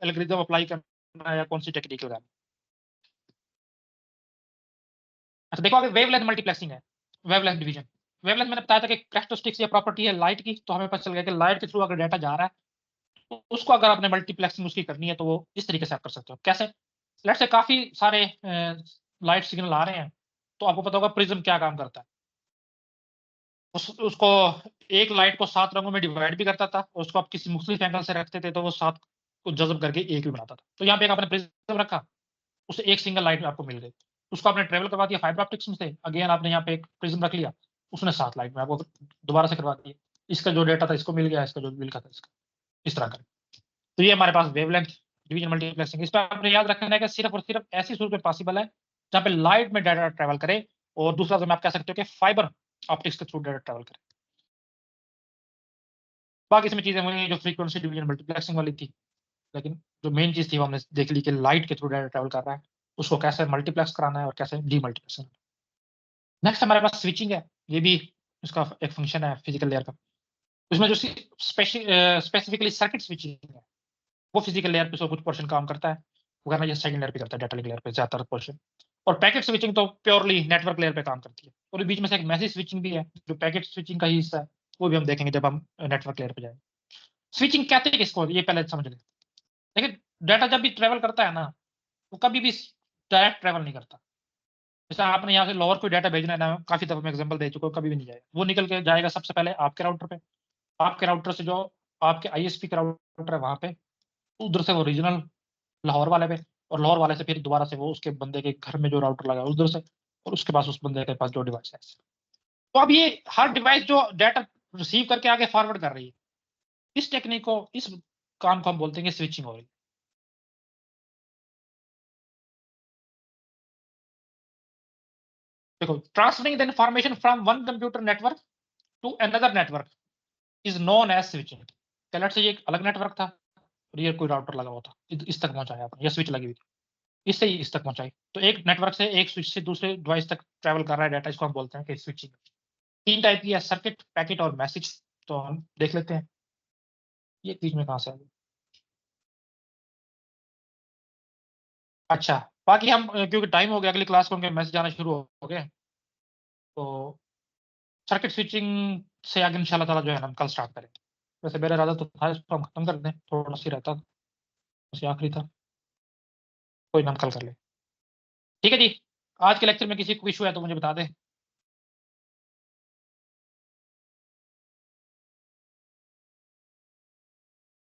एल्गोरिथम अप्लाई करना है या कौन सी टेक्निक लगानी। अच्छा देखो, आगे वेवलेंथ मल्टीप्लेक्सिंग है, वेवलेंथ डिवीजन। वेवलेंथ मैंने बताया था कि कैरेक्टरिस्टिक्स या प्रॉपर्टी है लाइट की, तो हमें पता चल गया कि लाइट के थ्रू अगर डाटा जा रहा है तो उसको अगर आपने मल्टीप्लेक्सिंग उसकी करनी है तो वो इस तरीके से आप कर सकते हो। कैसे? लेट्स से काफी सारे लाइट सिग्नल आ रहे हैं, तो आपको पता होगा प्रिज्म क्या काम करता है। उसको एक लाइट को 7 रंगों में डिवाइड भी करता था, और उसको आप किसी मुख्तलिफ एंगल से रखते थे तो वो 7 को जज्ब करके एक भी बनाता था। तो यहाँ पे एक आपने प्रिज्म रखा, उसे एक सिंगल लाइट में आपको मिल गई, उसको आपने ट्रेवल करवा दिया फाइबर ऑप्टिक्स में से, अगेन आपने यहाँ पे एक प्रिज्म रख लिया, उसने 7 लाइट में आपको दोबारा से करवा दिया, इसका जो डेटा था इसको मिल गया, इसका जो मिल गया था इसका, इस तरह का। तो ये हमारे पास वेवलेंथ डिवीजन मल्टीप्लेक्सिंग। इस पर आपने याद रखना है कि सिर्फ और सिर्फ ऐसी सूरत में पॉसिबल है जहाँ पे लाइट में डाटा ट्रेवल करे, और दूसरा जो आप कह सकते हो कि फाइबर ऑप्टिक्स के थ्रू डाटा ट्रेवल करे। बाकी इसमें चीजें वही जो फ्रीक्वेंसी डिवीजन मल्टीप्लेक्सिंग वाली थी, लेकिन जो मेन चीज थी वो हमने देख ली कि लाइट के थ्रू डाटा ट्रेवल कर रहा है, उसको कैसे मल्टीप्लेक्स कराना है और कैसे डीमल्टीप्लेक्स करना है। नेक्स्ट हमारे पास स्विचिंग है, ये भी इसका एक फंक्शन है फिजिकल लेयर का। उसमें जो स्पेसिफिकली सर्किट स्विचिंग है वो फिजिकल लेयर पे सो कुछ पोर्शन काम करता है, वरना ये सेकंड लेयर पे करता है, डाटा लिंक लेयर पे ज्यादातर पोर्शन। और पैकेट स्विचिंग तो प्योरली नेटवर्क लेयर पे काम करती है। और बीच में से एक मैसेज स्विचिंग भी है जो पैकेट स्विचिंग का ही हिस्सा है, वो भी हम देखेंगे जब हम नेटवर्क लेयर पे जाएंगे। स्विचिंग कहते हैं किसको, ये पहले समझ लें। देखिए डाटा जब भी ट्रेवल करता है ना, वो कभी भी डायरेक्ट ट्रेवल नहीं करता। जैसे आपने यहाँ से लोअर कोई डाटा भेजना है ना, काफी दफा मैं एग्जांपल दे चुका हूँ, कभी भी नहीं जाएगा, वो निकल के जाएगा सबसे पहले आपके राउटर पे, आपके राउटर से जो आपके आईएसपी का राउटर है वहां पे, उधर से वो रीजनल लाहौर वाले पे, और लाहौर वाले से फिर दोबारा से वो उसके बंदे के घर में जो राउटर लगा है उधर से, और उसके पास उस बंदे के पास जो डिवाइस है। तो अब ये हर डिवाइस जो डाटा रिसीव करके आगे फॉरवर्ड कर रही है, इस टेक्निक को, इस काम को हम बोलते हैं स्विचिंग हो रही है। देखो, transferring the information from one computer network to another network is known as switching. Let's say ये एक अलग नेटवर्क था और ये कोई राउटर लगा हुआ था, इस तक पहुंचाया आपने, या स्विच लगी हुई थी, इससे ही इस तक पहुंचाई, तो एक नेटवर्क से एक स्विच से दूसरे डिवाइस तक ट्रैवल कर रहा है डाटा, इसको हम बोलते हैं कि स्विचिंग। 3 टाइप की है, सर्किट, पैकेट और मैसेज। तो हम देख लेते हैं ये बीच में कहां से आ गया। अच्छा, बाकी हम क्योंकि टाइम हो गया, अगली क्लास को उनके मैसेज आना शुरू हो गए, तो सर्किट स्विचिंग से आगे इंशाल्लाह ताला जो है ना हम कल स्टार्ट करें। वैसे मेरा इरादा तो था इसको हम खत्म कर दें, थोड़ा सी रहता, बस ये आखिरी था, कोई ना हम कल कर ले। ठीक है जी, आज के लेक्चर में किसी को इशू है तो मुझे बता दें।